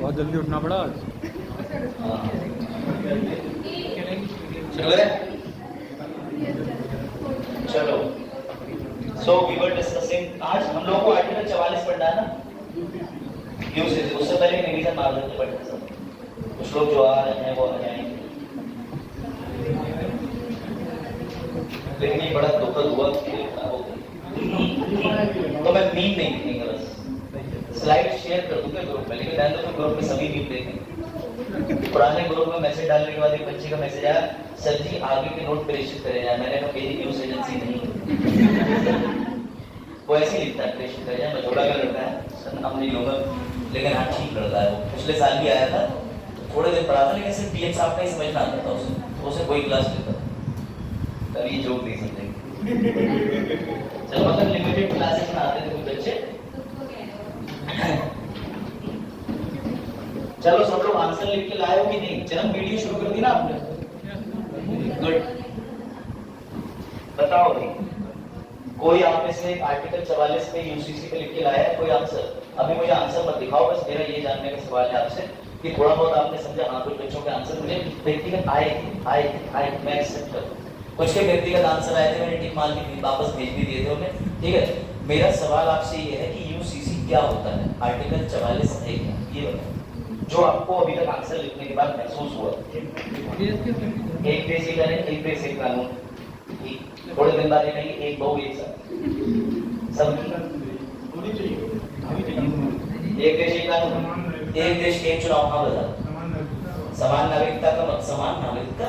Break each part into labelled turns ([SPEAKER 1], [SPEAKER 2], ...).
[SPEAKER 1] बहुत जल्दी उठना पड़ा आज।
[SPEAKER 2] चलो सो वी वर डिस्कसिंग, आज हम लोगों को आर्टिकल 44 पढ़ना है ना, यूसेज। उससे पहले रिवीजन मार देते पढ़ने सब, कुछ लोग जो आ रहे हैं वो आ जाएंगे। लेकिन ये बड़ा दुखद हुआ तो मैं मीम नहीं दिखेंगे, बस स्लाइड शेयर कर दूंगा ग्रुप में, लेकिन ध्यान दो ग्रुप में सभी मीम देखेंगे। पुराने ग्रुप में मैसेज डालने के बाद एक बच्चे का मैसेज आया, सर जी आगे के नोट प्रेषित करें जाए। मैंने कहा मेरी न्यूज एजेंसी नहीं। वो ऐसे ही लिखता है प्रेषित करें जाए, मझोड़ा का लड़का है, सर हम नहीं होगा, लेकिन हाँ ठीक लड़का है। वो पिछले साल भी आया था, थोड़े दिन पढ़ा था, लेकिन सिर्फ पीएम साहब का ही समझ में आता था उसे, तो उसे कोई क्लास लेता था। तब ये जोक नहीं समझेंगे। चलो मतलब लिमिटेड क्लासेस में आते थे कुछ बच्चे। चलो सब लोग आंसर लिख के लाए हो कि नहीं? चलो वीडियो शुरू कर दी ना आपने? गुड। बताओ भाई, कोई आप में से आर्टिकल 44 पे यूसीसी पे लिख के लाया है कोई आंसर? अभी मुझे आंसर मत दिखाओ, बस मेरा ये जानने का सवाल है आपसे कि थोड़ा बहुत आपने समझा। हाँ कुछ बच्चों के आंसर मुझे व्यक्तिगत आए मैं एक्सेप्ट करूँ। कुछ के व्यक्तिगत आंसर आए थे, मैंने टिक मार दी, वापस भेज भी दिए थे उन्हें, ठीक है। मेरा सवाल आपसे ये है कि यूसीसी क्या होता है, आर्टिकल 44 है क्या, ये बताओ जो आपको अभी तक आंसर लिखने के बाद महसूस हुआ। एक देश एक कानून, एक देश एक कानून, थोड़े दिन बाद कहेंगे एक बहु एक सब एक देश एक कानून, एक देश एक चुनाव। हाँ बता, समान नागरिकता का मतलब समान नागरिकता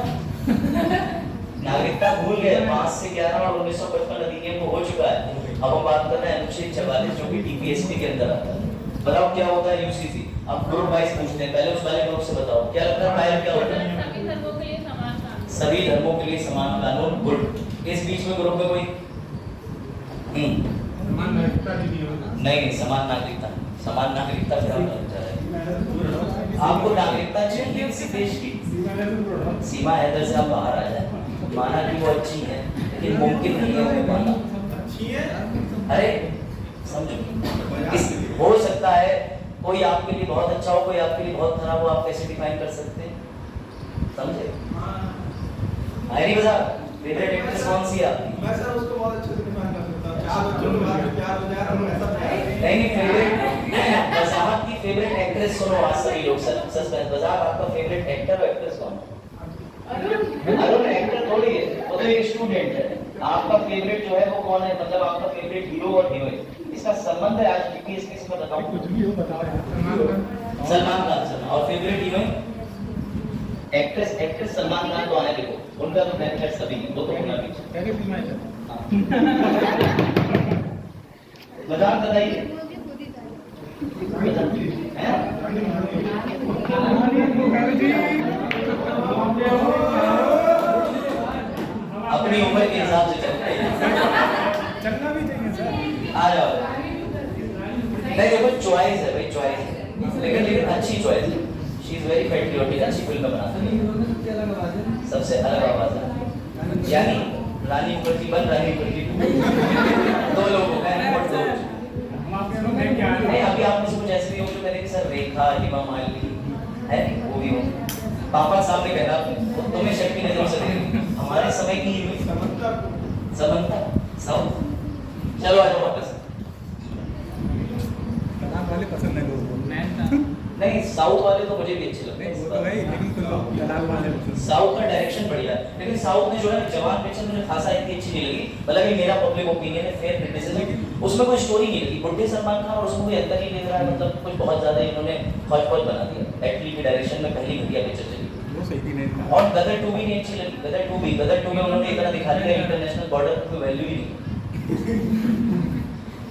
[SPEAKER 2] नागरिकता भूल गए। 5 से 11 और 1955 अधिनियम को हो चुका है। अब हम बात कर रहे हैं अनुच्छेद 44 जो कि टीपीएसपी के अंदर आता है। बताओ क्या होता है यूसीसी? अब ग्रुप वाइज पूछते हैं, पहले उस वाले ग्रुप से बताओ क्या लगता है पायल क्या होता है?
[SPEAKER 3] सभी धर्मों के लिए समान कानून।
[SPEAKER 2] सभी धर्मों के लिए समान कानून। गुड। इस बीच में ग्रुप में कोई नहीं, समान नागरिकता। समान नागरिकता क्या होता है? आपको नागरिकता चाहिए किसी देश की? सीमा हैदर से आप बाहर आ जाए, माना कि वो अच्छी है, लेकिन मुमकिन नहीं है वो माना अच्छी है। अरे समझो, हो सकता है कोई आपके लिए बहुत अच्छा हो, कोई आपके लिए बहुत खराब हो, आप कैसे डिफाइन कर सकते हैं? समझे? नहीं बजा फेवरेट एक्ट्रेस कौन सी है आपकी?
[SPEAKER 4] मैं सर उसको बहुत अच्छे से डिफाइन कर सकता हूं। चार बच्चों के बाद प्यार हो जाए और ऐसा
[SPEAKER 2] नहीं फेवरेट बजाक की फेवरेट एक्ट्रेस सुनो आज सभी लोग, सस्पेंस। बजाक आपका फेवरेट एक्टर और एक्ट्रेस कौन है? अरुण एक्टर थोड़ी है, वो तो एक स्टूडेंट है। आपका फेवरेट जो है वो कौन है? मतलब आपका फेवरेट हीरो और हीरोइन, इसका संबंध है आज टीपीएस किसी को बताऊं?
[SPEAKER 4] कुछ भी हो बताओ यार।
[SPEAKER 2] सलमान खान। और favourite heroine? Actress Salman Khan तो आने देखो, उनका तो फेवरेट सभी है, वो तो होना भी चाहिए। मजाक बताइए। अपनी उम्र के हिसाब से
[SPEAKER 4] चलना भी चाहिए सर।
[SPEAKER 2] आ जाओ। नहीं देखो चॉइस है भाई, चॉइस है, लेकिन अच्छी चॉइस है। शी इज वेरी पेट्रियोटिक, अच्छी फिल्म बनाती है, सबसे अलग आवाज है। यानी रानी मुखर्जी 1, रानी मुखर्जी 2, दो लोगों का नंबर 2। नहीं अभी आप मुझे कुछ ऐसे भी हो जो मैंने सर रेखा, हिमा मालिनी है, वो भी हो। पापा सामने कहना तुम्हें शक की नजर से देखेंगे, हमारे समय की समंता साउथ। चलो आ जाओ वापस।
[SPEAKER 4] वाले पसंद है लोगों को।
[SPEAKER 2] नहीं साउथ वाले तो मुझे भी अच्छे लगते हैं,
[SPEAKER 4] वो तो है, लेकिन कुछ लोग दलाल वाले
[SPEAKER 2] साउथ का डायरेक्शन बढ़िया है, लेकिन साउथ में जो है जवान पिक्चर मुझे खासा इतनी अच्छी नहीं लगी। मतलब ये मेरा पब्लिक ओपिनियन है, फेयर क्रिटिसिज्म। उसमें कोई स्टोरी नहीं लगी, बुड्ढे सलमान खान और उसमें कोई अंतर ही नहीं रहा है, मतलब कुछ बहुत ज्यादा इन्होंने हौच-पौच बना दिया। एटली के डायरेक्शन में पहली घटिया पिक्चर चली।
[SPEAKER 4] वो सही नहीं था।
[SPEAKER 2] और गदर 2 भी नहीं अच्छी लगी। गदर 2 में उन्होंने एक तरह दिखा दिया इंटरनेशनल बॉर्डर की वैल्यू ही नहीं।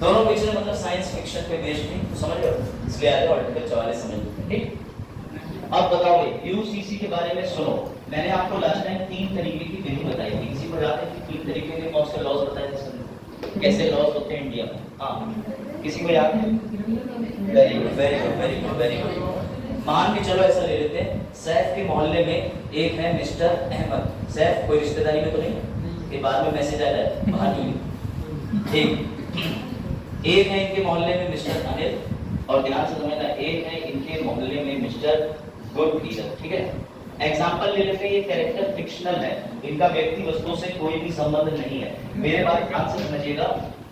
[SPEAKER 2] दोनों पिक्चर मतलब साइंस फिक्शन पे बेस्ड थी, तो समझ रहे हो? इसलिए आ जाओ आर्टिकल 44 समझ लो, ठीक? अब बताओ भाई यूसीसी के बारे में सुनो। मैंने आपको लास्ट टाइम 3 तरीके की विधि बताई थी, किसी को याद है कि 3 तरीके के कौन से लॉज बताए थे? कैसे लॉज होते हैं इंडिया में? हाँ किसी को याद है? Very good very good very good very good. मान के चलो ऐसा ले लेते हैं, सैफ के मोहल्ले में एक है मिस्टर अहमद। सैफ कोई रिश्तेदारी में तो नहीं, के बाद में मैसेज आ जाए बाहर क्यों? एक है इनके मोहल्ले में मिस्टर अनिल, और ध्यान से समझना, एक है इनके मोहल्ले में मिस्टर गुड लीडर, ठीक है। एग्जाम्पल ले लेते हैं, ये कैरेक्टर फिक्शनल है, इनका व्यक्ति वस्तु से कोई भी संबंध नहीं है। मेरे बात ध्यान से समझिएगा,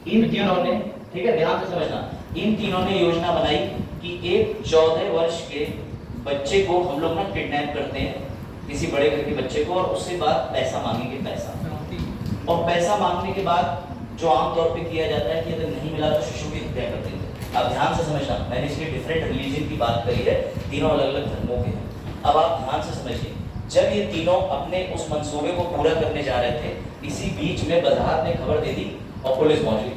[SPEAKER 2] इन तीनों ने, ठीक है ध्यान से समझना, इन तीनों ने योजना बनाई कि एक 14 वर्ष के बच्चे को हम लोग ना किडनैप करते हैं, किसी बड़े घर के बच्चे को, और उससे बाद पैसा मांगेंगे, पैसा, और पैसा मांगने के बाद जो आमतौर पे किया जाता है कि अगर नहीं मिला तो शिशु की हत्या कर देते। अब ध्यान से समझना, मैंने इसके डिफरेंट रिलीजन की बात करी है, तीनों अलग अलग धर्मों के हैं। अब आप ध्यान से समझिए, जब ये तीनों अपने उस मंसूबे को पूरा करने जा रहे थे, इसी बीच में वजाहत ने खबर दे दी और पुलिस पहुंची,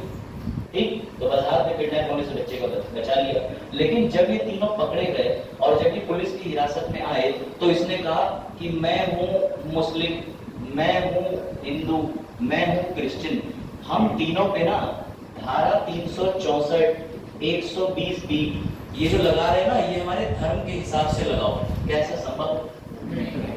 [SPEAKER 2] ठीक, तो वजाहत ने किडनैप होने से बच्चे को बचा लिया। लेकिन जब ये तीनों पकड़े गए और जब ये पुलिस की हिरासत में आए, तो इसने कहा कि मैं हूँ मुस्लिम, मैं हूँ हिंदू, मैं हूँ क्रिश्चियन, हम तीनों पे ना धारा 364, 120B ये जो लगा रहे हैं ना, ये हमारे धर्म के हिसाब से लगाओ। कैसा संभव?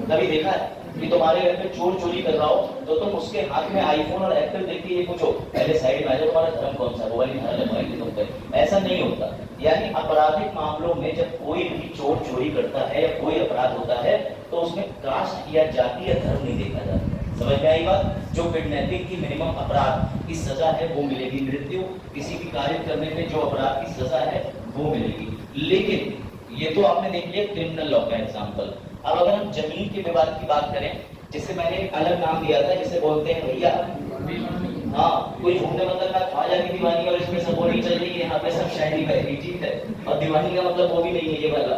[SPEAKER 2] कभी देखा है कि तुम्हारे घर में चोर चोरी कर रहा हो तो तुम उसके हाथ में आईफोन और एप्पल देख के ये पूछो पहले साइड में आ जाओ, तुम्हारा धर्म कौन सा, वो वाली धारा लगवाएंगे तुम पे? ऐसा नहीं होता। यानी आपराधिक मामलों में जब कोई भी चोर चोरी करता है या कोई अपराध होता है तो उसमें कास्ट या जाति या धर्म नहीं देखा जाता। समझ में आई बात? जो किडनैपिंग की मिनिमम अपराध की सजा है वो मिलेगी, मृत्यु, किसी भी कार्य करने में जो अपराध की सजा है वो मिलेगी। लेकिन ये तो आपने देख लिया क्रिमिनल लॉ का एग्जांपल। अब अगर हम जमीन के विवाद की बात करें, जिसे मैंने एक अलग नाम दिया था, जिसे बोलते हैं भैया, हाँ, कोई घूमने मतलब ना ख्वाजा की दीवानी और इसमें सब वो नहीं चल रही है, यहाँ पे सब शायरी बहरी, ठीक है, और दीवानी का मतलब वो भी नहीं है ये वाला,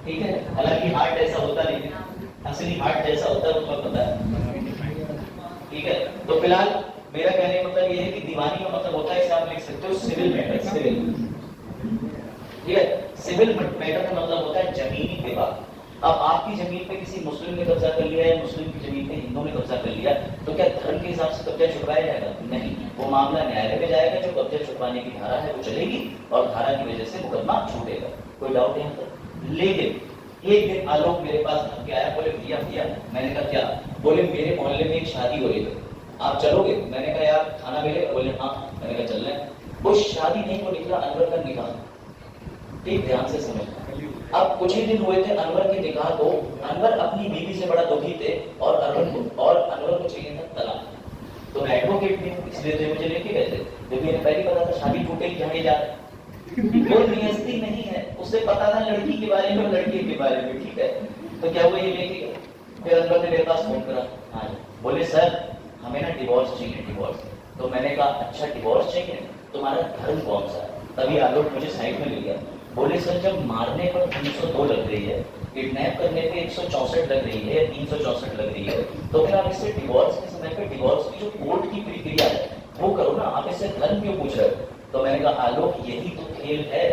[SPEAKER 2] ठीक है, हालांकि हार्ट ऐसा होता नहीं है, असली हार्ट जैसा होता है उसको पता है, ठीक है। तो फिलहाल मेरा कहने का मतलब ये है कि दीवानी का मतलब होता है, इसे आप लिख सकते हो सिविल मैटर, सिविल, ठीक है, सिविल मैटर का मतलब होता है जमीनी विवाद। अब आपकी जमीन पे किसी मुस्लिम ने कब्जा कर लिया है, मुस्लिम की जमीन पे हिंदू ने कब्जा कर लिया, तो क्या धर्म के हिसाब से कब्जा छुड़वाया जाएगा? नहीं, वो मामला न्यायालय में जाएगा, जो कब्जा छुड़वाने की धारा है वो चलेगी और धारा की वजह से मुकदमा छूटेगा। कोई डाउट यहाँ पर? लेकिन एक दिन आलोक मेरे पास धमके आया, बोले भैया भैया, मैंने कहा क्या? बोले मेरे मोहल्ले में एक शादी हो रही है, आप चलोगे? मैंने कहा यार खाना मिलेगा? बोले हाँ। मैंने कहा चल रहे हैं। वो शादी नहीं, वो निकला अनवर का निकाह, ठीक, ध्यान से समझना। अब कुछ ही दिन हुए थे अनवर के निकाह को, अनवर अपनी बीवी से बड़ा दुखी थे और अनवर को चाहिए था तलाक। तो मैं एडवोकेट भी हूँ, इसलिए तो मुझे लेके गए थे, क्योंकि मुझे पहले पता था शादी टूटेगी जहाँ जा रहे, कोई नियस्ती नहीं है, उसे पता था लड़की के बारे में, लड़के के बारे में, ठीक है। तो क्या वो ये लेके गए? फिर अनवर ने मेरे पास फोन करा, हाँ, बोले सर हमें ना डिवोर्स चाहिए, डिवोर्स। तो मैंने कहा अच्छा डिवोर्स चाहिए, तुम्हारा धर्म कौन सा है? तभी आलोक मुझे साइड में ले गया, बोले सर जब मारने पर 302 लग रही है, किडनैप करने पे 164 लग रही है, 364 लग रही है, तो फिर आप इससे डिवोर्स के समय पे डिवोर्स की जो कोर्ट की प्रक्रिया है वो करो ना, आप इससे धर्म क्यों पूछ रहे हो? तो मैंने कहा आलोक यही तो खेल है,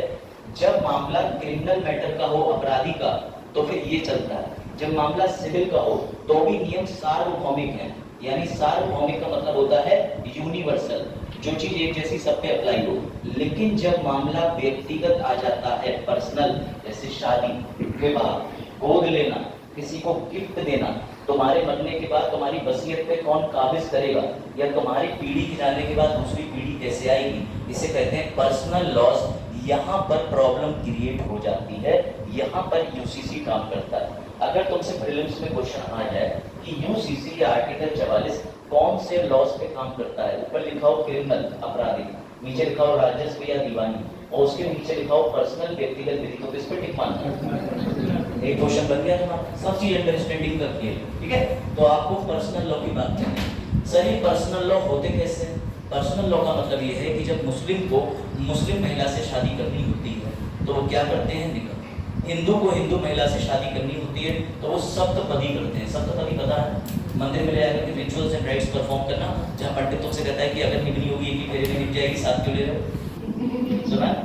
[SPEAKER 2] जब मामला क्रिमिनल मैटर का हो, अपराधी का, तो फिर ये चलता है, जब मामला सिविल का हो तो भी नियम सार्वभौमिक है। यानी सार्वभौमिक का मतलब होता है यूनिवर्सल, जो चीज एक जैसी सब पे अप्लाई हो। लेकिन जब मामला व्यक्तिगत आ जाता है, पर्सनल, जैसे शादी, विवाह, गोद लेना, किसी को गिफ्ट देना, तुम्हारे मरने के बाद तुम्हारी वसीयत पे कौन काबिज करेगा, या तुम्हारी पीढ़ी के जाने के बाद दूसरी पीढ़ी कैसे आएगी, इसे कहते हैं पर्सनल लॉस। यहाँ पर प्रॉब्लम क्रिएट हो जाती है, यहाँ पर यूसीसी काम करता है। अगर तुमसे प्रीलिम्स में क्वेश्चन आ जाए कि यूसीसी या आर्टिकल 44 कौन से लॉस पे काम करता है, ऊपर लिखा हो क्रिमिनल, आपराधिक, नीचे लिखा हो राजस्व या दीवानी, और उसके नीचे लिखा हो पर्सनल, व्यक्तिगत विधि, तो इस पे टिक मारना। एक क्वेश्चन बन गया तुम्हारा, सब चीज अंडरस्टैंडिंग का खेल, ठीक है। तो आपको पर्सनल लॉ की बात करनी है। सर ये पर्सनल लॉ होते कैसे? पर्सनल लॉ का मतलब ये है कि जब मुस्लिम को मुस्लिम महिला से शादी करनी होती है तो वो क्या करते हैं? निकाह। हिंदू को हिंदू महिला से शादी करनी होती है तो वो सप्तपदी करते हैं। सप्तपदी पता है? मंदिर में ले जाकर के रिचुअल्स एंड राइट्स परफॉर्म करना, जहाँ पंडित तुमसे कहता है कि अगर निगनी होगी एक ही फेरे में निप जाएगी, साथ क्यों ले रहे हो? सुना है?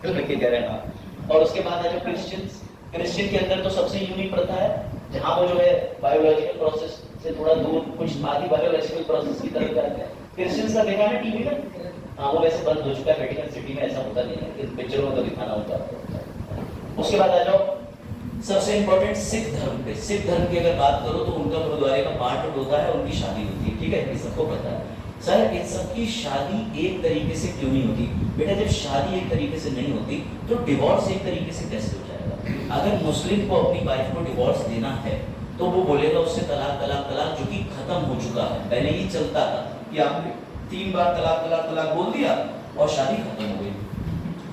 [SPEAKER 2] क्यों रखे कह रहे हैं? और उसके बाद आ जाओ क्रिश्चियंस। क्रिश्चियन के अंदर तो सबसे यूनिक प्रथा है, जहाँ वो जो है बायोलॉजिकल प्रोसेस से थोड़ा दूर, कुछ आदि बायोलॉजिकल प्रोसेस की तरफ जाते हैं। क्रिश्चियंस का देखा है टीवी में? हाँ, वो वैसे बंद हो चुका है, वेटिकन सिटी में ऐसा होता नहीं है, इन पिक्चरों में तो दिखाना होता है। उसके बाद आ जाओ सबसे इंपॉर्टेंट सिख धर्म पे। सिख धर्म की अगर बात करो तो उनका गुरुद्वारे का पाठ होता है, उनकी शादी होती है, ठीक है, ये सबको पता है। सर इन सबकी शादी एक तरीके से क्यों नहीं होती? बेटा जब शादी एक तरीके से नहीं होती तो डिवोर्स एक तरीके से कैसे हो जाएगा? अगर मुस्लिम को अपनी वाइफ को डिवोर्स देना है तो वो बोलेगा उससे तलाक तलाक तलाक, जो कि खत्म हो चुका है। पहले ही चलता था कि आपने 3 बार तलाक तलाक तलाक बोल दिया और शादी खत्म हो गई।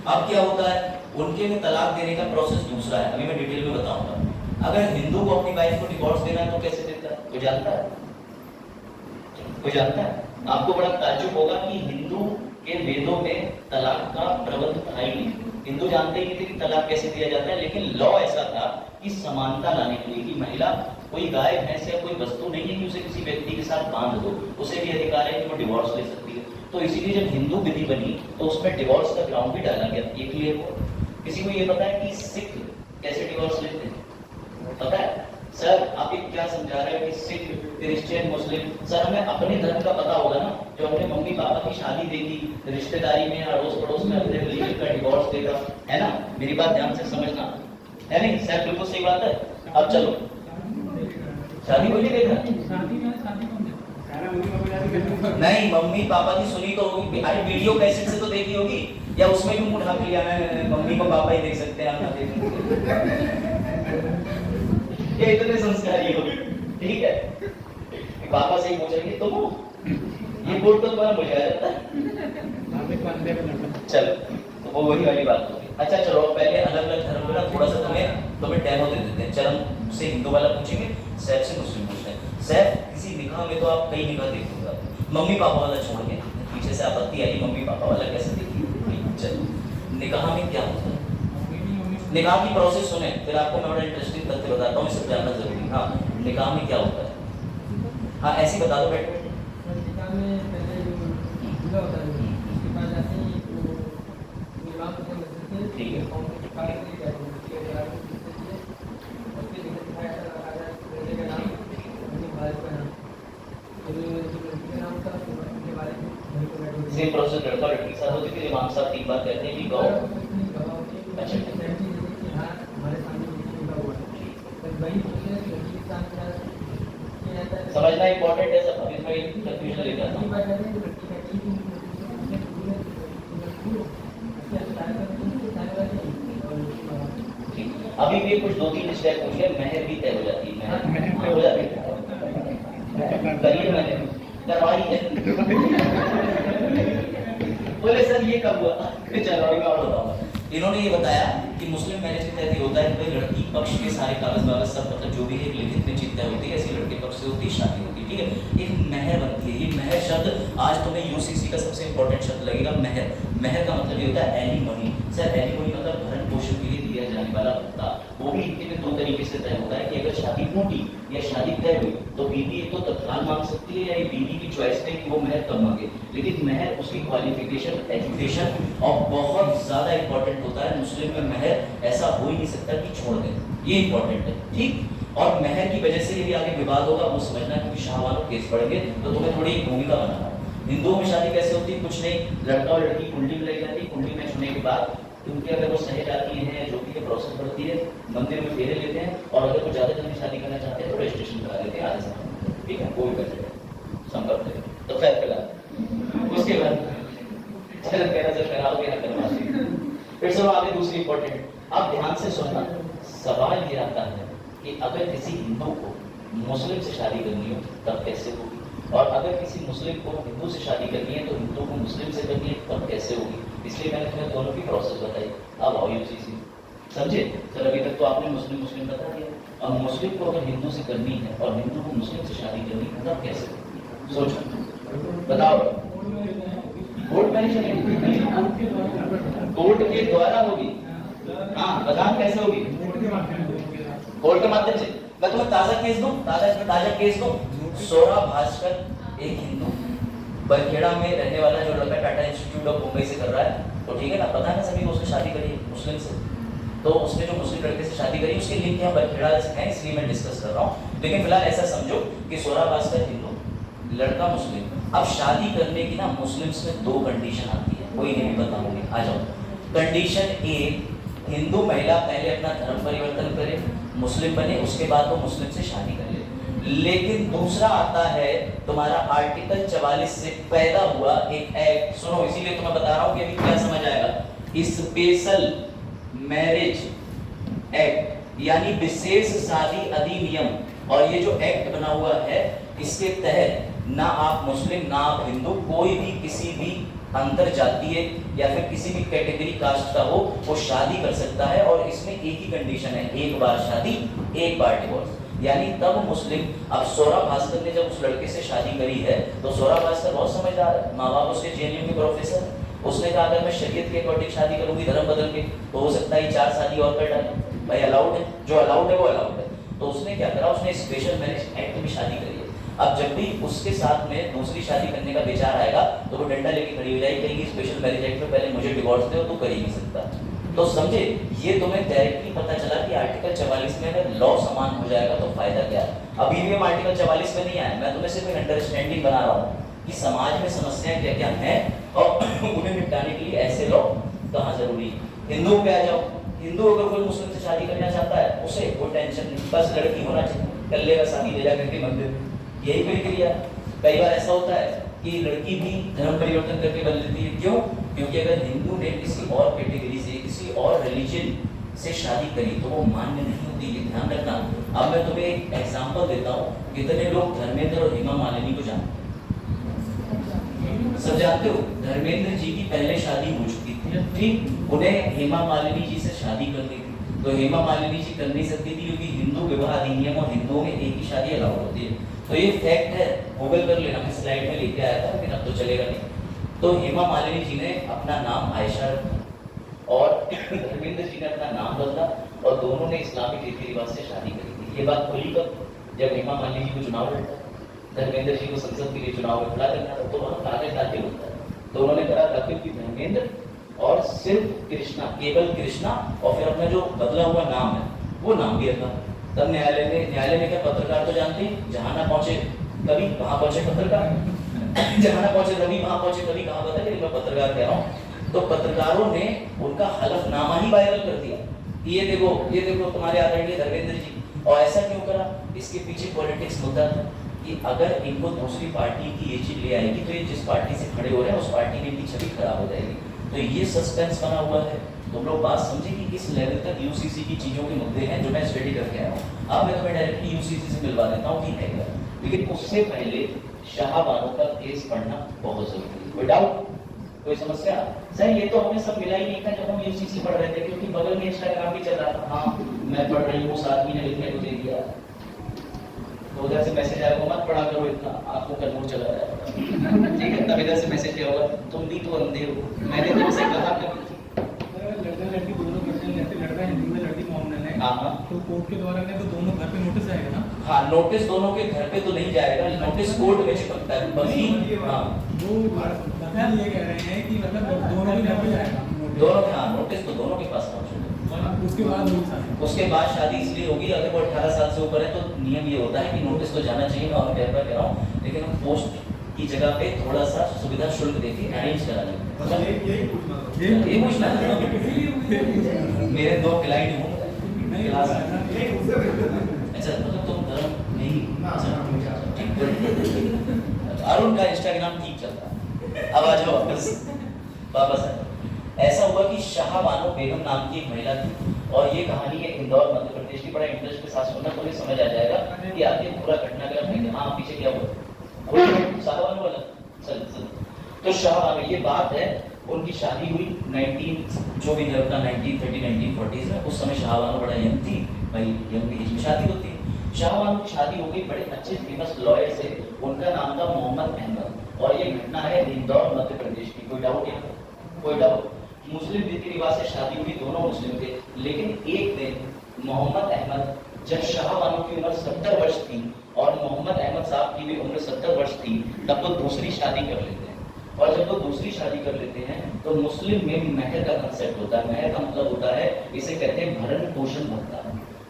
[SPEAKER 2] अब क्या होता है, उनके में तलाक देने का प्रोसेस दूसरा है, अभी मैं डिटेल में बताऊंगा। अगर हिंदू को अपनी वाइफ को डिवोर्स देना है तो कैसे देता है? कोई जानता है? कोई जानता है? आपको बड़ा ताज्जुब होगा कि हिंदू के वेदों में तलाक का प्रबंध था ही नहीं। हिंदू जानते ही नहीं थे कि तलाक कैसे दिया जाता है, लेकिन लॉ ऐसा था कि समानता लाने के लिए कि महिला कोई गाय भैंस या कोई वस्तु नहीं है कि उसे किसी व्यक्ति के साथ बांध दो, उसे भी अधिकार है कि वो डिवोर्स ले सकती है। तो इसीलिए जब हिंदू विधि बनी तो उसमें डिवोर्स का ग्राउंड भी डाला गया। ये क्लियर हो? किसी को ये पता है कि सिख कैसे डिवोर्स लेते हैं? पता है? सर आप ये क्या समझा रहे हो कि सिख, क्रिश्चियन, मुस्लिम? सर हमें अपने धर्म का पता होगा ना, जो अपने मम्मी पापा की शादी देखी, रिश्तेदारी में अड़ोस पड़ोस में अपने रिलेटिव का डिवोर्स देगा, है ना? मेरी बात ध्यान से समझना, है नहीं? सर बिल्कुल सही बात है। अब चलो, शादी को नहीं देखा? नहीं, मम्मी पापा की सुनी तो होगी, अरे वीडियो कैसेट से तो देखी होगी, या उसमें भी मुंह ढाक लिया मैं, मम्मी को पापा ही देख सकते हैं, हम ना देखेंगे। ये इतने संस्कारी हो, ठीक है? पापा से ही पूछेंगे तो ये बोल तो तुम्हारा मुझे आ जाता है। चलो तो वो वही वाली बात होगी। अच्छा चलो पहले अलग अलग धर्म में ना थोड़ा सा तुम्हें डेमो दे देते हैं। चरम से हिंदू वाला पूछेंगे, सैफ से मुस्लिम पूछते हैं। सैफ किसी निकाह में तो आप कई निकाह देखोगे, मम्मी पापा वाला छोड़ के, पीछे से आपत्ति आई मम्मी पापा वाला कैसे देखिए? चलो निकाह में क्या होता है? निकाह की प्रोसेस सुने, फिर आपको मैं बड़ा इंटरेस्टिंग तथ्य बताता हूँ, सब जानना जरूरी। हाँ निकाह में क्या होता है? हाँ ऐसे बता दो बैठ बैठ।
[SPEAKER 1] निकाह में पहले जो दूल्हा होता है उसके पास जाते हैं तो इमाम को मस्जिद से
[SPEAKER 2] ठीक है।
[SPEAKER 1] कौन सी पार के लिए जाते हैं उसके बाद उसके लिए दिखाया जाता है लड़के का नाम, उनके बारिश का नाम, फिर जो लड़की का नाम था उनके बारे में घर पे बैठे
[SPEAKER 2] सेम प्रोसेस लड़का लड़की के साथ होती है, फिर इमाम साहब 3 बार कहते हैं कि गौ। अच्छा
[SPEAKER 1] हाँ हमारे सामने लिखा हुआ है, पर वही प्रोसेस लड़की के साथ किया जाता है।
[SPEAKER 2] समझना इंपॉर्टेंट है सब, अभी मैं कंफ्यूजन लेके आता हूँ। अभी भी कुछ 2-3 स्टेप पूछ गए, मेहर भी तय हो जाती है, मेहर हो जाती है, करिए मैंने करवाई है। बोले सर ये कब हुआ? चलो अभी मैं और बताऊंगा। इन्होंने ये बताया कि मुस्लिम मैरिज के तहत ये होता है कि लड़की पक्ष के सारे कागज वागज सब मतलब जो भी है लिखित में चिंता होती है, ऐसी लड़के पक्ष से होती है, शादी होती है, ठीक है? एक मेहर बनती है। ये मेहर शब्द आज तुम्हें यूसीसी का सबसे इंपॉर्टेंट शब्द लगेगा, मेहर। मेहर का मतलब ये होता है एलिमनी। सर एलिमनी मतलब भरण पोषण के लिए दिया जाने वाला भत्ता। वो भी इनके में 2 तरीके से तय होता है कि अगर शादी टूटी या शादी तय हुई तो बीवी तो तत्काल मांग सकती है या ये बीवी की चॉइस है कि वो मेहर कब मांगे, लेकिन मेहर उसकी क्वालिफिकेशन, एजुकेशन और बहुत ज्यादा इंपॉर्टेंट होता है। मुस्लिम में मेहर ऐसा हो ही नहीं सकता कि छोड़ दें, ये इंपॉर्टेंट है, ठीक? और मेहर की वजह से यदि आगे विवाद होगा वो समझना, क्योंकि शाहवानों केस पड़ेंगे तो तुम्हें थोड़ी भूमिका बनाना है। हिंदुओं में शादी कैसे होती है? कुछ नहीं, लड़का और लड़की कुंडली में लग जाती है, कुंडली में छूने के बाद उनके अगर वो सह जाती हैं, जो भी है प्रोसेस बढ़ती है, मंदिर में फेरे लेते हैं, और अगर वो ज्यादा जल्दी शादी करना चाहते हैं तो रजिस्ट्रेशन करा लेते हैं आधे समय, ठीक है? कोई बजट है संपर्क है तो खैर फिलहाल उसके बाद चल कहना जब कराओगे ना करवा। फिर से आगे दूसरी इंपॉर्टेंट, आप ध्यान से सुनना, सवाल ये आता है कि अगर किसी हिंदू को मुस्लिम से शादी करनी हो तब कैसे होगी, और अगर किसी मुस्लिम को हिंदू से शादी करनी है तो हिंदू को मुस्लिम से करनी है तब कैसे होगी। इसलिए मैंने तुम्हें दोनों की प्रोसेस बताई। अब आओ यूसीसी, समझे? चलो अभी तक तो आपने मुस्लिम मुस्लिम बता दिया, अब मुस्लिम को अगर हिंदू से करनी है और हिंदू को मुस्लिम से शादी करनी है तब कैसे होगी? सोचो, बताओ। कोर्ट में नहीं, कोर्ट के द्वारा होगी। हाँ बताओ कैसे होगी? कोर्ट के माध्यम से। मैं तुम्हें ताजा केस दूं, ताजा केस दूं। सोरा भास्कर एक हिंदू बरखेड़ा में रहने वाला जो लड़का टाटा इंस्टीट्यूट ऑफ मुंबई से कर रहा है, तो ठीक है ना, पता है ना सभी को, उसने शादी करी मुस्लिम से, तो उसने जो मुस्लिम लड़के से शादी करी उसके लिंक यहाँ बरखेड़ा है, इसलिए मैं डिस्कस कर रहा हूँ। लेकिन फिलहाल ऐसा समझो कि सोरा भास्कर हिंदू, लड़का मुस्लिम। अब शादी करने की ना मुस्लिम्स में 2 कंडीशन आती है, कोई नहीं बताऊंगी, आ जाओ। कंडीशन ए, हिंदू महिला पहले अपना धर्म परिवर्तन करे, मुस्लिम बने, उसके बाद वो मुस्लिम से शादी कर ले। लेकिन दूसरा आता है तुम्हारा आर्टिकल 44 से पैदा हुआ एक एक्ट, सुनो इसीलिए तुम्हें बता रहा हूं कि अभी क्या समझ आएगा। स्पेशल मैरिज एक्ट यानी विशेष शादी अधिनियम। और ये जो एक्ट बना हुआ है इसके तहत ना आप मुस्लिम ना आप हिंदू कोई भी किसी भी अंतर जातीय या फिर किसी भी कैटेगरी कास्ट का हो वो शादी कर सकता है। और इसमें एक ही कंडीशन है, एक बार शादी एक बार डिवोर्स। यानी तब मुस्लिम, अब सोरा भास्कर ने जब उस लड़के से शादी करी है तो सोरा भास्कर बहुत समझदार है, माँ बाप उसके जेएनयू के प्रोफेसर है। उसने कहा अगर मैं शरीयत के अकॉर्डिंग शादी करूंगी धर्म बदल के तो हो सकता है 4 शादी और कर डाले, भाई अलाउड है, जो अलाउड है वो अलाउड है। तो उसने क्या करा, उसने स्पेशल मैरिज एक्ट में शादी करी है। अब जब भी उसके साथ में दूसरी शादी करने का विचार आएगा तो वो डंडा लेके खड़ी हो जाएगी, कहेगी स्पेशल मैरिज एक्ट में पहले मुझे डिवोर्स दे, तो कर ही नहीं सकता। तो समझे, ये तुम्हें डायरेक्टली पता चला कि आर्टिकल 44 में अगर लॉ समान हो जाएगा तो फायदा क्या है। अभी भी हम आर्टिकल 44 में नहीं आए, मैं तुम्हें सिर्फ एक अंडरस्टैंडिंग बना रहा हूँ कि समाज में समस्याएं क्या क्या हैं और उन्हें निपटाने के लिए ऐसे लॉ कहाँ जरूरी है। हिंदुओं पे आ जाओ, हिंदू अगर कोई मुस्लिम से शादी करना चाहता है उसे कोई टेंशन नहीं, बस लड़की होना चाहिए, कर लेगा शादी, ले जा करके मंदिर, यही प्रक्रिया। कई बार ऐसा होता है कि लड़की भी धर्म परिवर्तन करके बन लेती है, क्यों? क्योंकि अगर हिंदू ने किसी और कैटेगरी से किसी और रिलीजन से शादी करी तो वो मान्य नहीं होती, ये ध्यान रखना। अब मैं तुम्हें एक एग्जांपल देता हूँ, कितने लोग धर्मेंद्र और हेमा मालिनी को जानते हैं? सब जानते हो, धर्मेंद्र जी की पहले शादी हो चुकी थी, ठीक, उन्हें हेमा मालिनी जी से शादी करनी थी। तो हेमा मालिनी जी कर नहीं सकती थी क्योंकि हिंदू विवाह अधिनियम और हिंदुओं में एक ही शादी अलाउड होती है। तो ये फैक्ट है, गूगल कर लेना, मैं स्लाइड में लेके आया था लेकिन अब तो चलेगा नहीं। तो हेमा मालिनी जी ने अपना नाम आयशा रखा और धर्मेंद्र जी ने अपना नाम बदला और दोनों ने इस्लामिक रीति रिवाज से शादी करी थी। ये बात खुली कब, जब हेमा मालिनी जी को चुनाव लड़ता, धर्मेंद्र जी को संसद के लिए चुनाव में खड़ा करना था, तो वहाँ कागज दाखिल होता है। तो उन्होंने कहा दाखिल कि धर्मेंद्र और सिर्फ कृष्णा, केवल कृष्णा, और फिर अपना जो बदला हुआ नाम है वो नाम भी रखा। तब न्यायालय ने क्या, पत्रकार तो जानते हैं, जहां ना पहुंचे कभी वहां पहुंचे पत्रकार, जहां ना पहुंचे रवि वहां पहुंचे कभी, कहां पता, लेकिन मैं पत्रकार कह रहा हूँ। तो पत्रकारों ने उनका हलफनामा ही वायरल कर दिया, ये देखो तुम्हारे आदरणीय धर्मेंद्र जी। और ऐसा क्यों करा, इसके पीछे पॉलिटिक्स मुद्दा था कि अगर इनको दूसरी पार्टी की ये चीज ले आएगी तो ये जिस पार्टी से खड़े हो रहे हैं उस पार्टी की इनकी छवि खराब हो जाएगी। तो ये सस्पेंस बना हुआ है। तुम लोग बात समझे कि किस लेवल तक यूसीसी की चीजों के मुद्दे हैं जो मैं स्टडी करके आया हूँ। अब मैं तुम्हें डायरेक्टली यूसीसी से मिलवा देता हूँ कि है क्या, लेकिन उससे पहले शाहबानो का केस पढ़ना बहुत जरूरी है। कोई डाउट, कोई समस्या? सर ये तो हमें सब मिला ही नहीं था जब हम यूसीसी पढ़ रहे थे, क्योंकि बगल में इंस्टाग्राम भी चल रहा था। हाँ मैं पढ़ रही हूँ, उस आदमी ने लिखने को दे दिया, तो उधर से मैसेज आया, वो मत पढ़ा करो इतना, आपको कल नोट चला जाएगा, ठीक है? तब इधर से मैसेज किया होगा, तुम भी तो अंधे हो, मैंने तुमसे कहा कभी।
[SPEAKER 4] लड़का लड़की दोनों करते हैं, जैसे लड़का हिंदू है लड़की मोहम्मदन है,
[SPEAKER 2] हाँ
[SPEAKER 4] तो कोर्ट के द्वारा तो दोनों घर पे नोटिस आएगा ना?
[SPEAKER 2] हाँ, नोटिस दोनों के घर पे तो नहीं जाएगा, नोटिस कोर्ट में चिपकता है बल्कि। हाँ
[SPEAKER 4] वो दरअसल ये कह रहे हैं कि मतलब दोनों के घर पे जाएगा
[SPEAKER 2] दोनों, हाँ नोटिस तो दोनों के पास पहुंचेगा।
[SPEAKER 4] उसके बाद होगी शादी।
[SPEAKER 2] उसके बाद शादी इसलिए होगी अगर वो 18 साल से ऊपर है, तो नियम ये होता है कि नोटिस तो जाना चाहिए, मैं और कह रहा हूँ, लेकिन हम पोस्ट की जगह पे थोड़ा सा सुविधा शुल्क देके अरेंज करा लेंगे। ये पूछना मेरे 2 क्लाइंट हूँ, अच्छा मतलब तुम धर्म नहीं, अरुण का इंस्टाग्राम ठीक चलता है। अब आ जाओ वापस आए। ऐसा हुआ कि शाहबानो बेगम नाम की एक महिला थी और ये कहानी है इंदौर मध्य प्रदेश की। बड़ा इंटरेस्ट के साथ सुनना, तो ये समझ आ जाएगा कि आगे पूरा घटनाक्रम है। हाँ पीछे क्या हुआ, शाहबानो वाला चल। तो शाहबानो, ये बात है उनकी शादी हुई 19 जो भी अपना 1930 1940s में। उस समय शाहबानो बड़ा यंग थी, भाई यंग एज में शादी होती है। शाहबानो की शादी हो गई बड़े अच्छे फेमस लॉयर से, उनका नाम था मोहम्मद अहमद। और ये घटना है इंदौर मध्य प्रदेश की। कोई डाउट है? कोई डाउट? मुस्लिम रीति रिवाज से शादी हुई, दोनों मुस्लिम थे, लेकिन एक दिन मोहम्मद अहमद, जब शाहबानो की उम्र 70 वर्ष थी और मोहम्मद अहमद साहब की भी उम्र 70 वर्ष थी, तब वो दूसरी शादी कर लेते हैं। और जब वो दूसरी शादी कर लेते हैं तो मुस्लिम में महर का कंसेप्ट होता है। महर का मतलब होता है, इसे कहते हैं भरण पोषण भत्ता।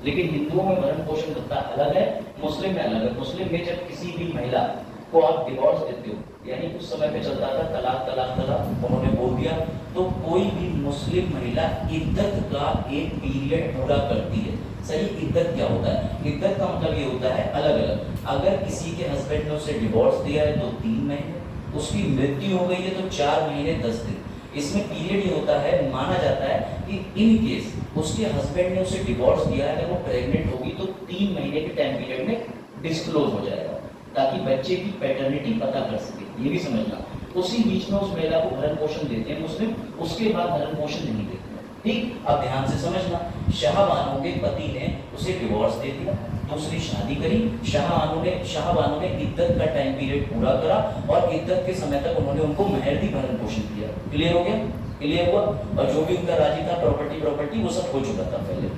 [SPEAKER 2] लेकिन हिंदुओं में भरण पोषण भत्ता अलग है, मुस्लिम में अलग है। मुस्लिम में जब किसी भी महिला को आप डिवोर्स देते हो, यानी उस समय पे चलता था तलाक तलाक तलाक, उन्होंने बोल दिया तो कोई भी मुस्लिम महिला इद्दत का एक पीरियड पूरा करती है। सही, इद्दत क्या होता है? इद्दत का मतलब ये होता है अलग अलग। अगर किसी के हस्बैंड ने उसे डिवोर्स दिया है तो 3 महीने, उसकी मृत्यु हो गई है तो 4 महीने 10 दिन। इसमें पीरियड ये होता है, माना जाता है कि इन केस उसके हस्बैंड ने उसे डिवोर्स दिया है, अगर वो प्रेग्नेंट होगी तो 3 महीने के टाइम पीरियड में डिस्क्लोज हो जाएगा, ताकि बच्चे की पैटर्निटी पता कर सके। ये भी समझना, उसी बीच में उस महिला को भरण पोषण देते हैं मुस्लिम, उसके बाद भरण पोषण नहीं देते हैं। ठीक, अब ध्यान से समझना। शाहबानो के पति ने उसे डिवोर्स दे दिया, दूसरी शादी करी। शाहबानो ने इद्दत का टाइम पीरियड पूरा करा और इद्दत के समय तक उन्होंने उनको मेहर भरण पोषण किया। क्लियर हो गया? क्लियर हुआ? और जो भी उनका राजी था, प्रॉपर्टी वो सब हो चुका था पहले।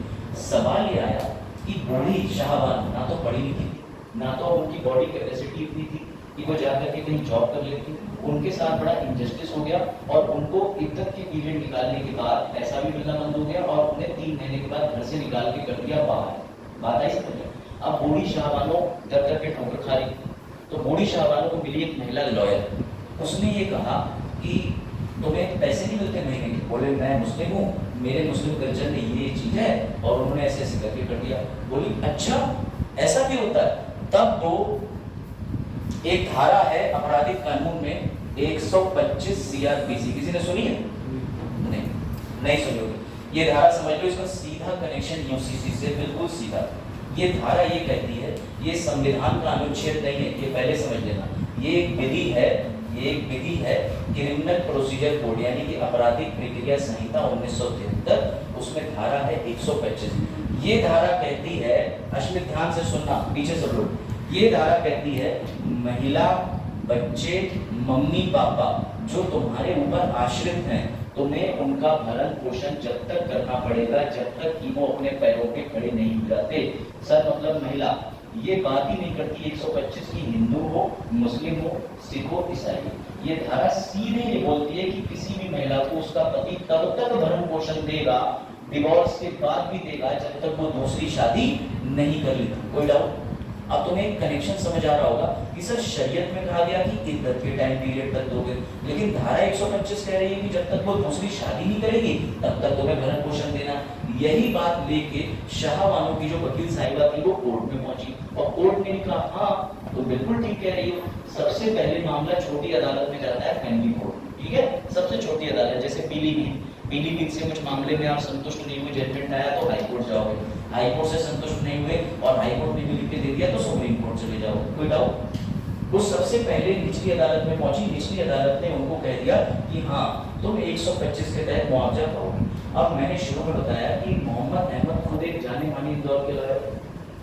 [SPEAKER 2] सवाल ये आया कि बूढ़ी शाहबानो ना तो पढ़ी लिखी थी, ना तो उनकी बॉडी कैपेसिटी इतनी थी कि वो जाकर के कहीं जॉब कर लेती। उनके साथ बड़ा इनजस्टिस हो गया और उनको इद्दत की पीरियड निकालने के बाद पैसा भी मिलना बंद हो गया और उन्हें 3 महीने के बाद घर से निकाल के कर दिया बाहर। बात आई समझ में? अब बूढ़ी शाहबानो दर दर के ठोकर खा रही, तो बूढ़ी शाहबानो को मिली एक महिला लॉयर। उसने ये कहा कि तुम्हें पैसे नहीं मिलते महीने के? बोले मैं मुस्लिम हूँ, मेरे मुस्लिम कल्चर में ये चीज है और उन्होंने ऐसे ऐसे करके कर दिया। बोली अच्छा ऐसा भी होता है? तब तो एक धारा है आपराधिक कानून में 125 CRPC, किसी ने सुनी है? नहीं सुनी होगी। ये धारा समझ लो, इसका सीधा कनेक्शन UCC से, बिल्कुल सीधा। ये धारा ये कहती है, ये संविधान का अनुच्छेद नहीं है, ये पहले समझ लेना। ये एक विधि है क्रिमिनल प्रोसीजर कोड यानी कि आपराधिक प्रक्रिया संहिता 1973, उसमें धारा है 125। ये धारा कहती है, अश्मित ध्यान से सुनना पीछे सब लोग, ये धारा कहती है महिला, बच्चे, मम्मी पापा जो तुम्हारे ऊपर आश्रित हैं, तुम्हें उनका भरण पोषण जब तक करना पड़ेगा जब तक कि वो अपने पैरों पे खड़े नहीं हो जाते। सर मतलब महिला ये बात ही नहीं करती 125 की हिंदू हो, मुस्लिम हो, सिख हो, ईसाई। ये धारा सीधे ये बोलती है कि किसी भी महिला को उसका पति तब तक भरण पोषण देगा, डिवोर्स के बाद भी देगा, जब तक वो दूसरी शादी नहीं कर लेती। कोई डाउट? अब तुम्हें एक कनेक्शन समझ आ रहा होगा कि सर शरीयत में कहा गया कि इद्दत के टाइम पीरियड तक दोगे, लेकिन धारा 125 कह रही है कि जब तक वो दूसरी शादी नहीं करेगी तब तक तुम्हें भरण पोषण देना। यही बात लेके शाहबानो की जो वकील साहिबा थी वो कोर्ट में पहुंची और कोर्ट ने कहा हाँ तो बिल्कुल ठीक कह रही हो। सबसे पहले मामला छोटी अदालत में जाता है, फैमिली कोर्ट, ठीक है, सबसे छोटी अदालत। जैसे पीलीभीत से कुछ मामले में आप संतुष्ट नहीं हुए, जजमेंट आया तो हाई कोर्ट जाओगे, हाई कोर्ट से संतुष्ट नहीं हुए और हाई कोर्ट ने भी लिख के दे दिया तो सुप्रीम कोर्ट चले जाओ। कोई डाउट? वो सबसे पहले निचली अदालत में पहुंची, निचली अदालत ने उनको कह दिया कि हाँ तुम 125 के तहत मुआवजा पाओगे। अब मैंने शुरू में बताया कि मोहम्मद अहमद खुद एक जाने माने इंदौर के लॉयर,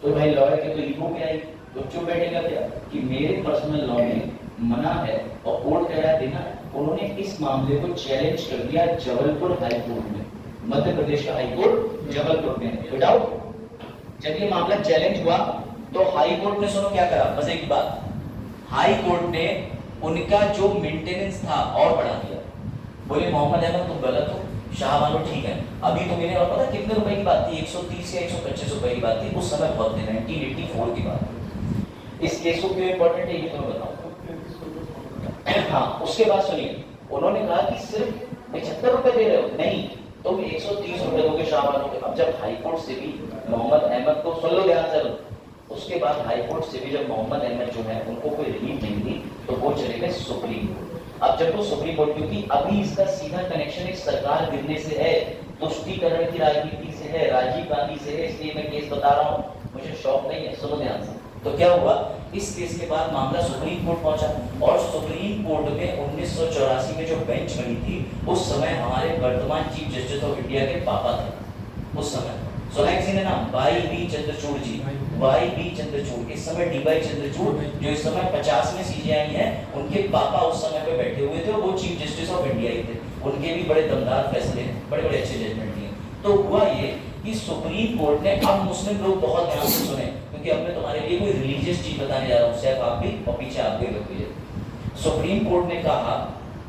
[SPEAKER 2] तो भाई लॉयर के तो ईगो क्या आई, तो चुप बैठेगा क्या कि मेरे पर्सनल लॉ में मना है और कोर्ट कह रहा है देना है। उन्होंने इस मामले को चैलेंज कर दिया जबलपुर हाई कोर्ट में, मध्य प्रदेश का हाई कोर्ट जबलपुर में। कोई डाउट? जब ये मामला चैलेंज हुआ तो हाई कोर्ट ने सुनो क्या करा, मजे की बात, हाई कोर्ट ने उनका जो मेंटेनेंस था और बढ़ा दिया। बोले मोहम्मद अहमद तुम गलत हो, शाहबानो ठीक है। अभी तो मैंने और पता कितने रुपए की बात थी, 130 या 125 रुपए की बात थी, उस समय बहुत थी, 1984 की बात। इस केस को क्यों इंपॉर्टेंट है ये तो मैं बताऊं। हाँ उसके बाद सुनिए, उन्होंने कहा कि सिर्फ 75 रुपए दे रहे हो, नहीं तुम 130 रुपए दोगे शाहबानो के। अब जब हाई कोर्ट से भी मोहम्मद अहमद को, सुन लो ध्यान से, उसके बाद हाई कोर्ट से भी जब मोहम्मद अहमद जो है उनको कोई रिलीफ नहीं दी तो वो चले गए सुप्रीम कोर्ट। अब जब वो सुप्रीम कोर्ट, क्योंकि अभी इसका सीधा कनेक्शन एक सरकार गिरने से है, तुष्टीकरण की राजनीति से है, राजीव गांधी से है, इसलिए मैं केस बता रहा हूँ, मुझे शौक नहीं है, सुनो ध्यान से। तो क्या हुआ, इस केस के बाद मामला सुप्रीम कोर्ट पहुंचा और सुप्रीम कोर्ट में 1984 में जो बेंच बनी थी उस समय हमारे वर्तमान चीफ जस्टिस ऑफ इंडिया के पापा थे उस समय, सुना किसी ने नाम, वाई बी चंद्रचूड़ जी, वाई बी चंद्रचूड़, इस समय डी.वाई चंद्रचूड़ जो इस समय 50 में CJI हैं, उनके पापा उस समय पे बैठे हुए थे और वो चीफ जस्टिस ऑफ इंडिया ही थे। उनके भी बड़े दमदार फैसले, बड़े बड़े अच्छे जजमेंट दिए। तो हुआ ये कि सुप्रीम कोर्ट ने, अब मुस्लिम लोग बहुत ध्यान से सुने क्योंकि अब मैं तुम्हारे लिए कोई रिलीजियस चीज बताने जा रहा हूँ, सिर्फ आप भी और पीछे आप भी रखिए। सुप्रीम कोर्ट ने कहा,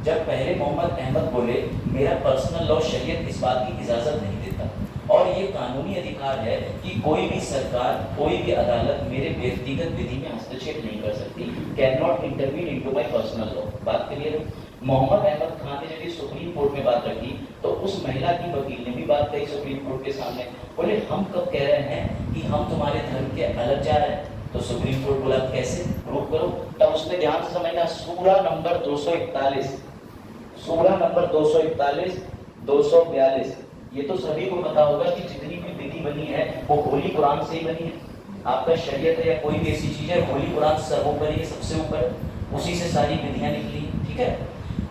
[SPEAKER 2] जब पहले मोहम्मद अहमद बोले मेरा पर्सनल लॉ शरीयत इस बात की इजाजत नहीं देता और ये कानूनी अधिकार है कि कोई भी सरकार, कोई भी अदालत मेरे व्यक्तिगत विधि में हस्तक्षेप नहीं कर सकती, can not intervene into my personal law. बात क्लियर है? मोहम्मद अहमद खान ने जब ये सुप्रीम कोर्ट में बात रखी तो उस महिला की वकील ने भी बात कही सुप्रीम कोर्ट के सामने, बोले हम कब कह रहे हैं कि हम तुम्हारे धर्म के अलग जा रहे हैं? तो सुप्रीम कोर्ट बोला कैसे, प्रूव करो। तब उसने ध्यान से समझना, सूरा नंबर 241, सूरा नंबर 241, 242, ये तो सभी को पता होगा कि जितनी भी विधि बनी है वो होली कुरान से ही बनी है। आपका शरीयत है या कोई भी ऐसी चीज है, होली कुरान सर्वोपरि है, सबसे ऊपर, उसी से सारी विधियां निकली, ठीक है।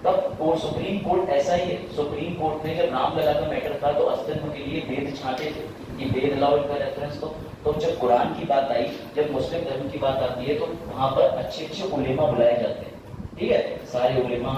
[SPEAKER 2] तब वो सुप्रीम कोर्ट ऐसा ही है, सुप्रीम कोर्ट ने जब रामलला का मैटर था तो अस्तित्व के लिए वेद छांटे थे कि वेद लाओ इनका रेफरेंस दो। तो जब कुरान की बात आई, जब मुस्लिम धर्म की बात आती है तो वहां पर अच्छे अच्छे उलेमा बुलाए जाते हैं, ठीक है, सारे उलेमा।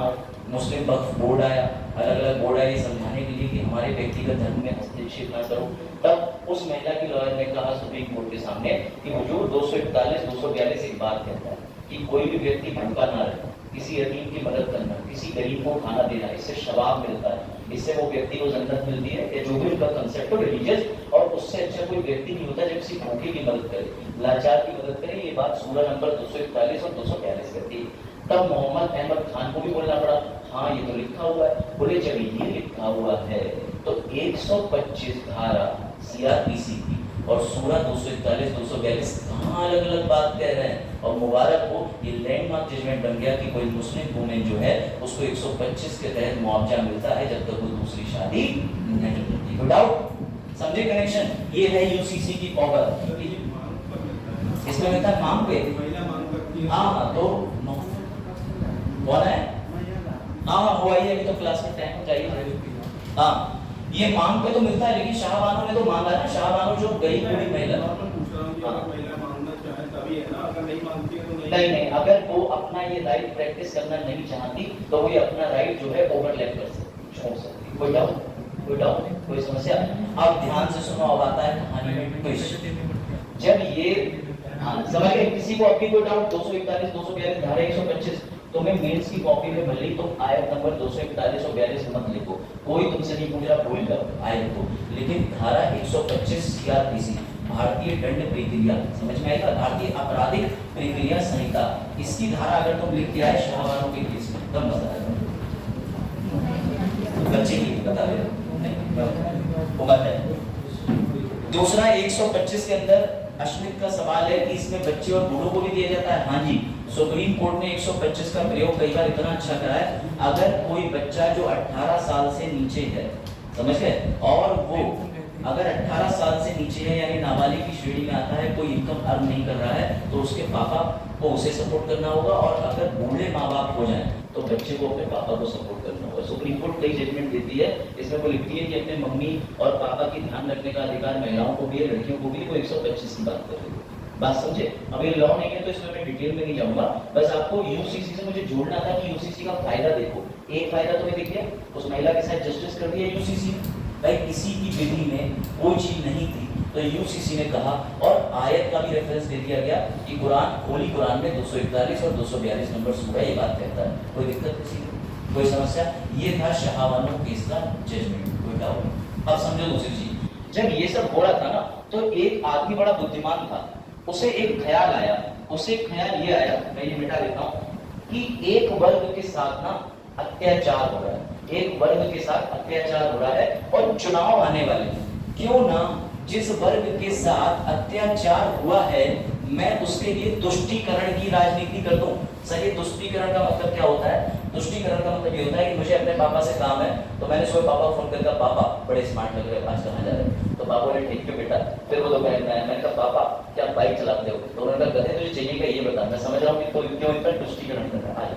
[SPEAKER 2] मुस्लिम वक्फ बोर्ड आया, अलग अलग बोर्ड आया ये समझाने के लिए कि हमारे व्यक्तिगत धर्म में हस्तक्षेप न करो। तब उस महिला की लॉयर ने कहा सुप्रीम कोर्ट के सामने कि हुजूर 241, 242 एक बात कहता है कि कोई भी व्यक्ति भूखा ना रहे, किसी यतीम की मदद करना, किसी गरीब को खाना देना, इससे शवाब मिलता है, इससे वो व्यक्ति को जन्नत मिलती है, या जो भी उनका कंसेप्ट हो रिलीजियस, और उससे अच्छा कोई व्यक्ति नहीं होता जब किसी भूखे की मदद करे, लाचार की मदद करे। ये बात सूरा नंबर 241 और 242 करती है। तब मोहम्मद अहमद खान को भी बोलना पड़ा, हाँ ये तो लिखा हुआ है। बोले जब ये लिखा हुआ है तो 125 धारा सीआरपीसी की और सूरा 241, 242 कहाँ अलग अलग बात कह रहे हैं? और मुबारक हो, ये लैंडमार्क जजमेंट बन गया कि कोई मुस्लिम वुमेन जो है उसको 125 के तहत मुआवजा मिलता है जब तक वो दूसरी शादी नहीं करती। नो डाउट, समझे कनेक्शन? ये है यूसीसी की पावर। इसमें मिलता है मांग पे, हाँ तो कौन है? हाँ वो आई है, अभी तो क्लास में टाइम हो जाइए। हाँ ये मांग पे तो मिलता है, लेकिन शाहबानों ने तो मांगा ना, शाहबानों जो गरीब बूढ़ी महिला, नहीं नहीं, अगर वो अपना ये राइट प्रैक्टिस करना नहीं चाहती तो वो ये अपना राइट जो है ओवरलैप कर सकती, छोड़ सकती। कोई डाउट, कोई डाउट, कोई समस्या? अब ध्यान से सुनो, अब आता है कहानी में ट्विस्ट। जब ये समझ गए, किसी को अपनी कोई डाउट 241, 242 धारा 125, तुम्हें मेंस की कॉपी में भले ही तुम आयत नंबर 241 और 42 मत लिखो, कोई तुमसे नहीं पूछ रहा, भूल जाओ आयत को, लेकिन धारा 125 सीआरपीसी भारतीय दंड प्रक्रिया, समझ में आएगा, भारतीय आपराधिक प्रक्रिया संहिता, इसकी धारा अगर तुम लिख के आए शाहबानों के केस में तब मजा आएगा। बच्चे की बता दे उम्र है। दूसरा 125 के अंदर अश्मित का सवाल है कि इसमें बच्चे और बूढ़ों को भी दिया जाता है। हाँ जी, सुप्रीम कोर्ट ने 125 का प्रयोग कई बार इतना अच्छा करा है, अगर कोई बच्चा जो 18 साल से नीचे है, समझ गए, और वो अगर 18 साल से नीचे है यानी नाबालिग की श्रेणी में आता है, कोई इनकम अर्न नहीं कर रहा है, तो उसके पापा को उसे सपोर्ट करना होगा, और अगर बूढ़े माँ बाप हो जाएं तो बच्चे को अपने पापा को सपोर्ट करना होगा। सुप्रीम कोर्ट कई जजमेंट देती है, इसमें वो लिखती है कि अपने मम्मी और पापा की ध्यान रखने का अधिकार महिलाओं को भी है, लड़कियों को भी। वो 125 की बात कर रही है, बात समझे? अब ये लॉ नहीं है तो इसमें मैं डिटेल में नहीं जाऊंगा, बस आपको यूसीसी से मुझे जोड़ना था कि यूसीसी का फायदा देखो। एक फायदा तुम्हें दिख गया, उस महिला के साथ जस्टिस कर दिया यूसीसी ने, भाई किसी की विधि में कोई चीज नहीं थी तो यूसीसी ने कहा, और आयत का भी रेफरेंस दे दिया गया कि कुरान, होली कुरान में 241 और 242 नंबर सूरा ये बात कहता है। कोई दिक्कत किसी को, कोई समस्या? ये था शाहबानों केस का जजमेंट, कोई डाउट? अब समझो दूसरी चीज, जब ये सब हो रहा था ना तो एक आदमी बड़ा बुद्धिमान था, उसे एक ख्याल आया, उसे ख्याल ये आया, मैं ये मिटा देता हूँ, कि एक वर्ग के साथ ना अत्याचार हो रहा है, एक वर्ग के साथ अत्याचार हो रहा है और चुनाव आने वाले, क्यों ना जिस वर्ग के साथ अत्याचार हुआ है मैं उसके लिए तुष्टीकरण की राजनीति कर दूं। सही, तुष्टीकरण का मतलब क्या होता है? तुष्टीकरण का मतलब ये होता है कि मुझे अपने पापा से काम है, तो मैंने सुबह पापा को फोन करके, पापा बड़े स्मार्ट लग रहे हैं, आज कहाँ जा रहे हैं? तो पापा ने ठीक है बेटा, फिर वो दोपहर में आया, मैंने कहा पापा क्या बाइक चलाते हो? तो उन्होंने कहा गधे तुझे चाहिए क्या ये बता। मैं समझ रहा हूँ कि कोई क्यों इतना तुष्टीकरण कर रहा है,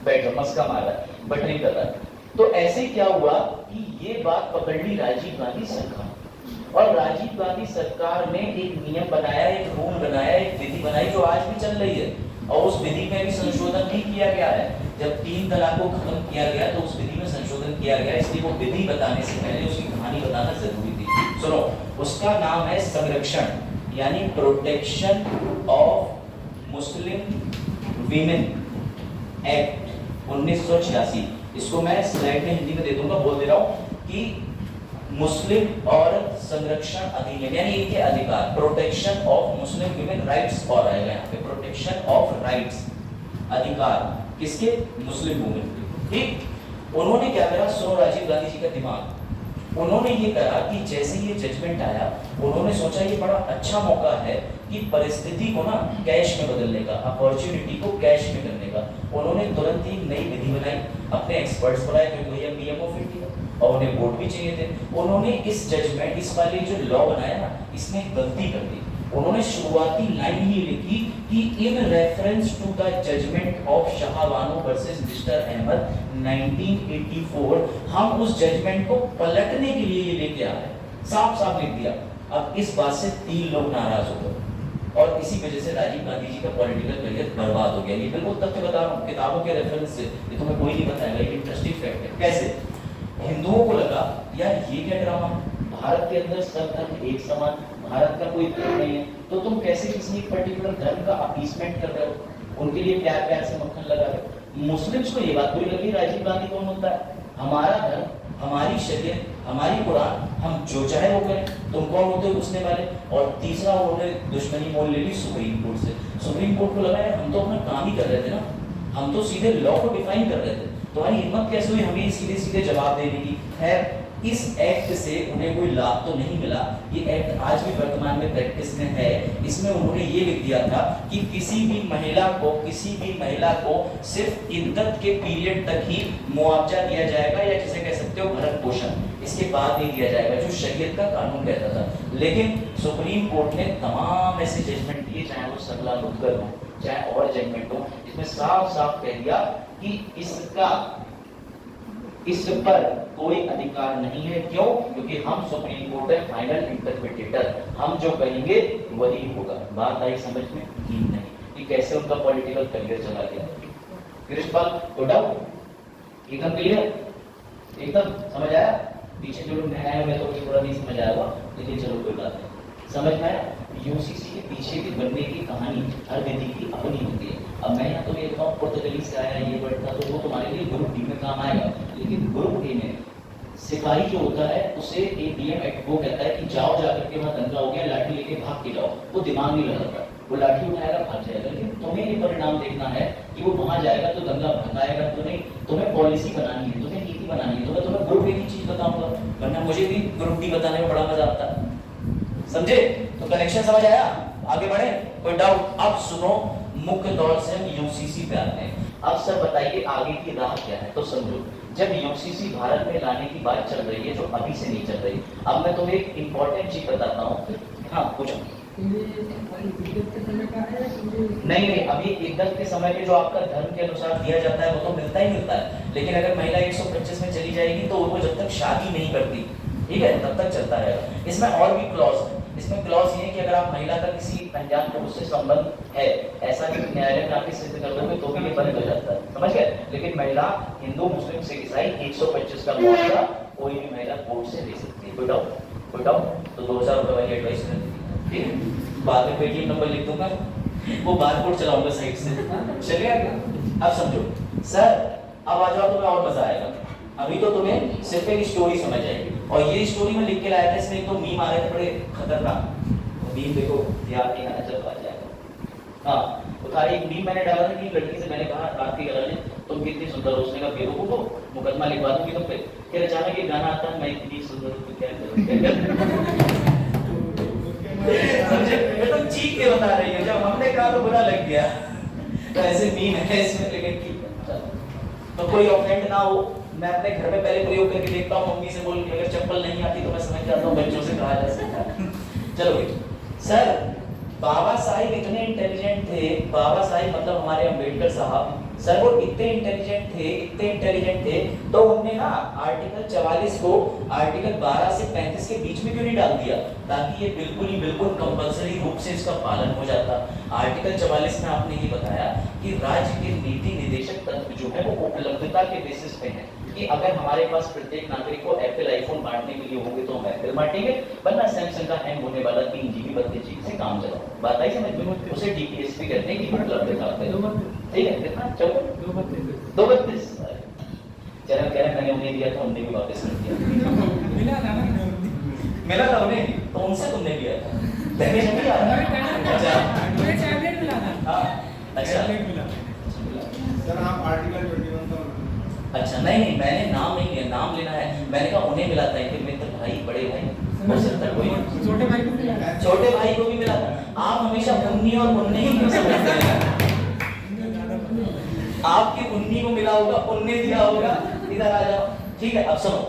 [SPEAKER 2] बैठो मस्का मार रहा है, बटरिंग कर रहा है। तो ऐसे क्या हुआ कि ये बात पकड़ ली राजीव गांधी सरकार, और राजीव गांधी सरकार ने एक नियम बनाया, एक रूल बनाया, एक विधि बनाई जो आज भी चल रही है, और उस विधि में भी संशोधन भी किया गया है। जब 3 तलाक को खत्म किया गया तो उस विधि में संशोधन किया गया, इसलिए वो विधि बताने से पहले उसकी कहानी बताना जरूरी थी। सुनो, उसका नाम है संरक्षण यानी protection of Muslim women act 1986। इसको मैं स्लाइड में हिंदी में दे दूंगा, बोल दे रहा हूं कि मुस्लिम औरत संरक्षण अधिनियम यानी इनके अधिकार, protection of Muslim women rights, और आएगा यहाँ पे प्रोटेक्शन ऑफ राइट्स, अधिकार किसके? मुस्लिम वुमेन के। ठीक, उन्होंने क्या करा, सुनो राजीव गांधी जी का दिमाग, उन्होंने ये करा कि जैसे ये जजमेंट आया, उन्होंने सोचा ये बड़ा अच्छा मौका है कि परिस्थिति को ना कैश में बदलने का, अपॉर्चुनिटी को कैश में करने का। उन्होंने तुरंत ही नई विधि बनाई, अपने एक्सपर्ट्स बुलाए क्योंकि भैया पीएम ऑफ इंडिया और उन्हें वोट भी चाहिए थे। उन्होंने इस जजमेंट, इस वाले जो लॉ बनाया ना, इसमें गलती कर दी। उन्होंने शुरुआती लाइन ही लिखी कि in reference to the judgment of Shah Bano versus mister Ahmed 1984, हम उस जजमेंट को पलटने के लिए ये लेके आ रहे हैं। साफ साफ लिख दिया। अब इस बात से 3 लोग नाराज हो गए और इसी वजह से राजीव गांधी जी का पॉलिटिकल करियर बर्बाद हो गया। ये बिल्कुल तथ्य बता रहा हूँ, किताबों के रेफरेंस से, ये तुम्हें कोई नहीं बताएगा, ये इंटरेस्टिंग फैक्ट है। कैसे? हिंदुओं को लगा यार ये क्या ड्रामा, भारत के अंदर सब धर्म एक समान, भारत का कोई धर्म नहीं है, तो तुम कैसे किसी पर्टिकुलर धर्म का अपीसमेंट कर रहे हो, उनके लिए प्यार प्यार से मक्खन लगा रहे हो। मुस्लिम्स को ये बात बुरी लगी, राजीव गांधी कौन होता है, हमारा धर्म, हमारी शरीयत, हमारी कुरान, हम जो चाहे वो करें, तुम कौन होते हो पूछने वाले। और तीसरा उन्होंने दुश्मनी मोल ले ली सुप्रीम कोर्ट से। सुप्रीम कोर्ट को लगा है हम तो अपना काम ही कर रहे थे ना, हम तो सीधे लॉ को डिफाइन कर रहे थे, तुम्हारी हिम्मत कैसे हुई हमें सीधे सीधे जवाब देने की। खैर, इस एक्ट से उन्हें कोई लाभ तो नहीं मिला। ये एक्ट आज भी वर्तमान में प्रैक्टिस में है। इसमें उन्होंने ये लिख दिया था कि किसी भी महिला को सिर्फ इद्दत के पीरियड तक ही मुआवजा दिया जाएगा, या जिसे कह सकते हो भरण पोषण, इसके बाद नहीं दिया जाएगा, जो शरीयत का कानून कहता था। लेकिन सुप्रीम कोर्ट ने तमाम ऐसे जजमेंट दिए, चाहे वो सरला मुद्गल हो, चाहे और जजमेंट हो, इसमें साफ साफ कह दिया कि इस पर कोई अधिकार नहीं है। क्यों? क्योंकि हम सुप्रीम कोर्ट है, फाइनल इंटरप्रिटेटर, हम जो कहेंगे वही होगा। बात आई समझ में? नहीं कि कैसे उनका पॉलिटिकल करियर चला गया। कृष्णपाल को डाउट, एकदम क्लियर, एकदम समझ आया? पीछे जो लोग नए आए मैं तो थोड़ा नहीं समझ आया हुआ, लेकिन चलो कोई बात नहीं, समझ में आया? यूसीसी के पीछे की बनने की कहानी हर विधि की अपनी होती है। अब मैं यहाँ तो ये बताऊँ पुर्तगाली से आया ये वर्ड था, तो वो तुम्हारे लिए ग्रुप डी में काम आएगा, लेकिन ग्रुप ए में सिपाही जो होता है उसे एडीएम एक्ट वो कहता है कि जाओ जाकर के वहाँ दंगा हो गया, लाठी लेके भाग के जाओ, वो दिमाग नहीं लगाता, वो लाठी उठाएगा भाग जाएगा। लेकिन तुम्हें ये परिणाम देखना है कि वो वहाँ जाएगा तो दंगा भगाएगा तो नहीं, तुम्हें पॉलिसी बनानी है, तुम्हें नीति बनानी है। तो मैं तुम्हें ग्रुप ए की चीज बताऊंगा, वरना मुझे भी ग्रुप डी बताने में बड़ा मजा आता है। समझे? तो कनेक्शन समझ आया? आगे बढ़े, कोई डाउट? अब सुनो, मुख्य तौर से हम यूसीसी पे आते हैं। अब सर बताइए आगे की राह क्या है? तो समझो, जब यूसीसी भारत में लाने की बात चल रही है, जो अभी से नहीं चल रही, अब मैं तुम्हें एक इंपॉर्टेंट चीज बताता हूँ। हाँ पूछो। नहीं, अभी इद्दत के समय पे जो आपका धर्म के अनुसार दिया जाता है वो तो मिलता ही मिलता है, लेकिन अगर महिला 125 में चली जाएगी तो वो जब तक शादी नहीं करती, ठीक है, तब तक चलता रहेगा। इसमें और भी क्लॉज है। इसमें क्लॉज ये है कि अगर आप महिला का किसी अनजान पुरुष से संबंध है, ऐसा कि न्यायालय में आके सिद्ध कर दोगे तो भी ये बंद हो जाता है, समझ गए? लेकिन महिला हिंदू, मुस्लिम, सिख, ईसाई 125 का मुआवजा कोई भी महिला कोर्ट से ले सकती है। कोई डाउट? तो 2000 रुपए वाली एडवाइस कर दी, ठीक है? बाद में पेटीएम नंबर लिख दूंगा, वो बारकोड चलाऊंगा साइड से, चलिए आगे। अब समझो सर, अब आ जाओ, तुम्हें और मजा आएगा। अभी तो तुम्हें सिर्फ एक स्टोरी समझ आएगी, और ये स्टोरी में लिख के लाया था, इसमें एक तो मीम आ रहे थे बड़े खतरनाक। मीम देखो, याद नहीं आना जब आ जाएगा। हाँ, तो खाली एक मीम मैंने डाला था कि लड़की से मैंने कहा रात की गला ने, तुम कितनी सुंदर हो, उसने कहा बेवकूफ हो, मुकदमा लिखवा दूंगी तुम पे। फिर अचानक ये गाना आता है, मैं इतनी सुंदर हूं क्या करूं। समझे? मैं तो चीख के बता रही हूँ, जब हमने कहा तो बुरा लग गया। तो ऐसे मीम है इसमें, लेकिन ठीक है, तो कोई ऑफेंड ना हो। मैं अपने घर में पहले प्रयोग करके देखता हूँ, मम्मी से बोल के, अगर चप्पल नहीं आती तो मैं समझ जाता हूँ बच्चों से कहा जा सकता है। चलो सर, बाबा साहिब इतने इंटेलिजेंट थे, बाबा साहिब मतलब हमारे अम्बेडकर साहब, सर वो इतने इंटेलिजेंट थे, तो उन्होंने ना आर्टिकल 44 को आर्टिकल 12 से 35 के बीच में क्यों नहीं डाल दिया, ताकि ये बिल्कुल कंपल्सरी रूप से इसका पालन हो जाता। आर्टिकल 44 में आपने ये बताया कि राज्य के नीति निर्देशक तंत्र जो है वो उपलब्धता के बेसिस पे है, कि अगर हमारे पास प्रत्येक नागरिक को एप्पल आईफोन बांटने के लिए होंगे तो हम एप्पल बांटेंगे, वरना सैमसंग का हैंग होने वाला 3 GB 32 GB से काम चलाओ। बात आई समझ में? उसे डीपीएसपी कहते हैं कि उपलब्धता, ठीक है? कितना? 232 चैनल कह रहे मैंने उन्हें दिया था, उन्हें भी वापस कर दिया। मिला था उन्हें, तो उनसे तुमने लिया था। दहेज नहीं आ रहा? अच्छा,
[SPEAKER 1] टैबलेट मिला था।
[SPEAKER 2] हाँ अच्छा,
[SPEAKER 4] मिला। सर आप आर्टिकल 21 का बनाना।
[SPEAKER 2] अच्छा नहीं मैंने नाम नहीं लिया, नाम लेना है। मैंने कहा उन्हें मिला था कि मित्र भाई बड़े भाई हो सकता है कोई
[SPEAKER 1] छोटे भाई को मिला है।
[SPEAKER 2] छोटे भाई को भी मिला था। आप हमेशा उन्नी और उन्नी ही क्यों समझते हैं? आपकी उन्नी को मिला होगा, उन्नी दिया होगा। इधर आ जाओ, ठीक है। अब सुनो,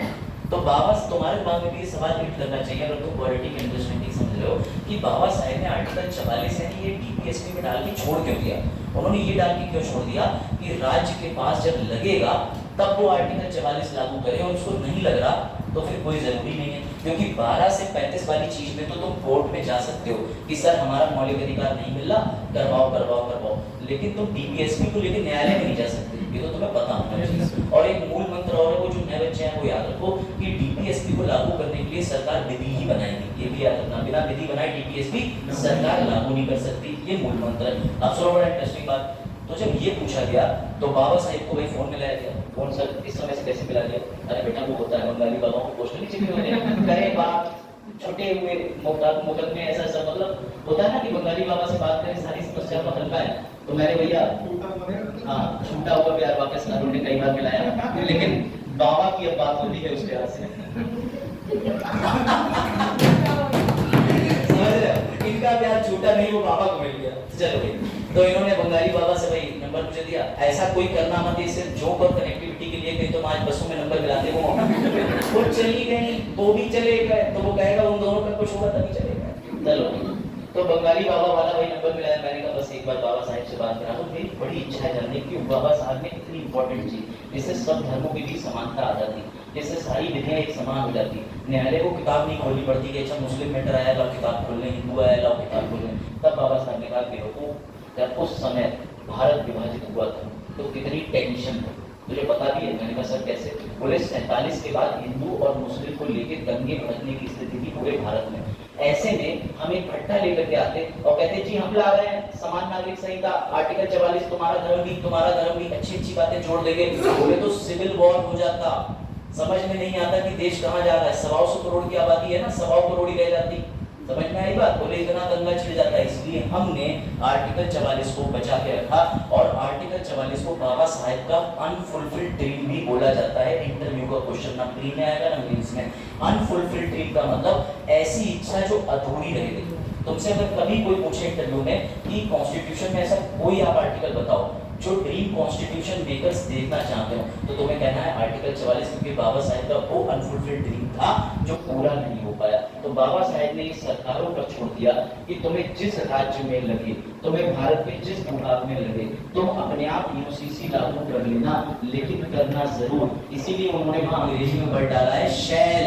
[SPEAKER 2] तो बाबा तुम्हारे दिमाग में भी ये सवाल हिट करना चाहिए अगर तुम पॉलिटिकल इंटरेस्टमेंट समझ रहे हो कि बाबा साहेब ने आर्टिकल 44 यानी ये डीपीएसपी में डाल के छोड़ क्यों दिया। उन्होंने ये डाल के क्यों छोड़ दिया कि राज्य के पास जब लगेगा तब वो आर्टिकल 44 लागू करे, और उसको नहीं लग रहा तो फिर कोई जरूरी नहीं है। क्योंकि 12 से 35 वाली चीज में तो तुम कोर्ट में जा सकते हो कि सर हमारा मौलिक अधिकार नहीं मिल रहा, करवाओ करवाओ करवाओ, लेकिन तुम डीपीएसपी को लेकर न्यायालय में नहीं जा सकते। ये तो तुम्हें पता होना चाहिए। और एक मूल मंत्र और है, वो जो नए बच्चे हैं वो याद रखो कि डीपीएसपी को लागू करने के लिए सरकार विधि ही बनाएगी। ये भी याद रखना, बिना विधि बनाए डीपीएसपी सरकार लागू नहीं कर सकती। ये मूल मंत्र है। अब सुनो बड़ा इंटरेस्टिंग बात। तो जब ये पूछा गया तो बाबा साहिब को भाई फोन मिलाया गया। फोन सर इस समय से कैसे मिला गया? अरे बेटा वो होता है बंगाली बाबाओं को पोस्टर नीचे भी होते हैं, बाप छोटे हुए मुकदमे ऐसा सब मतलब होता है ना कि बंगाली बाबा से बात करें सारी समस्या का हल्का है। तो मैंने भैया हाँ छूटा हुआ प्यार वापस कानून ने कई बार मिलाया, लेकिन बाबा की अब बात होती है उसके हाथ से। समझ रहे हो? इनका प्यार छूटा नहीं, वो बाबा को मिल गया। चलो भाई, तो इन्होंने बंगाली बाबा से भाई नंबर मुझे दिया। ऐसा कोई करना मत, ये सिर्फ जोक और कनेक्टिविटी के लिए, कहीं तो आज बसों में नंबर मिलाते हो वो चली गई तो भी चले गए, तो वो कहेगा उन दोनों का कुछ होगा तभी चलेगा। चलो तो बंगाली बाबा वाला भाई नंबर मिलाया। मैंने कहा बस एक बार बाबा साहब से बात करा। तो मेरी बड़ी इच्छा है जानने की बाबा साहब ने इतनी इंपॉर्टेंट चीज जिससे सब धर्मों के बीच समानता आ जाती, जिससे सारी विधियां एक समान हो जाती। न्यायालय को किताब नहीं खोलनी पड़ती कि अच्छा मुस्लिम मैटर आया लाओ किताब खोल लें, हिंदू आया लाओ किताब खोल लें। तब बाबा साहब ने कहा कि रुको, जब उस समय भारत विभाजित हुआ था तो कितनी टेंशन थी, मुझे पता भी है। मैंने कहा सर कैसे? बोले 47 के बाद हिंदू और मुस्लिम को लेकर दंगे भड़कने की स्थिति थी पूरे भारत में। ऐसे में हम एक भट्टा लेकर के आते और कहते जी हम ला रहे हैं समान नागरिक संहिता, आर्टिकल 44, तुम्हारा धर्म भी, अच्छी अच्छी बातें जोड़ देंगे। बोले तो सिविल वॉर हो जाता। समझ में नहीं आता कि देश कहाँ जा रहा है। 125 करोड़ की आबादी है ना, 125 करोड़ ही रह जाती। समझ में आई बात? बोले इतना दंगा छिड़ जाता है। इसलिए हमने आर्टिकल 44 को बचा के रखा, और आर्टिकल 44 को बाबा साहेब का अनफुलफिल्ड ड्रीम भी बोला जाता है। इंटरव्यू का क्वेश्चन ना प्री में आएगा ना मेंस में। अनफुलफिल्ड ड्रीम का मतलब ऐसी इच्छा जो अधूरी रह गई। तुमसे अगर कभी कोई पूछे इंटरव्यू में कि कॉन्स्टिट्यूशन में ऐसा कोई आप आर्टिकल बताओ जो ड्रीम कॉन्स्टिट्यूशन मेकर्स देखना चाहते हो, तो तुम्हें कहना है आर्टिकल 44, क्योंकि बाबा साहेब का वो अनफुलफिल्ड ड्रीम था जो पूरा नहीं हो पाया। तो बाबा साहेब ने इस सरकारों पर छोड़ दिया कि तुम्हें जिस राज्य में लगे, तुम्हें भारत के जिस भूभाग में लगे, तुम अपने आप यूसीसी लागू कर लेना, लेकिन करना जरूर। इसीलिए उन्होंने वहां अंग्रेजी में वर्ड डाला है शैल।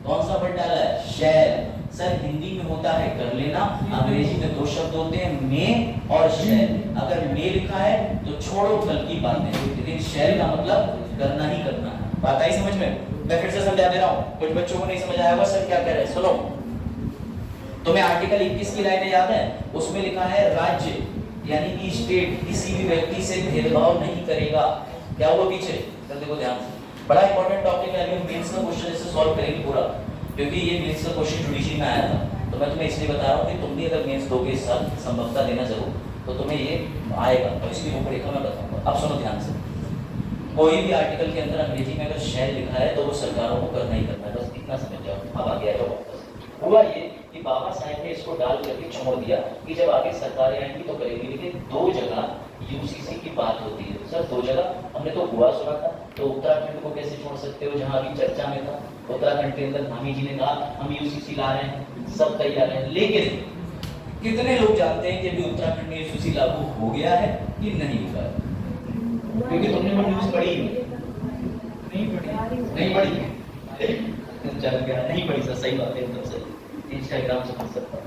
[SPEAKER 2] कौन सा वर्ड डाला है? शैल। सर हिंदी में होता है कर लेना, अंग्रेजी में दो शब्द होते हैं मे और शैल। अगर मे लिखा है तो छोड़ो कल की बातें, लेकिन शैल का मतलब करना ही करना है। बात आई समझ में? मैं फिर से समझा दे रहा हूँ, कुछ बच्चों को नहीं समझ आया होगा सर क्या कह रहे हैं। सुनो, तुम्हें आर्टिकल 21 की लाइनें याद है? उसमें लिखा है राज्य यानी कि स्टेट किसी भी व्यक्ति से भेदभाव नहीं करेगा। क्या हुआ पीछे? देखो ध्यान से, बड़ा इंपॉर्टेंट टॉपिक है। अभी हम मेंस का क्वेश्चन इसे सॉल्व करेंगे पूरा, क्योंकि ये मेंस का क्वेश्चन जुडिशरी में आया था। तो मैं तुम्हें इसलिए बता रहा हूँ कि तुम भी अगर मेंस दोगे इस साल, संभवतः देना जरूर, तो तुम्हें ये आएगा। तो इसकी रूपरेखा मैं बताऊंगा। अब सुनो ध्यान से, कोई भी आर्टिकल के अंदर अंग्रेजी में अगर शैल लिखा है तो वो सरकारों को करना ही करना है, बस इतना समझ जाओ। अब आगे आएगा वापस। हुआ ये कि बाबा साहेब ने इसको डाल करके छोड़ दिया कि जब आगे सरकारें आएंगी तो करेंगी, लेकिन दो जगह यूसीसी की बात होती है। सर दो जगह हमने तो हुआ सुना था, तो उत्तराखंड को कैसे छोड़ सकते हो जहां अभी चर्चा में था? उत्तराखंड के अंदर धामी जी ने कहा हम यूसीसी ला रहे हैं, सब तैयार हैं, लेकिन कितने लोग जानते हैं कि अभी उत्तराखंड में यूसीसी लागू हो गया है कि नहीं हुआ है? क्योंकि तुमने वो न्यूज पढ़ी नहीं पढ़ी चल गया नहीं पढ़ी। सर सही बात है, एकदम सही। इंस्टाग्राम से पढ़ सकता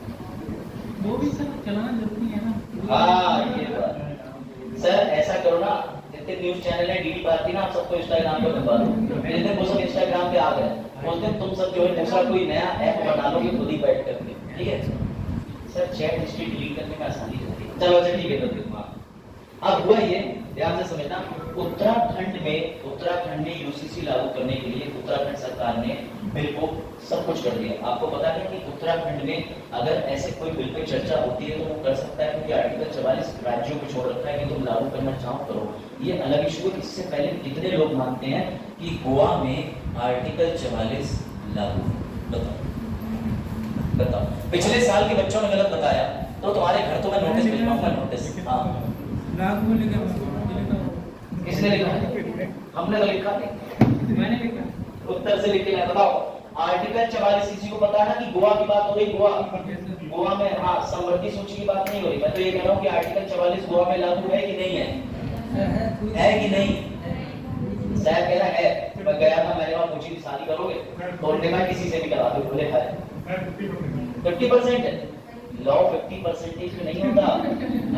[SPEAKER 1] वो भी सर चलाना जरूरी है ना।
[SPEAKER 2] हाँ ये बात। सर ऐसा करो ना, जितने न्यूज चैनल है डीडी भारती ना, आप सबको इंस्टाग्राम पे बनवा दो। जिस दिन वो सब इंस्टाग्राम पे आ गए उस दिन तुम सब जो है दूसरा कोई नया ऐप बना लोगे खुद ही बैठ करके, ठीक है? सर चैट हिस्ट्री डिलीट करने में आसानी होती है। चलो अच्छा ठीक है, तो देखो अब हुआ ये, ध्यान से समझना। उत्तराखंड में यूसीसी लागू करने के लिए उत्तराखंड सरकार ने बिल को सब कुछ कर दिया। आपको पता है कि उत्तराखंड में अगर ऐसे कोई बिल पे चर्चा होती है तो वो कर सकता है, क्योंकि आर्टिकल 44 राज्यों को छोड़ रखा है कि तुम लागू करना चाहो करो। ये अलग इशू है। इससे पहले कितने लोग मानते हैं कि गोवा में आर्टिकल 44 लागू है? बताओ। पिछले साल के बच्चों ने गलत बताया तो तुम्हारे घर तो मैं नोटिस भिजवाऊंगा, नोटिस। हाँ, किसने लिखा? हमने तो लिखा नहीं,
[SPEAKER 1] मैंने लिखा।
[SPEAKER 2] उत्तर से लिख के बताओ। आर्टिकल 44 किसी को पता है ना कि गोवा की बात हो रही? गोवा में, हाँ, समवर्ती सूची की बात नहीं हो रही। मैं तो ये कह रहा हूँ कि आर्टिकल 44 गोवा में लागू है कि नहीं है? है कि नहीं? साहब कह रहा है। मैं गया था, मैंने वहां पूछी थी शादी करोगे तो उन्होंने कहा किसी से भी करा दो। बोले है 50% है। लॉ 50% में नहीं होता।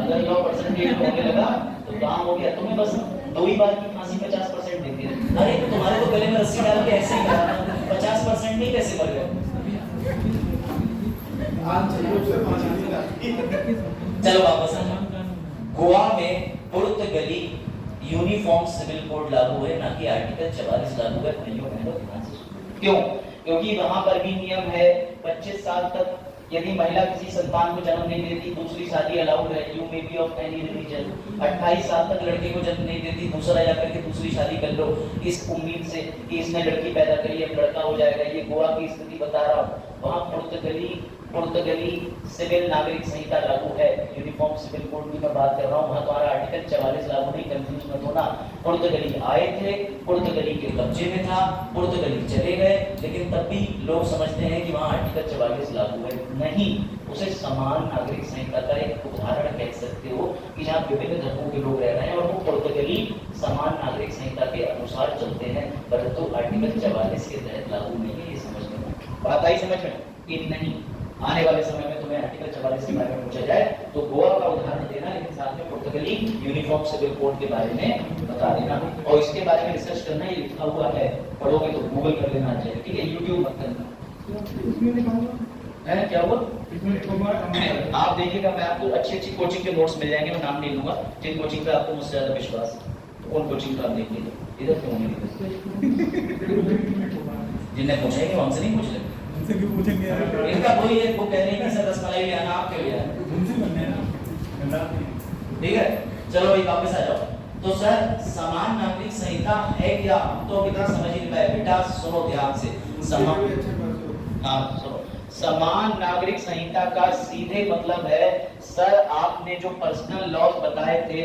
[SPEAKER 2] अगर लॉ परसेंटेज में होने लगा तो काम हो गया। तुम्हें बस 2 ही बार की फांसी 50% देती है। अरे तुम्हारे तो गले में रस्सी डाल के ऐसे ही करा, 50% नहीं कैसे मर गए? चलो वापस आ जाओ। गोवा में पुर्तगाली यूनिफॉर्म सिविल कोड लागू है, ना कि आर्टिकल 44 लागू है। क्यों? क्योंकि वहां पर भी नियम है 25 साल तक यदि महिला किसी संतान को जन्म नहीं देती, दूसरी शादी अलाउड है। You may be of any religion. 28 साल तक लड़के को जन्म नहीं देती, दूसरा जाकर के दूसरी शादी कर लो इस उम्मीद से कि इसने लड़की पैदा करी, अब लड़का हो जाएगा। ये गोवा की स्थिति बता रहा हूँ। वहाँ पुर्तगाली सिविल नागरिक संहिता लागू है। यूनिफॉर्म सिविल कोड की मैं बात कर रहा हूँ। वहाँ तुम्हारा आर्टिकल 44 लागू नहीं, कंफ्यूज मत होना। पुर्तगाली आए थे, पुर्तगाली के कब्जे में था, पुर्तगाली चले गए, लेकिन तब भी लोग समझते हैं कि वहाँ आर्टिकल 44 लागू है। नहीं, उसे समान नागरिक संहिता का एक उदाहरण कह सकते हो कि जहाँ विभिन्न धर्मों के लोग रह रहे हैं और वो पुर्तगाली समान नागरिक संहिता के अनुसार चलते हैं, परंतु आर्टिकल 44 के तहत लागू नहीं है। ये समझ में बात आई? समझ में कि नहीं? आने वाले समय में तुम्हें आर्टिकल 44 के बारे में पूछा जाए तो गोवा का उदाहरण देना, लेकिन साथ में पुर्तगाली यूनिफॉर्म सिविल कोड के बारे में बता देना और इसके बारे में रिसर्च करना। ये लिखा हुआ है, पढ़ोगे तो गूगल कर लेना चाहिए, ठीक है? यूट्यूब मत करना। है क्या हुआ? आप देखिएगा, मैं आपको अच्छी कोचिंग के नोट्स मिल जाएंगे। मैं नाम नहीं लूंगा, जिन कोचिंग पे आपको मुझसे ज्यादा विश्वास है उन कोचिंग का आप देख लीजिए। इधर क्यों नहीं? जिन्हें पूछेंगे हमसे नहीं पूछ लेंगे, इनका कोई एक बुक कह रही है सर रसमलाई ले आना, आप क्यों ले आए? ठीक है, चलो ये वापस आ जाओ। तो सर समान नागरिक संहिता है क्या? तो अभी तक समझ ही नहीं पाए बेटा, सुनो ध्यान से। समान नागरिक संहिता का सीधे मतलब है सर, आपने जो पर्सनल लॉज बताए थे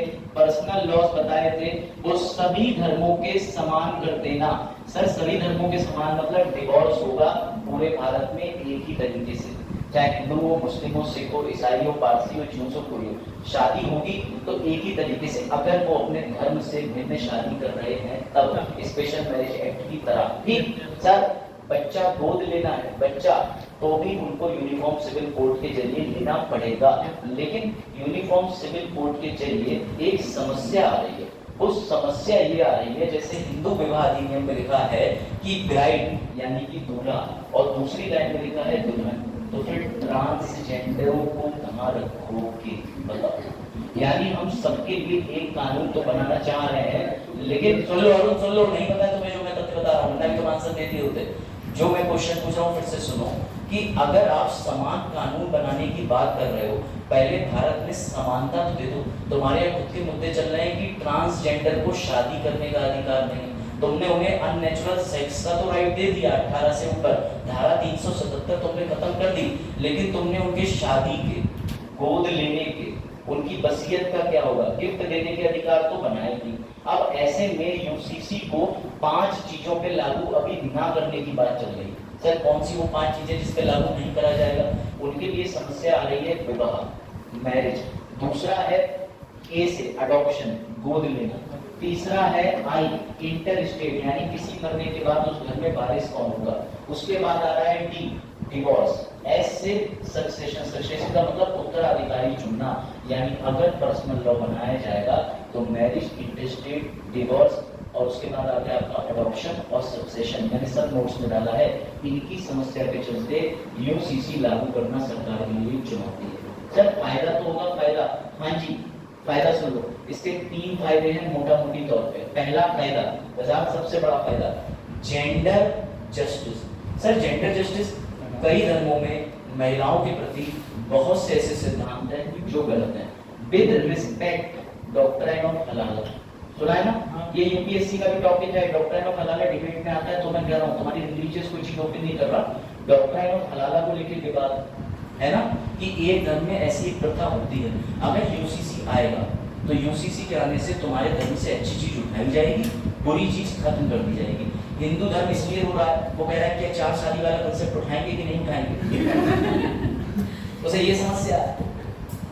[SPEAKER 2] वो सभी धर्मों के समान कर देना। सर सभी धर्मों के समान मतलब डिवोर्स होगा पूरे भारत में एक ही तरीके से, चाहे हिंदू हो, मुस्लिम हो, सिख हो, ईसाई हो, पारसी हो, जूस हो, कोई हो, शादी होगी तो एक ही तरीके से। अगर वो अपने धर्म से भिन्न शादी कर रहे हैं तब स्पेशल मैरिज एक्ट की तरह। ठीक सर, बच्चा गोद लेना है बच्चा, तो भी उनको यूनिफॉर्म सिविल कोड के जरिए लेना पड़ेगा। लेकिन यूनिफॉर्म सिविल कोड के जरिए एक समस्या आ रही है। उस समस्या ये आ रही है, जैसे हिंदू विवाह अधिनियम में लिखा है कि ब्राइड यानी कि दूल्हा और दूसरी लाइन में लिखा है दुल्हन, तो फिर ट्रांसजेंडरों को कहाँ रखोगे बताओ? यानी हम सबके लिए एक कानून तो बनाना चाह रहे हैं, लेकिन सुन लो अरुण, सुन लो, नहीं पता तुम्हें जो मैं तथ्य बता रहा हूँ, मैं तो आंसर देती होते। जो मैं क्वेश्चन पूछ रहा हूँ फिर से सुनो कि अगर आप समान कानून बनाने की बात कर रहे हो, पहले भारत में समानता तो दे दो। तुम्हारे यहाँ खुद के मुद्दे चल रहे हैं कि ट्रांसजेंडर को शादी करने का अधिकार नहीं, तुमने उन्हें अननेचुरल सेक्स का तो राइट दे दिया 18 से ऊपर, धारा 377 तुमने खत्म कर दी, लेकिन तुमने उनके शादी के, गोद लेने के, उनकी वसीयत का क्या होगा, गिफ्ट देने के अधिकार तो बनाए नहीं। अब ऐसे में यूसीसी को 5 चीजों पे लागू अभी ना करने की बात चल रही है। सर कौन सी वो 5 चीजें जिस पे लागू नहीं करा जाएगा? उनके लिए समस्या आ रही है विवाह, मैरिज, दूसरा है ए से अडॉप्शन, गोद लेना, तीसरा है आई इंटर स्टेट यानी किसी मरने के बाद उस घर में वारिस कौन होगा, उसके बाद आ रहा है डी डिवोर्स, एस से सक्सेशन, सक्सेशन का मतलब उत्तराधिकारी चुनना, यानी अगर पर्सनल लॉ बनाया जाएगा तो मैरिज, इंटरस्टेट, डिवोर्स और उसके बाद आ गया आपका अडॉप्शन और सक्सेशन, मैंने सब नोट्स में डाला है। इनकी समस्या के चलते यूसीसी लागू करना सरकार के लिए चुनौती है। सर फायदा तो होगा, फायदा, हाँ जी फायदा सुन लो, इसके 3 फायदे हैं मोटा मोटी तौर पे। पहला फायदा, बाजार सबसे बड़ा फायदा, gender justice. Sir gender justice कई धर्मों में महिलाओं के प्रति बहुत से ऐसे सिद्धांत हैं जो गलत हैं। विद रिस्पेक्ट डॉक्ट्राइन ऑफ हलाला, सुना है ना? ये यूपीएससी का भी टॉपिक है, डॉक्ट्राइन ऑफ हलाला डिबेट में आता है। तो मैं कह रहा हूँ तुम्हारी रिलीजियस कोई चीज ओपन नहीं कर रहा, डॉक्ट्राइन ऑफ हलाला को लेकर विवाद है ना कि एक धर्म में ऐसी एक प्रथा होती है। अगर यूसीसी आएगा तो यूसीसी के आने से तुम्हारे धर्म से अच्छी चीज उठाई जाएगी, बुरी चीज खत्म कर दी जाएगी। हिंदू धर्म इसलिए हो रहा है, वो कह रहा है कि 4 शादी वाला कंसेप्ट उठाएंगे कि नहीं उठाएंगे उसे ये समस्या है।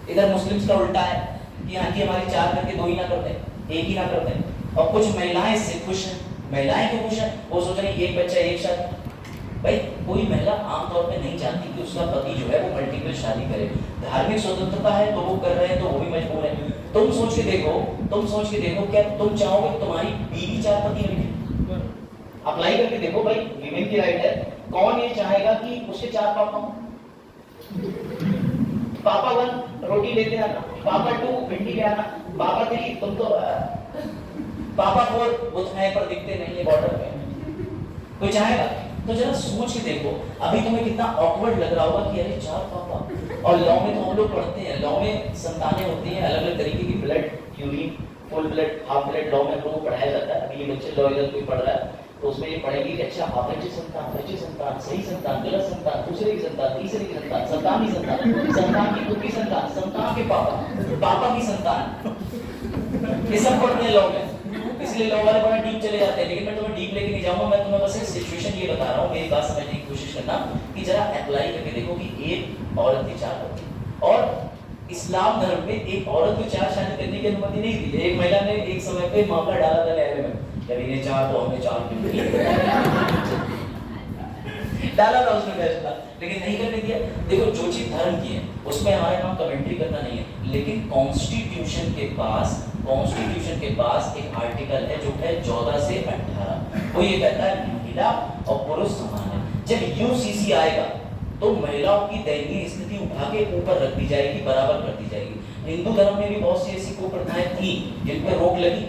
[SPEAKER 2] इधर मुस्लिम्स का उल्टा है कि हाँ जी हमारे 4 करके 2 ही ना करते, 1 ही ना करते। और कुछ महिलाएं इससे खुश हैं। महिलाएं क्यों खुश हैं? वो सोच रही 1 बच्चा 1 शादी। भाई कोई महिला आमतौर पे नहीं चाहती कि उसका पति जो है वो मल्टीपल शादी करे। धार्मिक स्वतंत्रता है तो वो कर रहे हैं, तो वो भी मजबूर है। तुम सोच के देखो क्या तुम चाहोगे तुम्हारी बीवी 4 पति रखे? अप्लाई करके देखो भाई, विमेन की राइट है। कौन ये चाहेगा कि उसके 4 पापा हो? पापा 1 रोटी लेते आना, पापा 2 भिंडी ले आना, पापा 3 तुम तो पापा 4 बुझाए पर दिखते नहीं है बॉर्डर पे, कोई चाहेगा? तो जरा सोच के देखो, अभी तुम्हें कितना ऑकवर्ड लग रहा होगा कि अरे 4 पापा। और लॉ में तो हम लोग पढ़ते हैं, लॉ में संतानें होती हैं अलग अलग तरीके की, blood, urine, full blood, half blood, law में हम लोगों को पढ़ाया जाता है। अभी ये बच्चे लॉ इधर कोई पढ़ रहा है तो उसमें ये पढ़ेंगे कि अच्छा अपरिचित संतान, परिचित संतान, सही संतान, गलत संतान, दूसरे की संतान, तीसरे की संतान, संतान की संतान, संतान की खुद की संतान, संतान के पापा, पापा की संतान, ये सब पढ़ते हैं लॉ में। इसलिए लॉ वाले बड़ा डीप चले जाते हैं, लेकिन मैं तुम्हें डीप लेके नहीं जाऊंगा। मैं तुम्हें बस एक सिचुएशन ये बता रहा हूँ, मेरी बात समझने की कोशिश करना कि जरा अप्लाई करके देखो कि एक औरत की 4 पति। और इस्लाम धर्म में एक औरत को 4 शादी करने की अनुमति नहीं दी। एक महिला ने एक समय पे मामला डाला था न्यायालय में, जब इन्हें 4 तो हमें 4 डाला था उसने फैसला, लेकिन नहीं करने दिया। देखो जो चीज धर्म की है उसमें हमारा काम कमेंट्री करना नहीं है, लेकिन कॉन्स्टिट्यूशन के पास एक आर्टिकल है जो है 14 से 18, वो ये कहता है महिला और पुरुष समान है। जब यूसीसी आएगा तो महिलाओं की दयनीय स्थिति उठा के ऊपर रख दी जाएगी, बराबर कर दी जाएगी। हिंदू धर्म में भी बहुत सी ऐसी कुप्रथाएं थी जिन पर रोक लगी।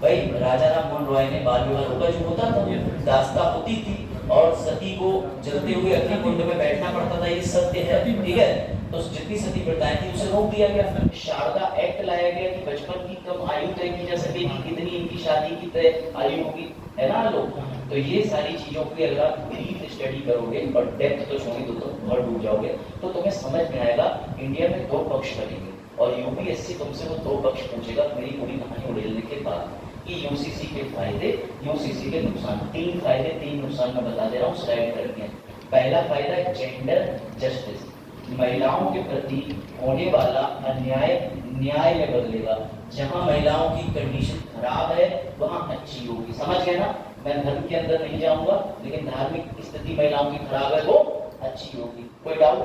[SPEAKER 2] भाई राजा राम मोहन रॉय ने बाल विवाह रोका, जो होता था, दास्ता होती थी और सती को जलते हुए अग्निकुंड में बैठना पड़ता था, ये सत्य है, ठीक है। तो जितनी सती प्रथाएं थी उसे रोक दिया गया। शारदा एक्ट लाया गया कि बचपन की कम आयु तय की जा सकेगी, कितनी इनकी शादी की तय आयु होगी, है ना लोग। तो ये सारी चीजों की अगर आप ब्रीफ स्टडी करोगे और डेप्थ तो छोड़ी तो तुम बहुत डूब जाओगे, तो तुम्हें समझ में आएगा इंडिया में 2 पक्ष बनेंगे और यूपीएससी तुमसे वो 2 पक्ष पूछेगा मेरी पूरी कहानी उड़ेलने के बाद कि यूसीसी के फायदे, यूसीसी के नुकसान। 3 फायदे 3 नुकसान मैं बता दे रहा हूँ, स्लाइड करके। पहला फायदा है जेंडर जस्टिस, महिलाओं के प्रति होने वाला अन्याय न्याय में बदलेगा। जहां महिलाओं की कंडीशन खराब है वहां अच्छी होगी। समझ गए ना? मैं धर्म के अंदर नहीं जाऊंगा, लेकिन धार्मिक स्थिति महिलाओं की खराब है वो अच्छी होगी। कोई डाउट?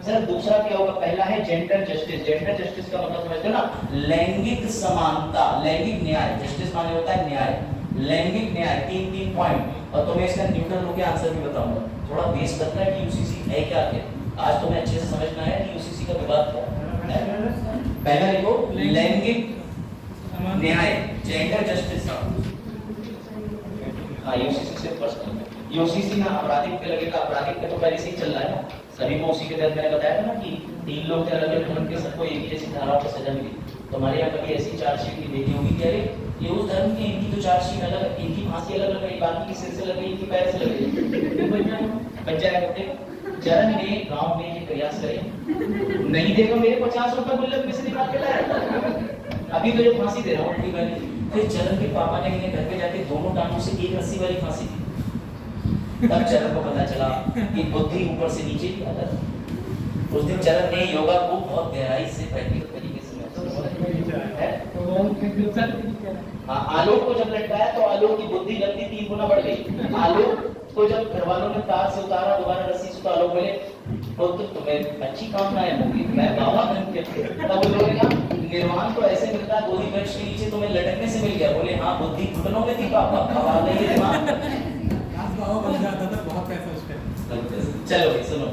[SPEAKER 2] सर दूसरा क्या होगा? पहला है जेंडर जस्टिस। जेंडर जस्टिस का मतलब समझते हो ना? लैंगिक समानता, लैंगिक न्याय। जस्टिस माने होता है न्याय, लैंगिक न्याय। 3 पॉइंट, और तुम्हें इसका न्यूट्रल होकर आंसर भी बताऊंगा। थोड़ा बेस करता है कि यूसीसी है क्या है। आज तुम्हें अच्छे से समझ में आया कि यूसीसी का विवाद क्या है। पहला लिखो लैंगिक न्याय, जेंडर जस्टिस। हाँ यूसीसी से फर्स्ट है। यूसीसी ना आपराधिक पे लगेगा, आपराधिक पे तो पहले से ही चल रहा है ना, सभी को उसी के तहत मैंने बताया था ना कि 3 लोग थे अलग अलग धर्म के, सबको एक ही जैसी धाराओं पर सजा मिली। तुम्हारे यहाँ कभी ऐसी चार्जशीट की देखी होगी कि अरे ये उस धर्म की, इनकी तो चार्जशीट अलग है, इनकी फांसी अलग लग गई, बाकी की सिर से लग गई, इनकी पैर से लग गई। बच जाएगा। चरण ने गांव में ये प्रयास करे, नहीं देगा मेरे 50 रुपए गुल्लक में से निकाल के लाया, अभी तो जो फांसी दे रहा हूँ उल्टी वाली। फिर चरण के पापा ने इन्हें घर पे जाके दोनों टांगों से एक रस्सी वाली फांसी दी। तब चरण को पता चला कि बुद्धि ऊपर से नीचे की आता है। उस दिन चरण ने योगा को बहुत गहराई से प्रैक्टिकल तरीके से हाँ, आलोक को जब लटकाया तो आलोक की बुद्धि लगती 3 गुना बढ़ गई। आलोक को जब घर वालों ने तार से उतारा, दोबारा रस्सी से, तो आलोक बोले पुत्र तुम्हें अच्छी कामनाएं होगी, मैं बाबा बन के। तब बोले ना निर्वाण तो ऐसे मिलता है, बोधि वृक्ष के नीचे तुम्हें लटकने से मिल गया। बोले हाँ बुद्धि घुटनों में थी पापा, अब आ गई है मां।
[SPEAKER 4] बाबा बन जाता था, बहुत पैसा उस पे।
[SPEAKER 2] चलो भाई सुनो,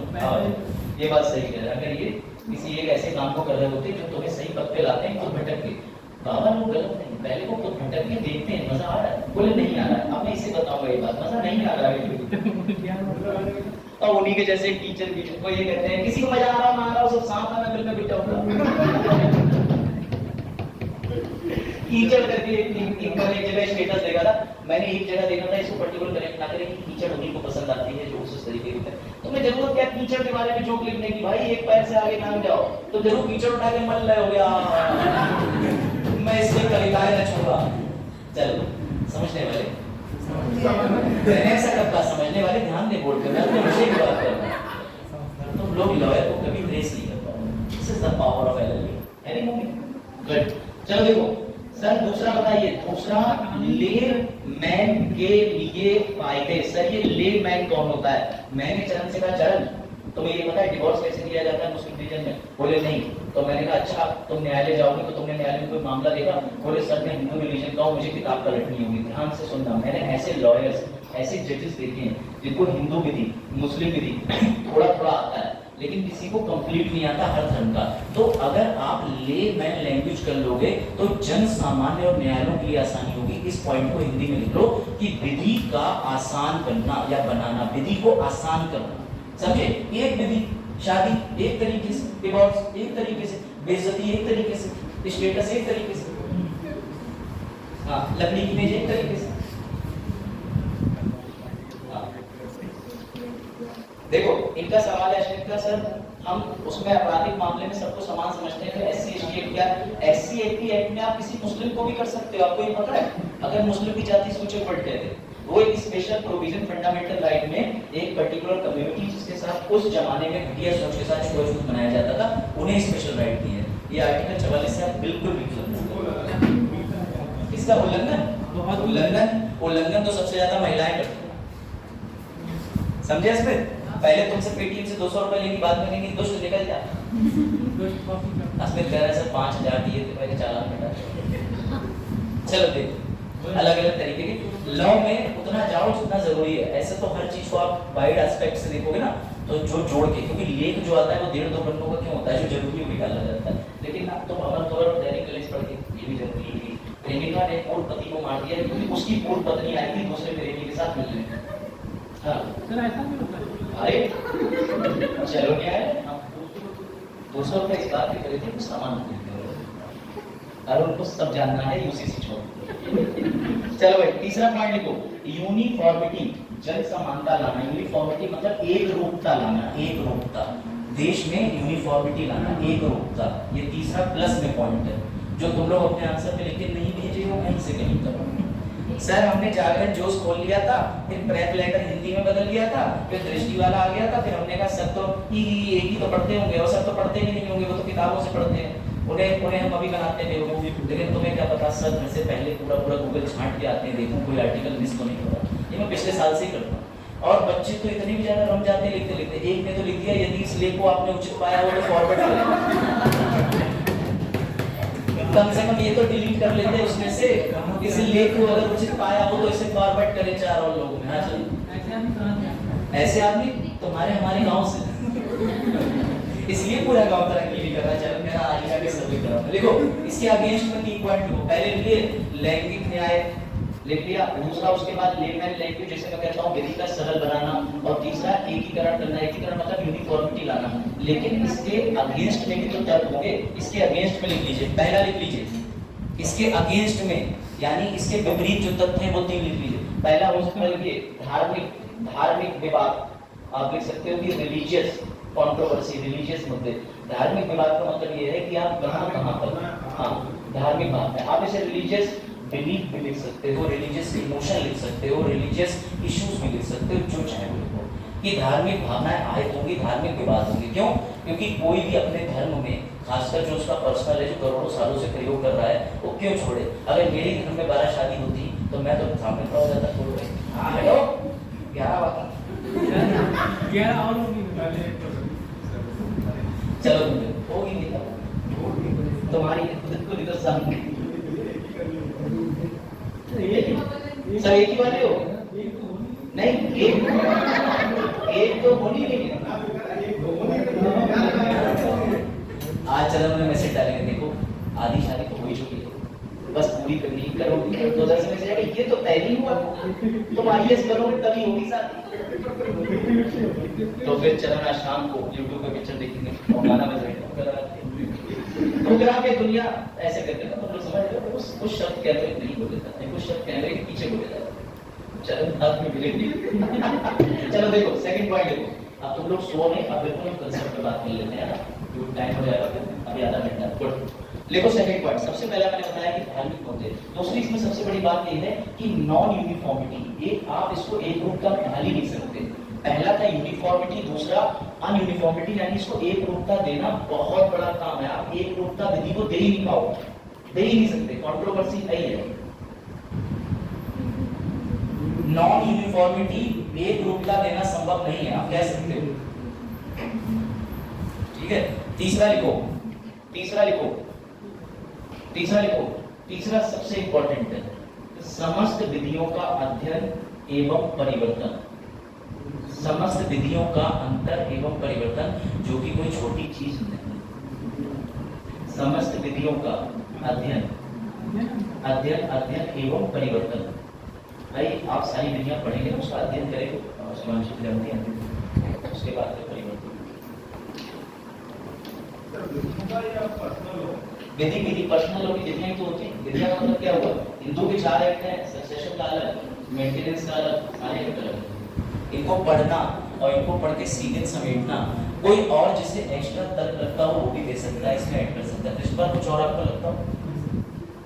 [SPEAKER 2] ये बात सही है। अगर ये किसी एक ऐसे काम को कर रहे होते जो तुम्हें सही पथ पे लाते हैं, खुद भटक के, बाबा लोग गलत नहीं, पहले वो खुद भटक के देखते हैं मजा आ रहा है, बोले नहीं आ रहा है। अब मैं इसे बताऊंगा ये बात, मजा नहीं आ रहा है तो उन्हीं के जैसे टीचर भी को ये कहते हैं किसी को मजा आ रहा ना आ रहा सब साथ आना बिल में बिठा होगा कीचड़ करके एक जगह स्टेटस देखा था मैंने, एक जगह देखा था, इसको पर्टिकुलर कनेक्ट ना करें कि कीचड़ उन्हीं को पसंद आती है जो उस तरीके की है। तुम्हें जरूरत क्या कीचड़ के बारे में जोक लिखने की, भाई एक पैर से आगे ना जाओ तो जरूर कीचड़ उठा के मल रहे हो गया मैं इसलिए कविताएं न छूंगा। चलो समझने वाले ऐसा करता समझने वाले ध्यान दे बोर्ड पे, मैं अपने विषय की बात कर रहा हूं। तुम लोग लॉयर को कभी ट्रेस नहीं कर पाओगे, this is the power of LLB. है नहीं मम्मी? गुड। चलो देखो सर दूसरा बताइए, दूसरा लेमैन के लिए फायदे। सर ये लेमैन कौन होता है? मैंने चरण से कहा चरण तुम्हें ये पता है डिवोर्स कैसे दिया जाता है मुस्लिम रिलीजन में? बोले नहीं। तो मैंने कहा अच्छा तुम न्यायालय जाओगे तो तुमने न्यायालय में कोई मामला देखा? बोले सर मैं हिंदू रिलीजन का हूँ, मुझे किताब पलटनी होगी। ध्यान से सुनना, मैंने ऐसे लॉयर्स ऐसे जजेस देखे हैं जिनको हिंदू विधि मुस्लिम विधि थोड़ा थोड़ा आता है लेकिन किसी को कंप्लीट नहीं आता हर धर्म का। तो अगर आप लेमैन लैंग्वेज कर लोगे तो जन सामान्य और न्यायालयों के लिए आसानी होगी। इस पॉइंट को हिंदी में लिख लो कि विधि का आसान करना या बनाना, विधि को आसान करना। समझे? एक विधि, शादी एक तरीके से, डिवोर्स एक तरीके से, बेइज्जती एक तरीके से, स्टेटस एक तरीके से, हाँ लकड़ी की मेज एक तरीके से। देखो इनका सवाल है अश्विन सर हम उसमें आपराधिक मामले में सबको समान समझते हैं तो एससी एसटी एक्ट क्या? एससी एसटी एक्ट में आप किसी मुस्लिम को भी कर सकते हो। आपको ये पता है अगर मुस्लिम की जाति सूचे पड़ गए थे, वो एक स्पेशल प्रोविजन फंडामेंटल राइट में एक पर्टिकुलर कम्युनिटी जिसके साथ उस जमाने में घटिया सोच के साथ छुआछूत मनाया जाता था उन्हें स्पेशल राइट दी है। ये आर्टिकल 44 से आप बिल्कुल भी इसका उल्लंघन तो सबसे ज्यादा महिलाएं करती हैं। समझे? इसमें पहले तुमसे पेटीएम से 200 रुपए लेंगी, बाद में लेंगी दुष्ट निकल जा। अस्मित कह रहा है सर 5000 दिए थे पहले चालान कटा। चलो देखो अलग अलग तरीके के लॉ में उतना जाओ जितना जरूरी है। ऐसे तो हर चीज को आप वाइड एस्पेक्ट से देखोगे ना तो जो जोड़ के, क्योंकि लेख जो आता है वो 1.5-2 पन्नों का क्यों होता है, जो जरूरी है वो निकाला जाता है। लेकिन आप तो अमर तौर पर दैनिक कलेज पढ़ के ये भी जरूरी है। प्रेमिका ने पूर्व पति को मार दिया क्योंकि उसकी पूर्व पत्नी आई थी दूसरे प्रेमी के साथ मिलने। हाँ
[SPEAKER 1] सर ऐसा नहीं होता है।
[SPEAKER 2] अरे चलो क्या है 200 रुपए इस बात की करे थे कुछ सामान और उनको सब जानना है यूसीसी छोड़। चलो भाई तीसरा पॉइंट लिखो, यूनिफॉर्मिटी, जन समानता लाना। यूनिफॉर्मिटी मतलब एक रूपता लाना, एक रूपता, देश में यूनिफॉर्मिटी लाना, एक रूपता। ये तीसरा प्लस में पॉइंट है जो तुम लोग अपने आंसर में लिख के नहीं भेजे हो कहीं से कहीं तक। सर हमने जागरण जोश खोल लिया था, फिर प्रेप लेकर हिंदी में बदल लिया था, फिर दृष्टि वाला आ गया था, फिर हमने कहा सब तो एक ही तो पढ़ते होंगे और सब तो पढ़ते भी नहीं होंगे, वो तो किताबों से पढ़ते हैं, उन्हें हम अभी बनाते हैं बेवकूफ। लेकिन तुम्हें क्या पता सर घर से पहले पूरा गूगल छांट के आते हैं, देखो कोई आर्टिकल मिस तो नहीं हो रहा। ये मैं पिछले साल से ही करता हूँ। और बच्चे तो इतने भी ज्यादा रम जाते लिखते लिखते, एक ने तो लिख दिया यदि इस लेख को आपने उचित पाया हो तो फॉरवर्ड करें। कम से कम ये तो डिलीट कर लेते हैं उसमें से, किसी लेख को अगर उचित पाया हो तो इसे फॉरवर्ड करें 4 और लोगों में। हाँ चलिए ऐसे आदमी तुम्हारे हमारे गांव से इसलिए पूरा गांव तरक्की नहीं कर रहा। चलो मेरा आलिया के सर्वे करा। देखो इसके अगेंस्ट में 3 पॉइंट लिखो। पहले लिए लैंगिक न्याय लिख लिया, दूसरा उसके बाद लेमैन लैंग्वेज जैसे मैं कहता हूँ विधि का सरल बनाना, और तीसरा एकीकरण करना। एकीकरण मतलब यूनिफॉर्मिटी लाना। लेकिन इसके अगेंस्ट में भी तो तर्क होंगे। इसके अगेंस्ट में लिख लीजिए, पहला लिख लीजिए इसके अगेंस्ट में, यानी इसके विपरीत जो तथ्य हैं वो 3 लिख लीजिए। पहला हो सकता है धार्मिक विवाद, आप लिख सकते हो कि रिलीजियस कंट्रोवर्सी, रिलीजियस मुद्दे। धार्मिक विवाद का मतलब ये है कि आप कहां पर, हाँ धार्मिक बात है, आप इसे रिलीजियस बिलीफ भी लिख सकते हो, रिलीजियस इमोशन लिख सकते हो, रिलीजियस इश्यूज भी लिख सकते हो, जो चाहे वो लिखो। कि धार्मिक भावनाएं आयत होंगी, धार्मिक विवाद होंगे। क्यों? क्योंकि कोई भी अपने धर्म में, खासकर जो उसका पर्सनल है, जो करोड़ों सालों से प्रयोग कर रहा है, वो क्यों छोड़े? अगर मेरे धर्म में 12 शादी होती तो मैं तो सामने खड़ा हो जाता। छोड़ रहे 11 बाकी
[SPEAKER 1] 11 और होगी।
[SPEAKER 2] चलो होगी नहीं तुम्हारी खुद को इधर सामने सर एक ही वाले हो? नहीं एक तो होनी नहीं है। आज चलो मैं मैसेज डालेंगे, देखो आधी शादी तो हो ही चुकी है, बस पूरी करनी करोगे तो 10 में से जाएगा। ये तो तय नहीं हुआ, तुम आईएएस करोगे तभी होगी शादी। तो फिर चलना शाम को YouTube पे पिक्चर देखेंगे और गाना बजेगा। प्रोग्राम की दुनिया ऐसे करते हैं, तो लोग समझ रहे हो, कुछ शब्द कैमरे नहीं बोले जाते हैं, कुछ शब्द कैमरे के पीछे बोले जाते हैं। चलो बाद में मिलेंगे। चलो देखो सेकंड पॉइंट देखो, अब तुम लोग सो नहीं, अब बिल्कुल हम कंसेप्ट पे बात कर लेते हैं ना, क्योंकि टाइम हो जाएगा फिर, अभी आधा घंटा गुड। देखो सेकंड पॉइंट, सबसे पहले मैंने बताया कि धार्मिक मुद्दे। दूसरी इसमें सबसे बड़ी बात ये है कि नॉन यूनिफॉर्मिटी, ये आप इसको एक रूप का ढाल ही नहीं सकते। पहला था यूनिफॉर्मिटी, दूसरा अनयूनिफॉर्मिटी, यानी इसको एक रूपता देना बहुत बड़ा काम है। आप एक रूपता विधि को दे ही नहीं पाओगे, दे ही नहीं सकते, कंट्रोवर्सी है ही है। नॉन यूनिफॉर्मिटी, एक रूपता देना संभव नहीं है, आप कह सकते हो, ठीक है। तीसरा लिखो, तीसरा लिखो, तीसरा लिखो, तीसरा सबसे इंपॉर्टेंट है, समस्त विधियों का अध्ययन एवं परिवर्तन। समस्त विधियों का अंतर एवं परिवर्तन, जो कि कोई छोटी चीज नहीं। समस्त विधियों का अध्ययन, अध्ययन, अध्ययन एवं परिवर्तन। भाई आप सारी विधियां पढ़ेंगे, उसका अध्ययन करेंगे, उसके बाद फिर परिवर्तन। विधि विधि पर्सनल होगी, विधियां तो होती हैं। विधियां का मतलब क्या हुआ, हिंदू के 4 एक्ट हैं, सक्सेशन का अलग, मेंटेनेंस का अलग, सारे एक्ट अलग। इनको पढ़ना और इनको पढ़ के सीधे समेटना, कोई और जिसे एक्स्ट्रा तर्क लगता हो वो भी दे सकता है, इसमें ऐड कर सकता है। इस पर कुछ और आपको लगता हो,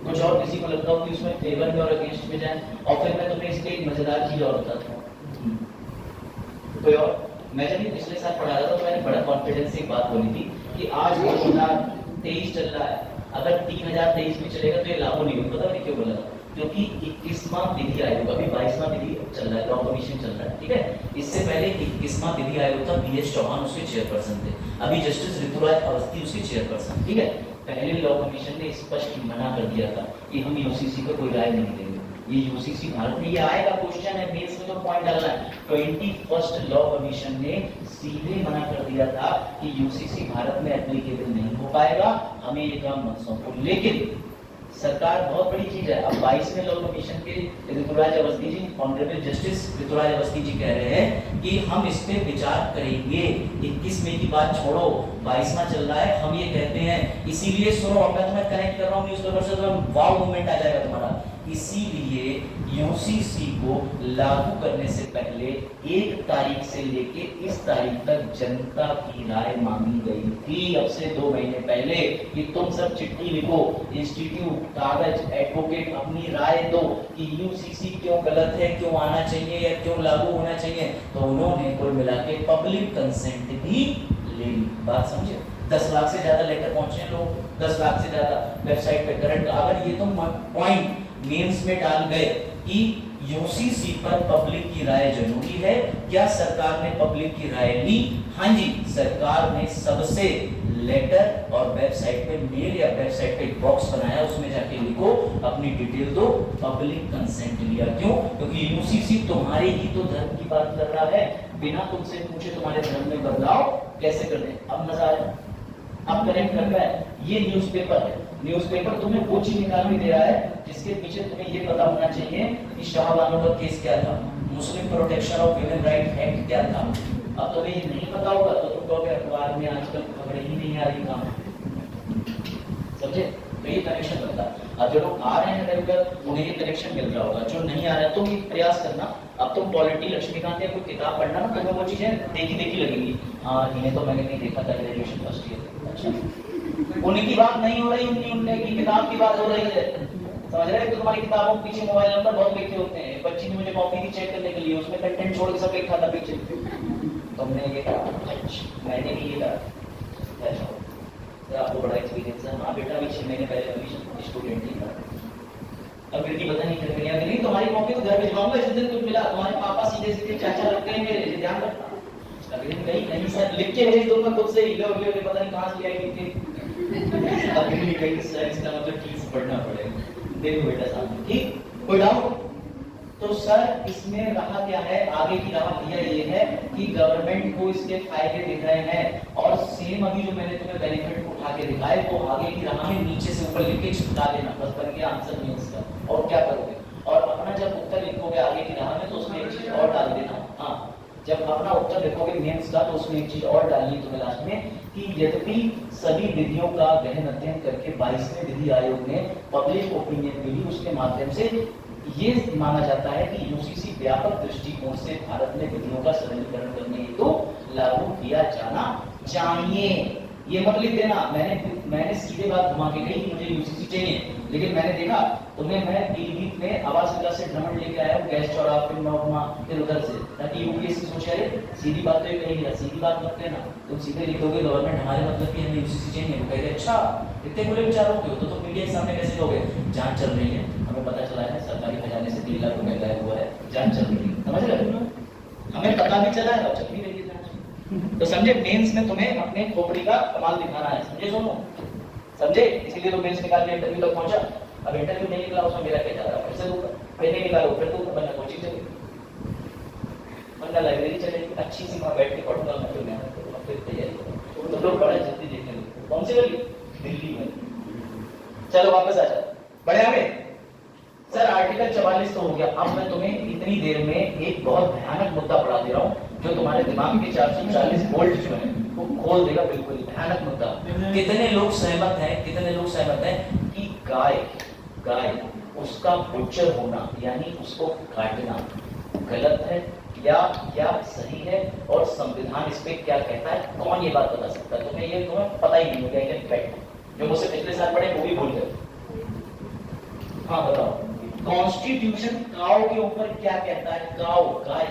[SPEAKER 2] कुछ और किसी को लगता हो कि उसमें फेवर में और अगेंस्ट में जाए, और फिर मैं तुम्हें इसके एक मजेदार चीज और बताता हूँ। कोई और, मैं जब पिछले साल पढ़ा रहा था तो मैंने बड़ा कॉन्फिडेंस से एक बात बोली थी कि आज 2023 चल रहा है, अगर 3023 में चलेगा तो ये लागू नहीं होगा। पता नहीं क्यों बोला, क्योंकि 21वां विधि आयोग, अभी 22वां विधि चल रहा है, लॉ कमीशन चल रहा है, ठीक है। इससे पहले 21वां विधि आयोग था, BS चौहान उसके चेयरपर्सन थे, अभी जस्टिस ऋतुराज अवस्थी उसके चेयरपर्सन, ठीक है। पहले लॉ कमीशन ने स्पष्ट मना कर दिया था कि हम यूसीसी को कोई राय नहीं देंगे। ये यूसीसी भारत में, ये आएगा क्वेश्चन है, मेंस में तो पॉइंट डालना है। 21st लॉ कमीशन ने सीधे मना कर दिया था कि यूसीसी भारत में एप्लीकेबल नहीं हो पाएगा, हमें ये काम मत सौंपो। लेकिन सरकार, बहुत बड़ी चीज है, अब 22वें लॉ कमीशन के ऋतुराज अवस्थी जी, ऑनरेबल जस्टिस ऋतुराज अवस्थी जी कह रहे हैं कि हम इस पे विचार करेंगे। 21 मई की बात छोड़ो, 22वां चल रहा है, हम ये कहते हैं, इसीलिए सुनो, अब मैं तुम्हें कनेक्ट कर रहा हूँ न्यूज़पेपर से, तो वाव मूवमेंट आ जाएगा तुम्हारा। इसीलिए यूसीसी को लागू करने से पहले 1 तारीख से लेके इस तारीख तक जनता की राय मांगी गई थी, अब से 2 महीने पहले, कि तुम सब चिट्ठी लिखो, इंस्टीट्यूट, कागज, एडवोकेट, अपनी राय दो कि यूसीसी क्यों गलत है, क्यों आना चाहिए या क्यों लागू होना चाहिए। तो उन्होंने कुल मिला के पब्लिक कंसेंट भी ले ली। बात समझे, 10 लाख से ज्यादा लेटर पहुंचे लोग, 10 लाख से ज्यादा वेबसाइट पे करंट। अगर ये तुम पॉइंट मेंस में डाल गए कि यूसीसी पर पब्लिक की राय जरूरी है, क्या सरकार ने पब्लिक की राय ली? हाँ जी, सरकार ने सबसे लेटर और वेबसाइट पे मेल या वेबसाइट पे एक बॉक्स बनाया, उसमें जाके लिखो, अपनी डिटेल दो, पब्लिक कंसेंट लिया। क्यों? क्योंकि यूसीसी तुम्हारे ही तो धर्म की बात कर रहा है, बिना तुमसे पूछे तुम्हारे धर्म में बदलाव कैसे कर दें। अब मजा आया, अब कनेक्ट कर रहा है। ये न्यूज़पेपर है, न्यूज़पेपर तुम्हें वो चीज निकाल दे रहा है जिसके पीछे तुम्हें ये पता होना चाहिए कि शाहबानो का केस क्या था, Muslim protection of human right act क्या था। अब तुम्हें ये नहीं पता होगा तो तुम कहोगे अखबार में आजकल खबरें ही नहीं आ रही, काम समझे। तो ये कनेक्शन बनता है। अब जो लोग आ रहे हैं रेगुलर, उन्हें ये कनेक्शन मिल रहा होगा, जो नहीं आ रहा है तुम ये प्रयास करना। अब तुम पॉलिटी लक्ष्मीकांत या कोई किताब पढ़ना ना, तुम्हें वो चीजें देखी देखी लगेंगी। हाँ, इन्हें तो मैंने नहीं देखा था ग्रेजुएशन फर्स्ट ईयर। अच्छा, उनकी बात नहीं हो रही, उनकी किताब की बात हो रही है, समझ रहे हैं। तो तुम्हारी किताबों के पीछे मोबाइल नंबर बहुत लिखे होते हैं। बच्ची ने मुझे कॉपी की चेक करने के लिए, उसमें कंटेंट छोड़ के सब लिखा था पीछे। तुमने ये कहा, मैंने भी ये कहा, आपको बड़ा एक्सपीरियंस है। हाँ बेटा, अभी 6 महीने पहले अभी स्टूडेंट ही था, अब बेटी पता नहीं कर गया नहीं, तुम्हारी कॉपी तो घर भिजवाऊंगा जिस दिन कुछ मिला। तुम्हारे पापा सीधे सीधे चाचा लगते हैं मेरे, ध्यान रखना। अभी नहीं नहीं सर, लिख के भेज दूंगा खुद से ही, लो पता नहीं कहाँ से आई थी। अभी भी कहीं सर, इसका मतलब ठीक से पढ़ना पड़ेगा। देखो बेटा साहब, ठीक, कोई डाउट? तो सर इसमें रहा क्या है, आगे की राह भैया ये है कि गवर्नमेंट को इसके फायदे दिख रहे हैं, और सेम अभी जो मैंने तुम्हें बेनिफिट उठा के दिखाए, वो आगे की राह में नीचे से ऊपर लिख के चिपका देना, बस बन गया आंसर नहीं इसका। और क्या करोगे, और अपना जब उत्तर लिखोगे आगे की राह में, तो उसमें एक चीज और डाल देना। हाँ, जब अपना उत्तर लिखोगे मेंस का तो उसमें एक चीज और डालनी है तुम्हें लास्ट में कि यद्यपि सभी विधियों का गहन अध्ययन करके 22वें विधि आयोग ने पब्लिक ओपिनियन मिली, उसके माध्यम से ये माना जाता है कि यूसीसी व्यापक दृष्टिकोण से भारत में विधियों का सरलीकरण करने हेतु लागू किया जाना चाहिए। ये मत लिख देना मैंने सीधे बात घुमा के कही कि मुझे यूसीसी चाहिए, लेकिन मैंने देखा तुम्हें मैं पीलीभीत में आवास विकास से भ्रमण लेके आया हूँ, गैस चौराहा फिर नौगमा फिर उधर से, ताकि यूपीएससी सोचे अरे सीधी बात तो ये कहेगी, सीधी बात मत कहना, तुम सीधे लिख दोगे गवर्नमेंट हमारे मतलब की हमें यूसीसी चाहिए, वो कहेगा अच्छा इतने खुले विचारों के हो तो तुम मीडिया के सामने कैसे दोगे? जांच चल रही है, हमें पता चला है सरकारी खजाने से 3 लाख रुपए गायब हुआ है, जांच चल रही है, समझ रहे? हमें पता भी चला है और चल भी रही है जांच। तो समझे मेंस में तुम्हें अपने खोपड़ी का कमाल दिखाना है, समझे सोनू? समझे? इसीलिए तो मेंस निकाल के इंटरव्यू तक पहुंचा। अब इंटरव्यू नहीं निकला उसमें मेरा क्या जा रहा है? फिर से दूंगा, फिर नहीं निकालो फिर दूंगा, वरना कोचिंग चलेगी, वरना लाइब्रेरी चलेगी, अच्छी सी वहां बैठ के पढ़ूंगा मैं, फिर मेहनत करूंगा, फिर तैयारी करूंगा। तो लोग बड़ा जल्दी देखने लगते। कौन सी गली? दिल्ली में। चलो वापस आ जाओ, बढ़े आगे। सर आर्टिकल 44 तो हो गया, अब मैं तुम्हें इतनी देर में एक बहुत भयानक मुद्दा पढ़ा दे रहा हूँ जो तुम्हारे दिमाग के 440 वोल्ट जो है वो खोल देगा, बिल्कुल भयानक मुद्दा। कितने लोग सहमत हैं कि गाय उसका बुचर होना यानी उसको काटना गलत है या सही है, और संविधान इस पे क्या कहता है? कौन ये बात बता सकता है? तुम्हें पता ही नहीं होगा, जो मुझसे पिछले साल पढ़े वो भी भूल गए। हाँ बताओ, कॉन्स्टिट्यूशन काऊ के ऊपर क्या कहता है? काऊ गाय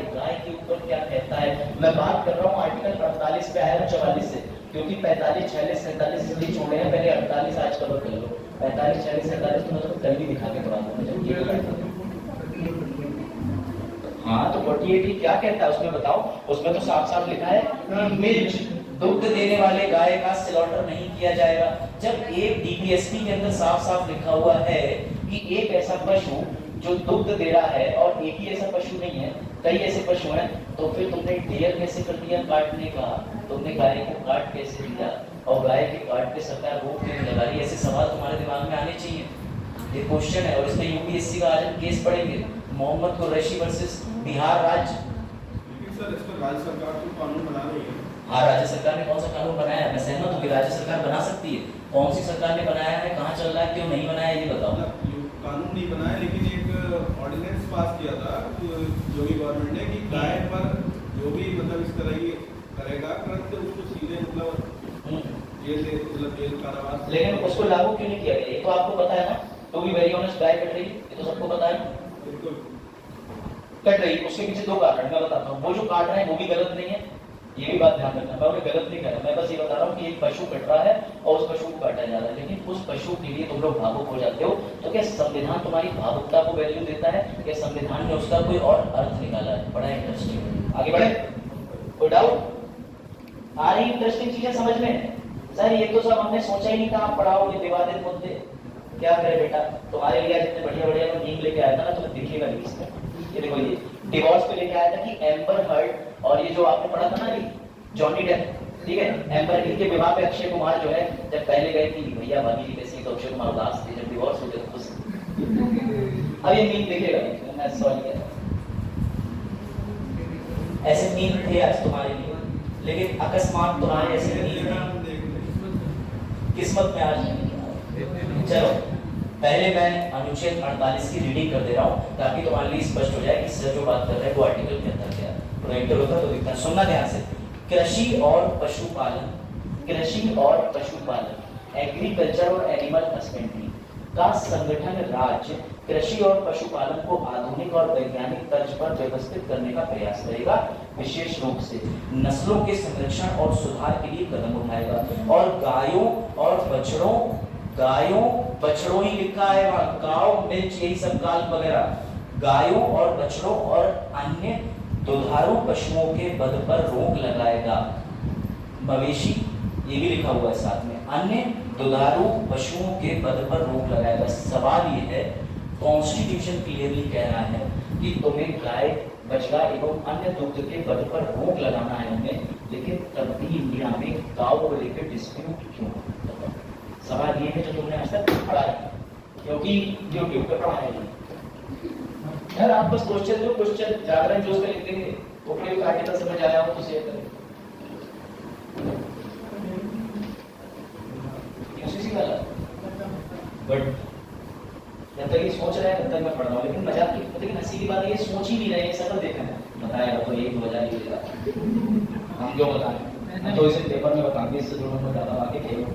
[SPEAKER 2] के ऊपर क्या कहता है? मैं बात कर रहा हूँ आर्टिकल 48 पे आया 44 से, क्योंकि 45, 46, 47 इसलिए छोड़े हैं, पहले 48 आज कवर कर लो। 45, 46, 47 तो मतलब कल भी दिखा के पढ़ा दूंगा। हाँ तो 48 क्या कहता है उसमें बताओ? उसमें तो साफ साफ लिखा है मिल्क, दुग्ध देने वाले गाय का स्लॉटर नहीं किया जाएगा। जब एक डीपीएसपी के अंदर साफ साफ लिखा हुआ है कि एक ऐसा पशु जो दुग्ध दे रहा है, और एक ही ऐसा पशु नहीं है, कई ऐसे पशु हैं, तो फिर तुमने डेयर कैसे कर दिया काटने का? तुमने गाय को काट कैसे दिया? और गाय के काट पे सरकार रोक क्यों लगा रही है? ऐसे सवाल तुम्हारे दिमाग में आने चाहिए, ये क्वेश्चन है। और इसमें यूपीएससी का आज हम केस पढ़ेंगे, मोहम्मद कुरैशी वर्सेस बिहार राज्य।
[SPEAKER 4] सर इस पर राज्य सरकार तो कानून बना रही है।
[SPEAKER 2] हाँ, राज्य सरकार ने कौन सा कानून बनाया है? मैं सहमत हूँ कि राज्य सरकार बना सकती है। कौन सी सरकार ने बनाया है, कहाँ चल रहा है, क्यों नहीं बनाया, ये बताओ।
[SPEAKER 4] कानून नहीं बनाया, लेकिन एक ऑर्डिनेंस पास किया था योगी गवर्नमेंट ने कि गाय पर जो भी मतलब इस तरह की करेगा तुरंत उसको सीधे मतलब जेल कारावास।
[SPEAKER 2] लेकिन उसको लागू क्यों नहीं किया गया? ये तो आपको पता है ना, तो भी वेरी ऑनेस्ट गाय कट रही, ये तो सबको पता है।
[SPEAKER 4] बिल्कुल
[SPEAKER 2] कट रही, उसके पीछे 2 कारण मैं बताता हूँ। वो जो काट रहे हैं वो भी गलत नहीं है, ये भी बात ध्यान रखना, मैं उन्हें गलत नहीं कर रहा, मैं बस ये बता रहा हूँ कि एक पशु कट रहा है और उस पशु को काटा जा रहा है, लेकिन उस पशु के लिए तुम लोग भावुक हो जाते हो। तो क्या संविधान तुम्हारी भावुकता को वैल्यू देता है? क्या संविधान ने उसका कोई और अर्थ निकाला है? बड़ा इंटरेस्टिंग। आगे बढ़े, कोई डाउट आ रही? इंटरेस्टिंग चीजें समझ में। सर ये तो सब हमने सोचा ही नहीं था, आप पढ़ाओगे विवादित मुद्दे, क्या करे बेटा? तुम्हारे लिए जितने बढ़िया बढ़िया मैं नीम लेके आया था ना, तुम्हें दिखेगा नहीं इसमें। ये देखो, ये डिवोर्स पे लेके आया था कि एम्बर हर्ड और ये जो आपने पढ़ा था ना अभी जॉनी डेप, ठीक है, एम्बर हिल के विवाह पे अक्षय कुमार जो है जब पहले गए कि भैया भाभी जी कैसी, तो अक्षय कुमार उदास थे, जब डिवोर्स हो गया तो खुश। अब ये मीम देखेगा, मैं सॉरी कह रहा हूं, ऐसे मीम थे आज तुम्हारे लिए, लेकिन अकस्मात तुम्हारे ऐसे मीम किस्मत में आज नहीं। चलो पहले मैं अनुच्छेद 48 की रीडिंग कर दे रहा हूँ ताकि तुम्हारे लिए स्पष्ट हो जाए कि सर जो बात कर रहे हैं वो आर्टिकल के अंदर क्या है। प्रोजेक्टर होता तो दिखता, सुनना ध्यान से। कृषि और पशुपालन, एग्रीकल्चर और एनिमल हस्बेंड्री का संगठन राज्य कृषि और पशुपालन को आधुनिक और वैज्ञानिक तर्ज पर व्यवस्थित करने का प्रयास करेगा। विशेष रूप से नस्लों के संरक्षण और सुधार के लिए कदम उठाएगा और गायों बछड़ों ही लिखा है वहां, गांव मिर्च यही सब गाल वगैरह, गायों और बछड़ों और अन्य दुधारू पशुओं के वध पर रोक लगाएगा। मवेशी ये भी लिखा हुआ है साथ में, अन्य दुधारू पशुओं के वध पर रोक लगाएगा। सवाल ये है, कॉन्स्टिट्यूशन क्लियरली कह रहा है कि तुम्हें गाय बछड़ा एवं अन्य दुग्ध के वध पर रोक लगाना है उन्हें, लेकिन तब भी इंडिया में गाँव को लेकर डिस्प्यूट क्यों? सवाल ये है जो तुमने आज तक पढ़ा है, क्योंकि यूट्यूब पे पढ़ा है यार। आप बस क्वेश्चन जागरण जो उसमें लिख देंगे होपफुली आर्टिकल समझ आया हो तो शेयर करें। यूसीसी वाला बट जब तक ये सोच रहे हैं तब तक मैं पढ़ रहा हूँ, लेकिन मजाक की लेकिन हंसी की बात है ये सोच ही नहीं रहे, ये शक्ल देखा है बताएगा तो यही 2000 ही देगा, हम क्यों बताएं, हम तो इसे पेपर में बताएंगे, इससे जो नंबर ज़्यादा आके खेलो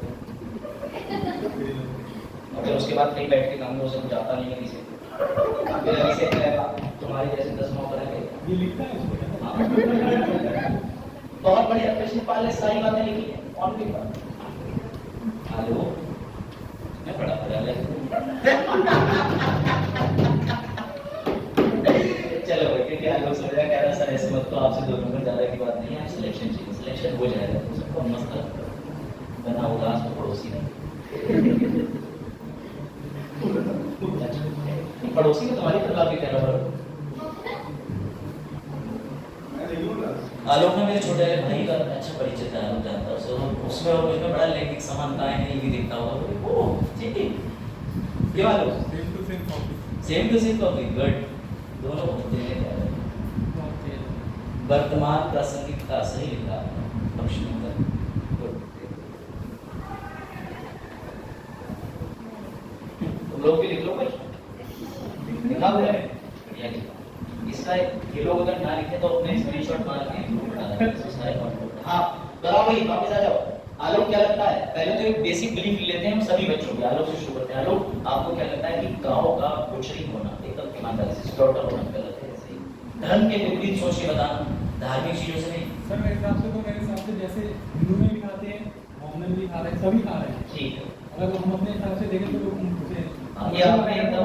[SPEAKER 2] और फिर उसके बाद कहीं बैठ के काम में उसे कुछ आता नहीं है किसी फिर अभी से कहेगा तुम्हारी जैसे 10 9 करेंगे
[SPEAKER 1] ये लिखता है इसमें
[SPEAKER 2] बहुत बढ़िया कृष्ण पाल ने सारी बातें लिखी है ऑन पेपर। हेलो मैं पढ़ा चलो क्योंकि आप लोग समझ रहे हैं सर ऐसे मत तो आपसे 2 नंबर ज्यादा की बात नहीं है, सिलेक्शन चाहिए, सिलेक्शन हो जाएगा तो सबको मस्त बना उदास तो पड़ोसी नहीं पड़ोसी में तुम्हारी तरफ भी कहना पड़ा। आलोक में मेरे छोटे भाई का अच्छा परिचय था, आलोक जानता है उसमें और मुझमें बड़ा लैंगिक समानताएं हैं, ये भी देखता होगा ओह ठीक है क्या Alok same to same copy good दोनों होते हैं वर्तमान प्रासंगिकता सही लिखा लक्ष्मी तुम लोग भी लिख लो भाई लिखा हुआ है इसका ये लोग अगर ना लिखे तो अपने स्क्रीनशॉट मार के ग्रुप में डालेंगे सारे कॉन्टेंट। हाँ बताओ भाई वापस आ जाओ। आलोक क्या लगता है, पहले तो एक बेसिक बिलीफ लेते हैं हम सभी बच्चों के, आलोक से शुरू करते हैं। आलोक आपको क्या लगता है कि गांव का बुचरी होना एकदम ईमानदारी से स्लॉटर होना गलत है? ऐसे ही धर्म के विपरीत सोच के बताना, धार्मिक चीजों से नहीं।
[SPEAKER 1] सर मेरे हिसाब से जैसे हिंदू में भी खाते हैं, मोहम्मद भी खा रहे हैं, सभी खा रहे हैं।
[SPEAKER 2] ठीक है
[SPEAKER 1] अगर हम अपने हिसाब से देखें तो लोग उसे
[SPEAKER 2] ये आपने एकदम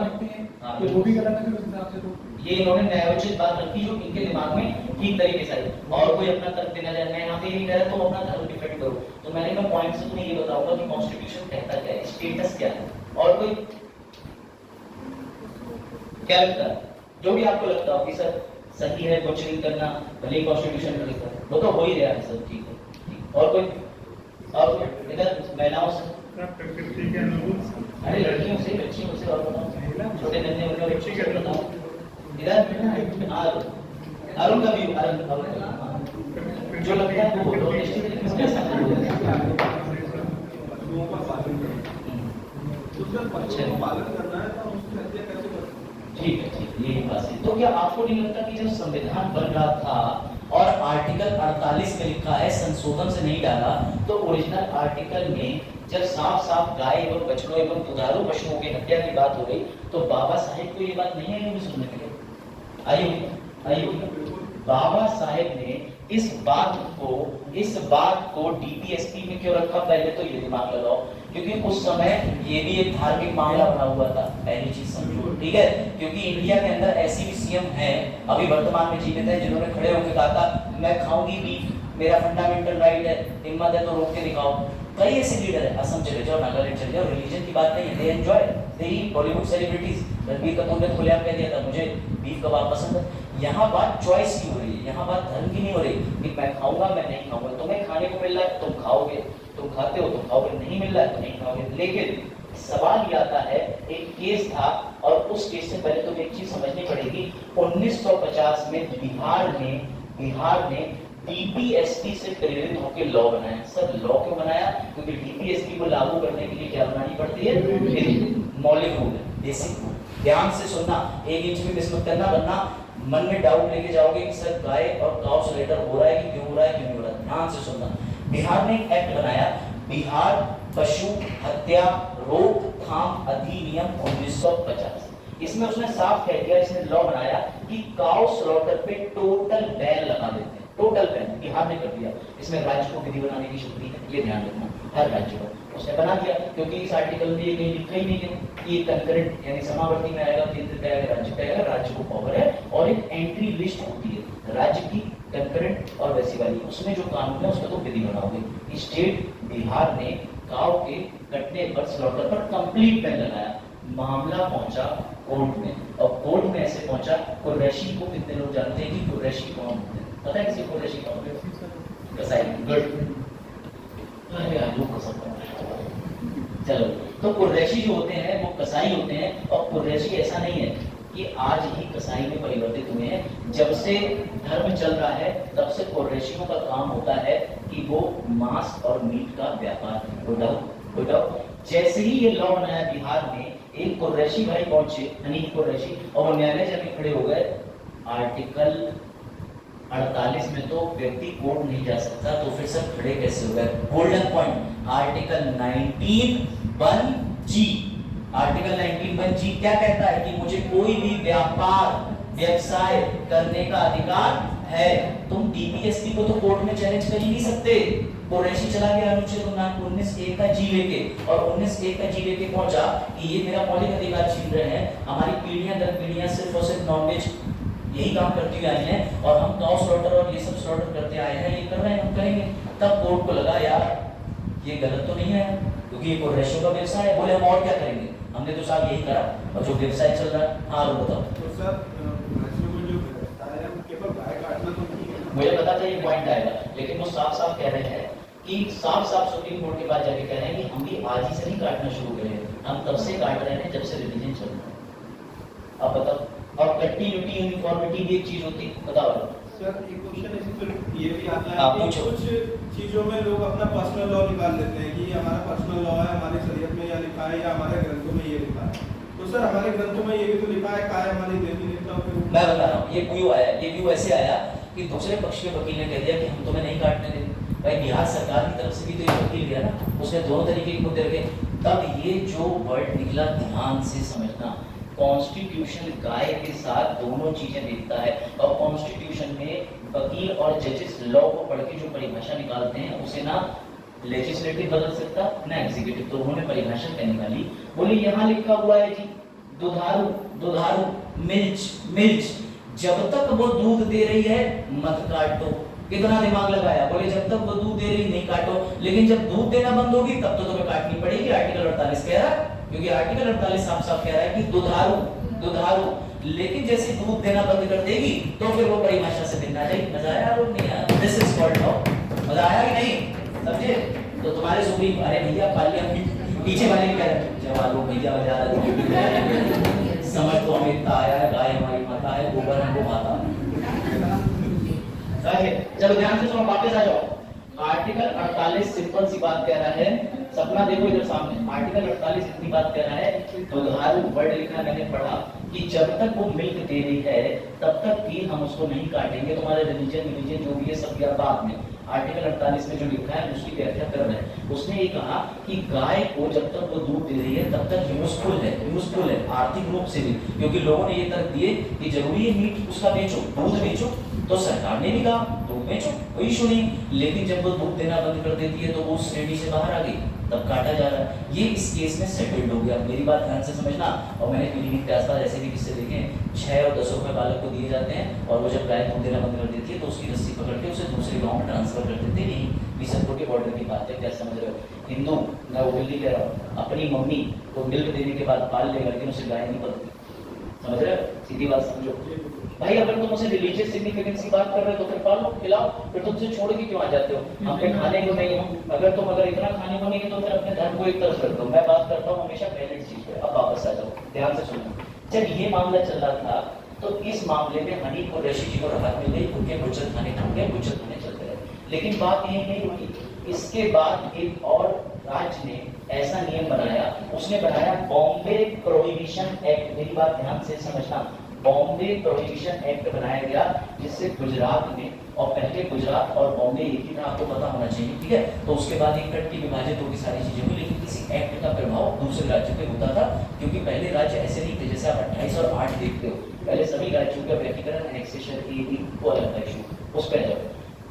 [SPEAKER 1] तो वो भी गलत है फिर उस हिसाब से तो
[SPEAKER 2] ये इन्होंने न्यायोचित बात रखी जो इनके दिमाग में ठीक तरीके से आई और कोई अपना तर्क देना चाहे मैं यहाँ पे नहीं कह रहा तो अपना धर्म डिफेंड करो, तो मैंने मैं पॉइंट से तुम्हें ये बताऊंगा कि कॉन्स्टिट्यूशन कहता क्या है, स्टेटस क्या है और कोई क्या लगता है जो भी आपको लगता हो कि सर सही है क्वेश्चन करना भले ही कॉन्स्टिट्यूशन में लिखा है वो तो हो ही रहा है सर ठीक है और कोई इधर महिलाओं से अरे लड़कियों से बच्चियों से और बताओ छोटे नन्हे उनके बच्चे के बताओ इधर अरुण का भी जो लगता है वो बोलो कैसा ठीक है यही बात है। तो क्या आपको नहीं लगता कि जब संविधान बन रहा था और आर्टिकल 48 में लिखा है संशोधन से नहीं डाला तो ओरिजिनल आर्टिकल में जब साफ साफ गाय एवं बछड़ों एवं दुधारू पशुओं की हत्या की बात हो गई तो बाबा साहेब को ये बात नहीं आई होगी सुनने के लिए? आई होगी। बाबा साहेब ने इस बात को डीपीएसपी में क्यों रखा, पहले तो ये दिमाग लगाओ क्योंकि उस समय ये भी एक धार्मिक मामला बना हुआ था, पहली चीज समझो ठीक है, क्योंकि इंडिया के अंदर ऐसी भी सीएम हैं अभी वर्तमान में जीवित हैं जिन्होंने खड़े होकर कहा था मैं खाऊंगी बीफ, मेरा फंडामेंटल राइट है, हिम्मत है तो रोक के दिखाओ। कई ऐसे लीडर है, असम चले जाओ, नागालैंड चले जाओ, रिलीजन की बात नहीं है, they enjoy, they Bollywood celebrities Ranbir Kapoor ने खुलेआम कह दिया था मुझे बीफ कबाब पसंद है। यहाँ बात चॉइस की हो रही है, यहाँ बात धर्म की नहीं हो रही कि मैं खाऊंगा मैं नहीं खाऊंगा, तुम्हें खाने को मिल रहा है तुम खाओगे, तुम खाते हो तुम खाओगे, नहीं मिल रहा है तो नहीं खाओगे। लेकिन सवाल ये आता है एक केस था और उस केस से पहले तो एक चीज समझनी पड़ेगी 1950 में बिहार ने डीपीएसपी से प्रेरित होकर लॉ बनाया। सर लॉ क्यों बनाया? क्योंकि डीपीएसपी को लागू करने के लिए क्या बनानी पड़ती है? मौलिक रूल है, बेसिक रूल। ध्यान से सुनना, 1 इंच भी मिस मत करना वरना मन में डाउट लेके जाओगे कि सर गाय और काउ स्लेटर हो रहा है कि क्यों हो रहा है क्यों नहीं हो रहा है। ध्यान से सुनना, बिहार ने एक एक्ट बनाया, बिहार पशु हत्या रोकथाम अधिनियम 1950। इसमें उसने साफ कह दिया, इसने लॉ बनाया कि काउ स्लॉटर पे टोटल बैन लगा देते हैं, टोटल बैन बिहार ने कर दिया। इसमें राज्य को विधि बनाने की शक्ति है, ये ध्यान रखना, हर राज्य को उसने बना दिया क्योंकि इस आर्टिकल में ये कहीं लिखा ही नहीं है कि ये कंकरेंट यानी समावर्ती में आएगा, केंद्र का आएगा, राज्य का आएगा, राज्य को पावर है और एक एंट्री लिस्ट होती है राज्य की कंकरेंट और वैसी वाली, उसमें जो कानून है उसमें तो विधि बनाओगे। स्टेट बिहार ने काऊ के कटने पर स्लॉटर पर कंप्लीट बैन लगाया, मामला पहुंचा कोर्ट में और कोर्ट में ऐसे पहुंचा कुरैशी को कितने लोग जानते हैं कि कुरैशी कौन होते हैं? पता है किसी कुरैशी कौन होते हैं? कसाई। गुड, चलो तो कुरैशी जो होते हैं वो कसाई होते हैं और कुरैशी ऐसा नहीं है, कि आज ही कसाई में परिवर्तित हुए हैं। जब से धर्म चल रहा है तब से कुरैशियों का काम होता है कि वो मांस और मीट का व्यापार उठाओ। जैसे ही ये लॉ बनाया बिहार में, एक कुरैशी भाई पहुंचे, हनीफ कुरैशी, और वो न्यायालय जाके खड़े हो गए। आर्टिकल 48 में तो व्यक्ति कोर्ट नहीं जा सकता, तो फिर सब खड़े कैसे हो गए? Golden point article 19(1)(g। Article 19(1)(g क्या कहता है कि मुझे कोई भी व्यापार व्यवसाय करने का अधिकार है। तुम डीपीएसपी को तो कोर्ट में चैलेंज कर ही नहीं सकते। कुरैशी चला गया अनुच्छेद 19(1) का जी लेके, और 19(1) का जी लेके पहुंचा कि ये मेरा मौलिक अधिकार छीन रहे हैं। हमारी पीढ़ियां दर पीढ़ियां सिर्फ और सिर्फ नॉनवेज यही काम करती हुई आई हैं, और हम काउ स्लॉटर और ये सब स्लॉटर करते आए हैं, ये कर रहे हैं, हम करेंगे। तब कोर्ट को लगा यार ये गलत तो नहीं है, क्योंकि ये कुरैशियों का व्यवसाय है। बोले हम और क्या करेंगे, हमने तो साहब यही करा, और जो व्यवसाय चल रहा है। हाँ बताओ।
[SPEAKER 4] तो सर केवल गाय काटना तो नहीं है।
[SPEAKER 2] मुझे पता था ये पॉइंट आएगा, लेकिन वो साफ साफ कह रहे हैं कि साफ सुप्रीम कोर्ट के पास जाके कह रहे हैं कि हम भी आज ही से नहीं काटना शुरू करें, हम तब से काट रहे हैं जब से रिलीजन चल रहा है। अब बताओ। और कंटिन्यूटी यूनिफॉर्मिटी भी एक चीज होती है, बताओ
[SPEAKER 4] सर। एक क्वेश्चन ऐसे तो ये भी आता
[SPEAKER 2] आप
[SPEAKER 4] है कि
[SPEAKER 2] पूछो।
[SPEAKER 4] कुछ चीजों में लोग अपना पर्सनल लॉ निकाल लेते हैं कि ये हमारा पर्सनल लॉ है, हमारी शरीयत में यह लिखा है या हमारे ग्रंथों में ये लिखा है। तो सर हमारे ग्रंथों में ये भी तो लिखा है काय हमारी देवी देवताओं के रूप में।
[SPEAKER 2] मैं बता रहा हूँ, ये व्यू आया, ये व्यू ऐसे आया कि दूसरे पक्ष के वकील ने कह दिया कि हम तुम्हें नहीं काटने देंगे। भाई बिहार सरकार की तरफ से भी तो एक वकील गया ना, उसने दोनों तरीके के मुद्दे रखे। तब ये जो वर्ड निकला, ध्यान से समझना, कॉन्स्टिट्यूशन गाय के साथ दोनों चीजें देखता है। और कॉन्स्टिट्यूशन में वकील और जजेस लॉ को पढ़ के जो परिभाषा निकालते हैं, उसे ना लेजिस्लेटिव बदल सकता ना एग्जीक्यूटिव। तो उन्होंने परिभाषा क्या निकाली, बोले यहाँ लिखा हुआ है जी, दुधारू मिल्च, जब तक वो दूध दे रही है मत काटो। कितना दिमाग लगाया, बोले जब तक वो दूध दे रही नहीं काटो, लेकिन जब दूध देना बंद होगी तब तो तुम्हें काटनी पड़ेगी। आर्टिकल 48 कह रहा है, क्योंकि आर्टिकल 48 साफ कह रहा है कि दुधारू, लेकिन जैसे दूध देना बंद कर देगी तो फिर वो परिभाषा से भिन्न आ जाएगी। मजा आया और नहीं आया? This is called law. मजा आया कि नहीं? समझे? तो तुम्हारे सुप्रीम, अरे भैया पालिया पीछे वाले कह रहे जवाब भैया बजा रहे, समझ तो हमें इतना आया है, गाय हमारी माता है, गोबर हमको माता। चलो ध्यान से सुनो, वापस आ जाओ। आर्टिकल 48 सिंपल सी बात कह रहा है, सपना देखो इधर सामने। आर्टिकल 48 इतनी बात कह रहा है, दुधारू वर्ड लिखा मैंने पढ़ा कि जब तक वो मिल्क दे रही है तब तक भी हम उसको नहीं काटेंगे। तुम्हारे रिलीजन जो भी है सब या बाद में। आर्टिकल 48 में जो लिखा है उसकी व्याख्या कर रहे हैं। उसने ये कहा कि गाय को जब तक वो दूध दे रही है तब तक यूजफुल है आर्थिक रूप से भी, क्योंकि लोगों ने ये तर्क दिए कि जरूरी है मीट उसका बेचो, दूध बेचो। तो सरकार ने भी कहा दूध बेचो, कोई इशू नहीं। लेकिन जब वो दूध देना बंद कर देती है तो वो उस श्रेणी से बाहर आ गई, तब काटा जा रहा है। ये इस केस में सेटल्ड हो गया। मेरी बात ध्यान से समझना। और मैंने क्लिनिक के आसपास ऐसे भी किस्से देखे, 6 और 10 रुपए बालक को दिए जाते हैं, और वो जब गाय दूध देना बंद कर देती है तो उसकी रस्सी पकड़ के उसे दूसरे गाँव में ट्रांसफर कर देते हैं। बीसनपुर के बॉर्डर की बात है, क्या समझ रहे हो? हिंदू, मैं ओपनली कह रहा हूँ, अपनी मम्मी को मिल्क देने के बाद पाल लेगा, लेकिन उसे गाय नहीं पकड़ती। समझ रहे हो? सीधी बात समझो भाई। अगर तुम उसे रिलीजियस सिग्निफिकेंस की बात कर रहे हो तो फिर पालो, खिलाओ, फिर तुमसे छोड़ के क्यों आ जाते हो? अपने खाने को नहीं हो, अगर इतना खाने को नहीं है तो फिर अपने धर्म को एक तरफ कर दो। मैं बात करता हूँ हमेशा पहले चीज पे। अब वापस आ जाओ, ध्यान से सुनो। जब ये मामला चल रहा था तो इस मामले में हनीफ और रशीद जी को राहत मिल गई, उनके गुज्जर खाने टूट गए, गुज्जर खाने चलते रहे। लेकिन बात यही नहीं रुकी। इसके बाद एक और राज्य ने ऐसा नियम बनाया, उसने बनाया बॉम्बे प्रोहिबिशन एक्ट। मेरी बात ध्यान से समझना, बॉम्बे प्रोहिबिशन एक्ट बनाया गया, जिससे गुजरात में, और पहले गुजरात और बॉम्बे एक ही था, आपको पता होना चाहिए, ठीक है? तो उसके बाद एक कट की विभाजित होगी सारी चीजें हुई, लेकिन किसी एक्ट का प्रभाव दूसरे राज्यों पे होता था, क्योंकि पहले राज्य ऐसे नहीं थे जैसे आप 28 और 8 देखते हो। पहले सभी राज्यों का व्यक्तिगत एनेक्सेशन वो अलग था इशू, उस पर जाओ।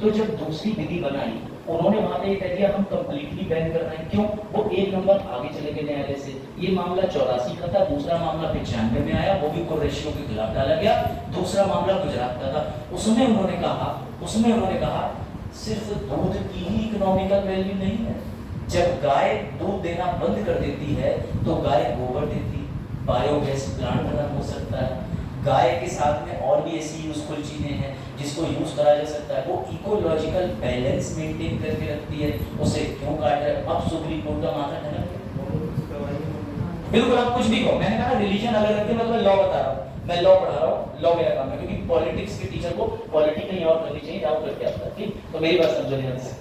[SPEAKER 2] तो जब दूसरी विधि बनाई, उन्होंने वहां पे कह दिया हम कंप्लीटली बैन कर रहे हैं। क्यों? वो एक नंबर आगे चले गए न्यायालय से। ये मामला 84 का था, दूसरा मामला 95 में आया, वो भी कुरैशियों के खिलाफ डाला गया। दूसरा मामला गुजरात का था। उसमें उन्होंने कहा सिर्फ दूध की ही इकोनॉमिकल वैल्यू नहीं है। जब गाय दूध देना बंद कर देती है तो गाय गोबर देती, बायोगैस प्लांट रन हो सकता है। गाय के साथ में और भी ऐसी यूजफुल चीजें हैं जिसको यूज करा जा सकता है। वो इकोलॉजिकल बैलेंस मेंटेन करके रखती है। उसे क्यों काट रहे? अब सुप्रीम कोर्ट का माथा ठनक। बिल्कुल, आप कुछ भी कहो, मैंने कहा रिलीजन अलग रखते, मतलब लॉ बता रहा हूँ। मैं लॉ पढ़ा रहा हूँ, लॉ मेरा काम है, क्योंकि पॉलिटिक्स के टीचर को पॉलिटिक्स कहीं और करनी चाहिए, जाओ करके आता है, ठीक। तो मेरी बात समझो ध्यान से।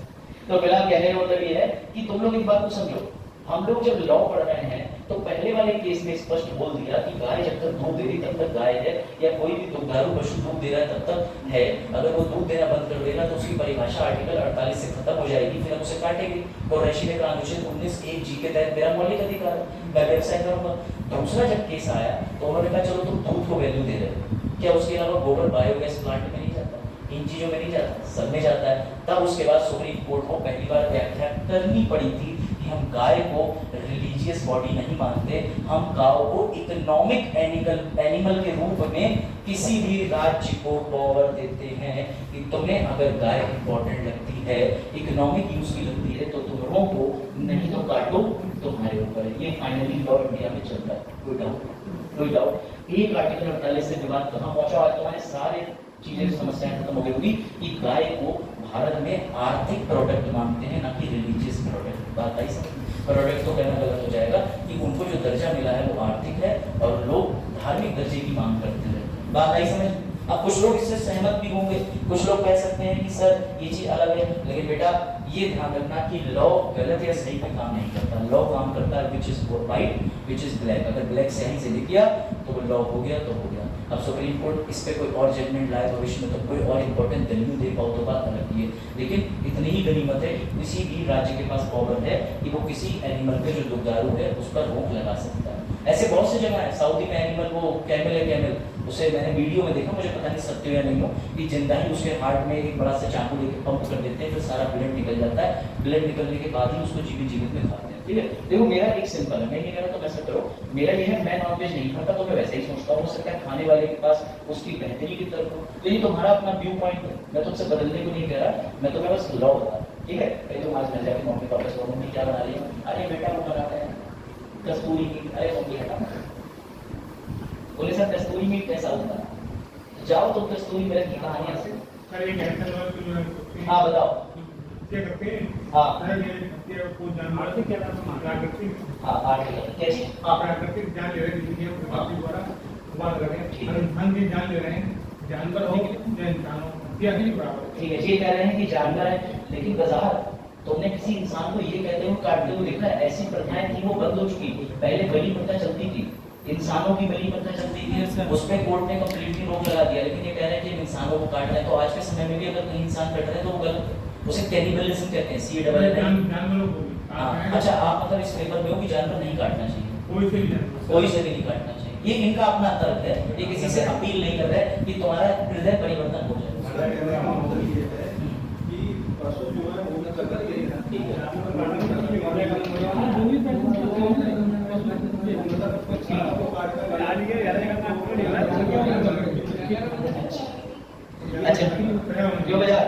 [SPEAKER 2] तो पहला कहने का मतलब ये है कि तुम लोग एक बात को समझो, हम लोग जब लॉ पढ़ रहे हैं तो पहले वाले केस में स्पष्ट बोल दिया कि गाय जब तक दूध दे रही तब तक गाय है, या कोई भी दुग्धारू पशु दूध दे रहा है तब तक है। अगर वो दूध देना बंद कर देगा तो उसकी परिभाषा आर्टिकल 48 से खत्म हो जाएगी, फिर हम उसे काटेंगे। तो रेशिडेंट अनुच्छेद 19(1)(g) के तहत मेरा मौलिक अधिकार है, मैं व्यवसाय करूंगा। दूसरा जब केस आया तो उन्होंने कहा चलो तुम दूध को वैल्यू दे रहे हो, क्या उसके अलावा गोबर बायोगैस प्लांट में नहीं जाता, इन चीजों में नहीं जाता, सब में जाता है। तब उसके बाद सुप्रीम कोर्ट को पहली बार व्याख्या करनी पड़ी थी कि हम गाय को रिलीजियस बॉडी नहीं मानते, हम गायों को इकोनॉमिक एनिमल के रूप में किसी भी राज्य को पावर देते हैं कि तुम्हें अगर गाय इंपॉर्टेंट लगती है, इकोनॉमिक यूज की लगती है, तो तुम लोगों को, नहीं तो काटो, तुम्हारे ऊपर है। ये फाइनली लॉ इंडिया में चलता है, कोई डाउट। एक आर्टिकल 48 से विवाद कहाँ पहुंचा, आज तुम्हारे सारे चीजें समस्याएं खत्म हो गई होगी कि गाय को भारत में आर्थिक प्रोडक्ट मानते हैं, ना कि रिलीजियस प्रोडक्ट। बात आई समझ? प्रोडक्ट तो कहना गलत हो जाएगा कि उनको जो दर्जा मिला है वो आर्थिक है और लोग धार्मिक दर्जे की मांग करते हैं। बात आई समझ? अब कुछ लोग इससे सहमत भी होंगे, कुछ लोग कह सकते हैं कि सर ये चीज अलग है, लेकिन बेटा ये ध्यान रखना कि लॉ गलत या सही पे काम नहीं करता। लॉ काम करता है which is white, which is black. अगर ब्लैक सही से लिख दिया तो वो लॉ हो गया, तो हो गया। अब सुप्रीम कोर्ट इस पे कोई और जजमेंट लाए भविष्य में, तो कोई और इंपॉर्टेंट दलील दे पाओ तो बात अलग है, लेकिन इतनी ही गनीमत है किसी भी राज्य के पास पावर है कि वो किसी एनिमल पे जो दुग्धारू है उस पर रोक लगा सकता है। ऐसे बहुत से जगह है, सऊदी में एनिमल वो कैमल है, कैमल, उसे मैंने वीडियो में देखा, मुझे पता नहीं सत्य या नहीं हो, कि जिंदा ही उसके हार्ट में एक बड़ा सा चाकू लेके पंप कर देते हैं, फिर सारा ब्लड निकल जाता है, ब्लड निकलने के बाद ही उसको जीवित में खाते हैं। ठीक है, देखो मेरा एक सिंपल है, मैं नहीं कह रहा तो वैसा करो, मेरा ये है मैं नॉनवेज नहीं खाता तो मैं वैसे ही सोचता हूँ, हो सकता है खाने वाले के पास उसकी बेहतरी की तरफ हो, तो ये तुम्हारा अपना व्यू पॉइंट है, मैं तुमसे बदलने को नहीं कह रहा, मैं तुम्हें बस लॉ बता रहा हूँ। ठीक है, तुम आज मिल जाके मम्मी पापा से मम्मी क्या बना रही है, अरे बेटा वो बनाते हैं कस्तूरी मीट, अरे मम्मी हटा, बोले सर कस्तूरी मीट कैसा होता है, जाओ तुम कस्तूरी मेरे की कहानियां से। हाँ बताओ
[SPEAKER 3] क्या करते हैं?
[SPEAKER 2] हाँ
[SPEAKER 3] को जानवर से क्या प्राकृतिक
[SPEAKER 2] कैसे? हाँ
[SPEAKER 3] प्राकृतिक जान ले रहे हैं, जिंदगी में प्रकृति द्वारा वाद कर रहे हैं, इंसान की जान ले रहे हैं, जानवर हो या इंसानों या नहीं बराबर।
[SPEAKER 2] ठीक है, ये कह रहे हैं कि जानवर है, लेकिन वजाहत तुमने किसी इंसान को ये कहते हुए काटते हुए देखा है? ऐसी प्रथाएं थी वो बंद हो चुकी, पहले बलि प्रथा चलती थी, इंसानों की बलि प्रथा चलती थी, उसमें कोर्ट ने कंप्लीटली रोक लगा दिया, लेकिन ये कह रहे हैं कि इंसानों को काट रहे हैं, तो आज के समय में भी अगर कहीं इंसान कट रहे हैं तो वो गलत है, उसे कैनिबलिज्म कहते हैं,
[SPEAKER 3] जानवरों को भी।
[SPEAKER 2] अच्छा, आप मतलब इस पेपर में हो कि जानवर नहीं काटना चाहिए,
[SPEAKER 3] कोई से भी जानवर,
[SPEAKER 2] कोई से भी नहीं काटना चाहिए, ये इनका अपना तर्क है, ये किसी से अपील नहीं कर रहे कि तुम्हारा हृदय परिवर्तन हो जाए।
[SPEAKER 4] पशु जो है वो नकल यही है,
[SPEAKER 2] ठीक है, अच्छा जो बजा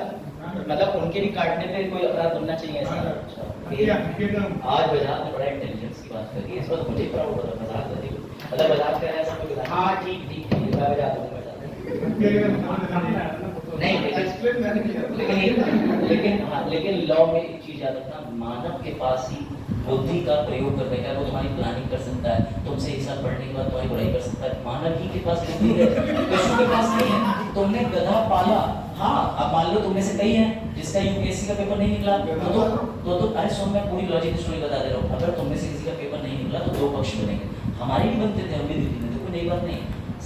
[SPEAKER 2] मतलब उनके भी काटने पे कोई अपराध बनना चाहिए ऐसा। आज बजाज ने बड़ा इंटेलिजेंस की बात करी, इस पर मुझे प्राउड हो रहा है, मजाक कर रही हूँ, मतलब मजाक कर रहे हैं ऐसा कोई, हाँ ठीक ठीक ठीक मैं बजा दूंगा, नहीं लेकिन लॉ में एक चीज याद रखना, मानव के पास ही बुद्धि का प्रयोग करने का, वो तुम्हारी प्लानिंग कर सकता है, तुमसे एक साल पढ़ने के बाद तुम्हारी बुराई कर सकता है, मानव ही के पास बुद्धि है, पशु के पास नहीं है। तुमने गधा पाला, हाँ अब मान लो तुमने से कही है जिसका यूपीएससी का पेपर नहीं निकला, तो अरे सुन मैं पूरी लॉजिक स्टोरी बता दे रहा हूँ, अगर तुमने से किसी का पेपर नहीं निकला तो दो पक्ष बनेंगे, हमारे भी बनते थे, हम भी देते थे, कोई नई बात नहीं,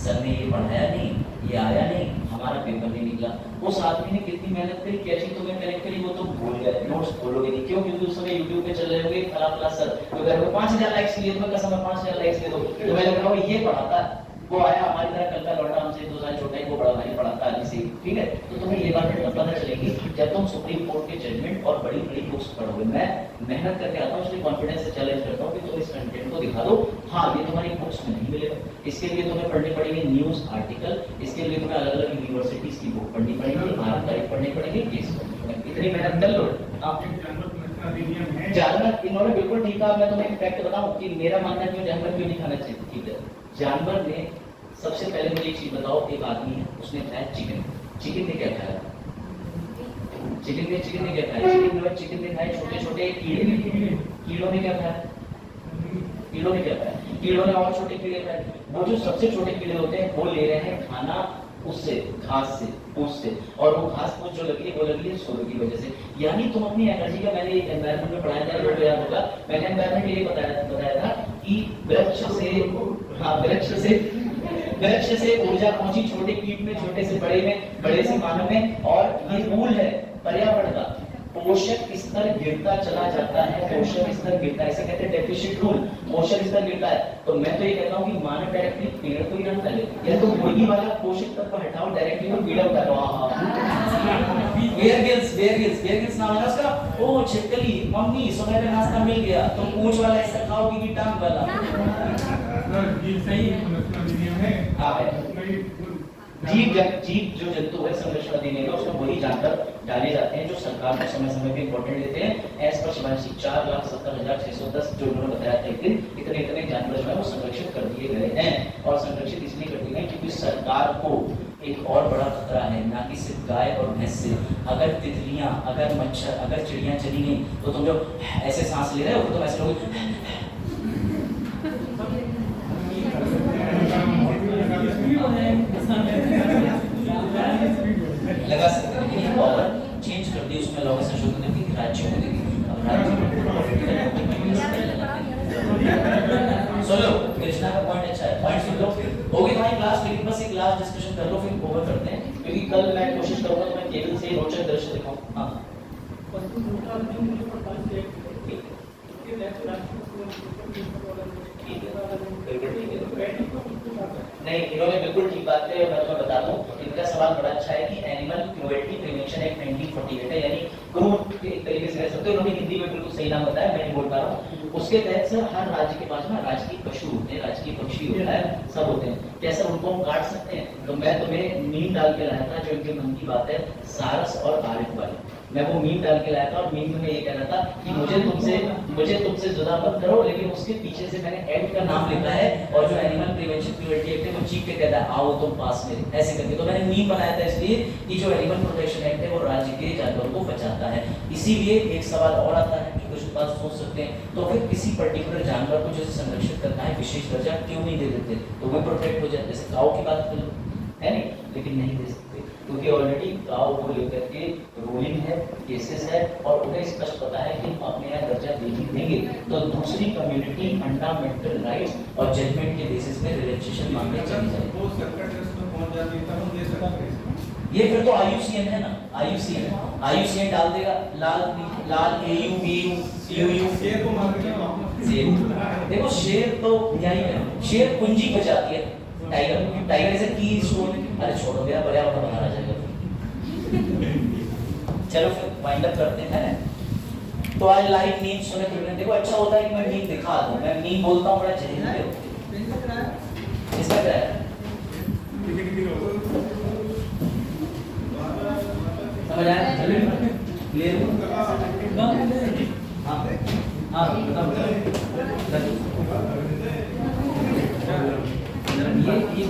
[SPEAKER 2] सर ने ये पढ़ाया नहीं, ये आया नहीं, हमारा पेपर नहीं निकला, उस आदमी ने कितनी मेहनत करी, कैसी तुम्हें करेक्ट करी, वो तो भूल गए, नोट्स खोलोगे नहीं, क्यों? क्योंकि उस समय यूट्यूब पे चल रहे होंगे फला सर, तो अगर 5000 लाइक्स लिए तो मैं कसम 5000 लाइक्स दे दो, तो मैं लग रहा हूँ ये पढ़ाता है, वो आया हमारी तरह कल का लौटा हमसे 2 साल छोटा ही, वो बड़ा भाई पढ़ाता है से, ठीक है, तो तुम्हें ये बात पता चलेगी जब तुम सुप्रीम कोर्ट के जजमेंट और बड़ी बड़ी बुक्स पढ़ोगे। मैं मेहनत करके आता हूँ, इसलिए कॉन्फिडेंस से चैलेंज करता हूँ कि तुम इस कंटेंट को दिखा दो, हाँ ये तुम्हारी बुक्स में नहीं मिलेगा, इसके लिए तुम्हें पढ़नी पड़ेगी न्यूज आर्टिकल, इसके लिए तुम्हें अलग अलग यूनिवर्सिटीज की बुक पढ़नी पड़ेगी, भारत पढ़नी पड़ेगी, केस पढ़नी पड़ेगी, इतनी मेहनत कर लो। जानवर इन्होंने बिल्कुल ठीक है, मैं तुम्हें एक फैक्ट बताऊं कि मेरा मानना है कि जानवर क्यों नहीं खाना चाहिए, ठीक है, जानवर ने सबसे पहले मुझे एक चीज बताओ, एक आदमी है उसने खाया चिकन, चिकन ने क्या खाया, चिकन ने क्या खाया, चिकन ने खाए छोटे छोटे कीड़े, कीड़ों ने क्या खाया, कीड़ों ने क्या खाया, कीड़ों ने और छोटे कीड़े खाए। वो जो सबसे छोटे कीड़े होते हैं वो ले रहे हैं खाना उससे, घास से, फूस से, और वो घास फूस जो लगी है वो लगी है सूर्य की वजह से। यानी तुम अपनी एनर्जी का, मैंने एनवायरनमेंट में पढ़ाया था, लोगों को याद होगा, मैंने एनवायरनमेंट ये बताया था कि वृक्ष से ऊर्जा पहुंची छोटे कीट में, छोटे से बड़े में, बड़े से मानव में, और ये रूल है पर्यावरण का। पोषक स्तर गिरता चला जाता है, पोषक स्तर गिरता है, इसे कहते हैं डेफिशिट रूल। पोषक स्तर गिरता है तो मैं तो ये कहता हूँ कि मानव डायरेक्टली पेड़ को ही ना डाले, या तो मुर्गी वाला पोषक तत्व हटाओ, डायरेक्टली तो कीड़ा उतारो। बेयर नाम है उसका। ओ छिपकली, मम्मी सुबह का नाश्ता मिल गया, तो पूंछ वाला हिस्सा खाओगी कि टांग वाला?
[SPEAKER 3] ये सही नियम है।
[SPEAKER 2] हाँ जीव जो जंतु है संरक्षण अधिनियम में, उसमें वही जानवर डाले जाते हैं जो सरकार को समय समय पे इंपॉर्टेंट देते हैं। एज पर शिवांशी 4,70,610 जो उन्होंने बताया था एक दिन, इतने जानवर जो है वो संरक्षित कर दिए गए हैं। और संरक्षित इसलिए कर दिए गए क्योंकि सरकार को एक और बड़ा खतरा है, ना कि सिर्फ गाय और भैंस से। अगर तितलियां, अगर मच्छर, अगर चिड़ियां चली गई तो तुम जो ऐसे सांस ले रहे हो तो ऐसे लोग लगा सकते हैं। लेकिन पावर चेंज कर दी उसमें, लोगों से शुरू करके राज्यों को देगी। अब राज्य सुनो, कृष्णा का पॉइंट अच्छा है, पॉइंट सुन लो। होगी तुम्हारी क्लास, लेकिन बस एक लास्ट डिस्कशन कर लो फिर ओवर करते हैं, क्योंकि कल मैं कोशिश करूंगा तो मैं केवल से रोचक दृश्य दिखाऊं। हाँ नहीं, इन्होंने बिल्कुल ठीक बात है। मैं तुम्हें बता दूं, इनका सवाल बड़ा अच्छा है कि एनिमल क्रूएल्टी प्रिवेंशन एक्ट 1948 है, यानी क्रूर के एक तरीके से कह सकते हो। उन्होंने हिंदी में बिल्कुल सही नाम बताया, मैं नहीं बोल पा रहा हूँ। उसके तहत सर हर राज्य के पास ना राजकीय पशु होते हैं, राजकीय पक्षी होता है, सब होते हैं। क्या सर उनको हम काट सकते हैं? तो मैं तुम्हें मीम डाल के लाया था, जो इनके मन की बात है, सारस और आरिफ वाली। मैं वो मीम डाल के लाया था, और मीम में ये कह रहा था कि मुझे तुमसे जुदा मत करो, लेकिन उसके पीछे से मैंने एक्ट का नाम लिखा है, और जो एनिमल प्रिवेंशन क्रूएल्टी एक्ट है वो चीख के कहता है आओ तुम पास में, ऐसे करके। तो मैंने मीम बनाया था इसलिए कि जो एनिमल प्रोटेक्शन एक्ट है वो राज्य के जानवरों को बचाता है। इसीलिए एक सवाल और आता है कि कुछ बात सोच सकते हैं, तो फिर किसी पर्टिकुलर जानवर को जैसे संरक्षित करना है, विशेष दर्जा क्यों नहीं दे देते? तो वो प्रोटेक्ट हो जाए। जैसे काऊ की बात कर लो, है नहीं, लेकिन नहीं दे सकते क्योंकि ऑलरेडी काऊ को लेकर के रूलिंग है, केसेस है, और उन्हें स्पष्ट पता है कि अपने यहाँ दर्जा दे ही देंगे तो दूसरी कम्युनिटी फंडामेंटल राइट्स और जजमेंट के बेसिस पे रिलैक्सेशन मांगने चली जाए।
[SPEAKER 4] वो संकट में पहुंच जाती है, हम दे सकते हैं।
[SPEAKER 2] ये फिर तो IUCN है ना, IUCN डाल देगा, लाल AU BU CUU।
[SPEAKER 4] शेर को मार के
[SPEAKER 2] देखो शेर तो यही है, शेर कुंजी बजाती है, टाइगर ऐसे की स्टोन। अरे छोड़ो मेरा पर्यावरण बाहर आ जाएगा। चलो फिर वाइंड अप करते हैं। तो आज लाइव मीम सुने फिर देखो, अच्छा होता है कि मैं मीम दिखा दूं। मैं मीम बोलता हूँ बड़ा जहरी है, इसका क्या है समझ आया? क्लियर? हाँ बताओ। ये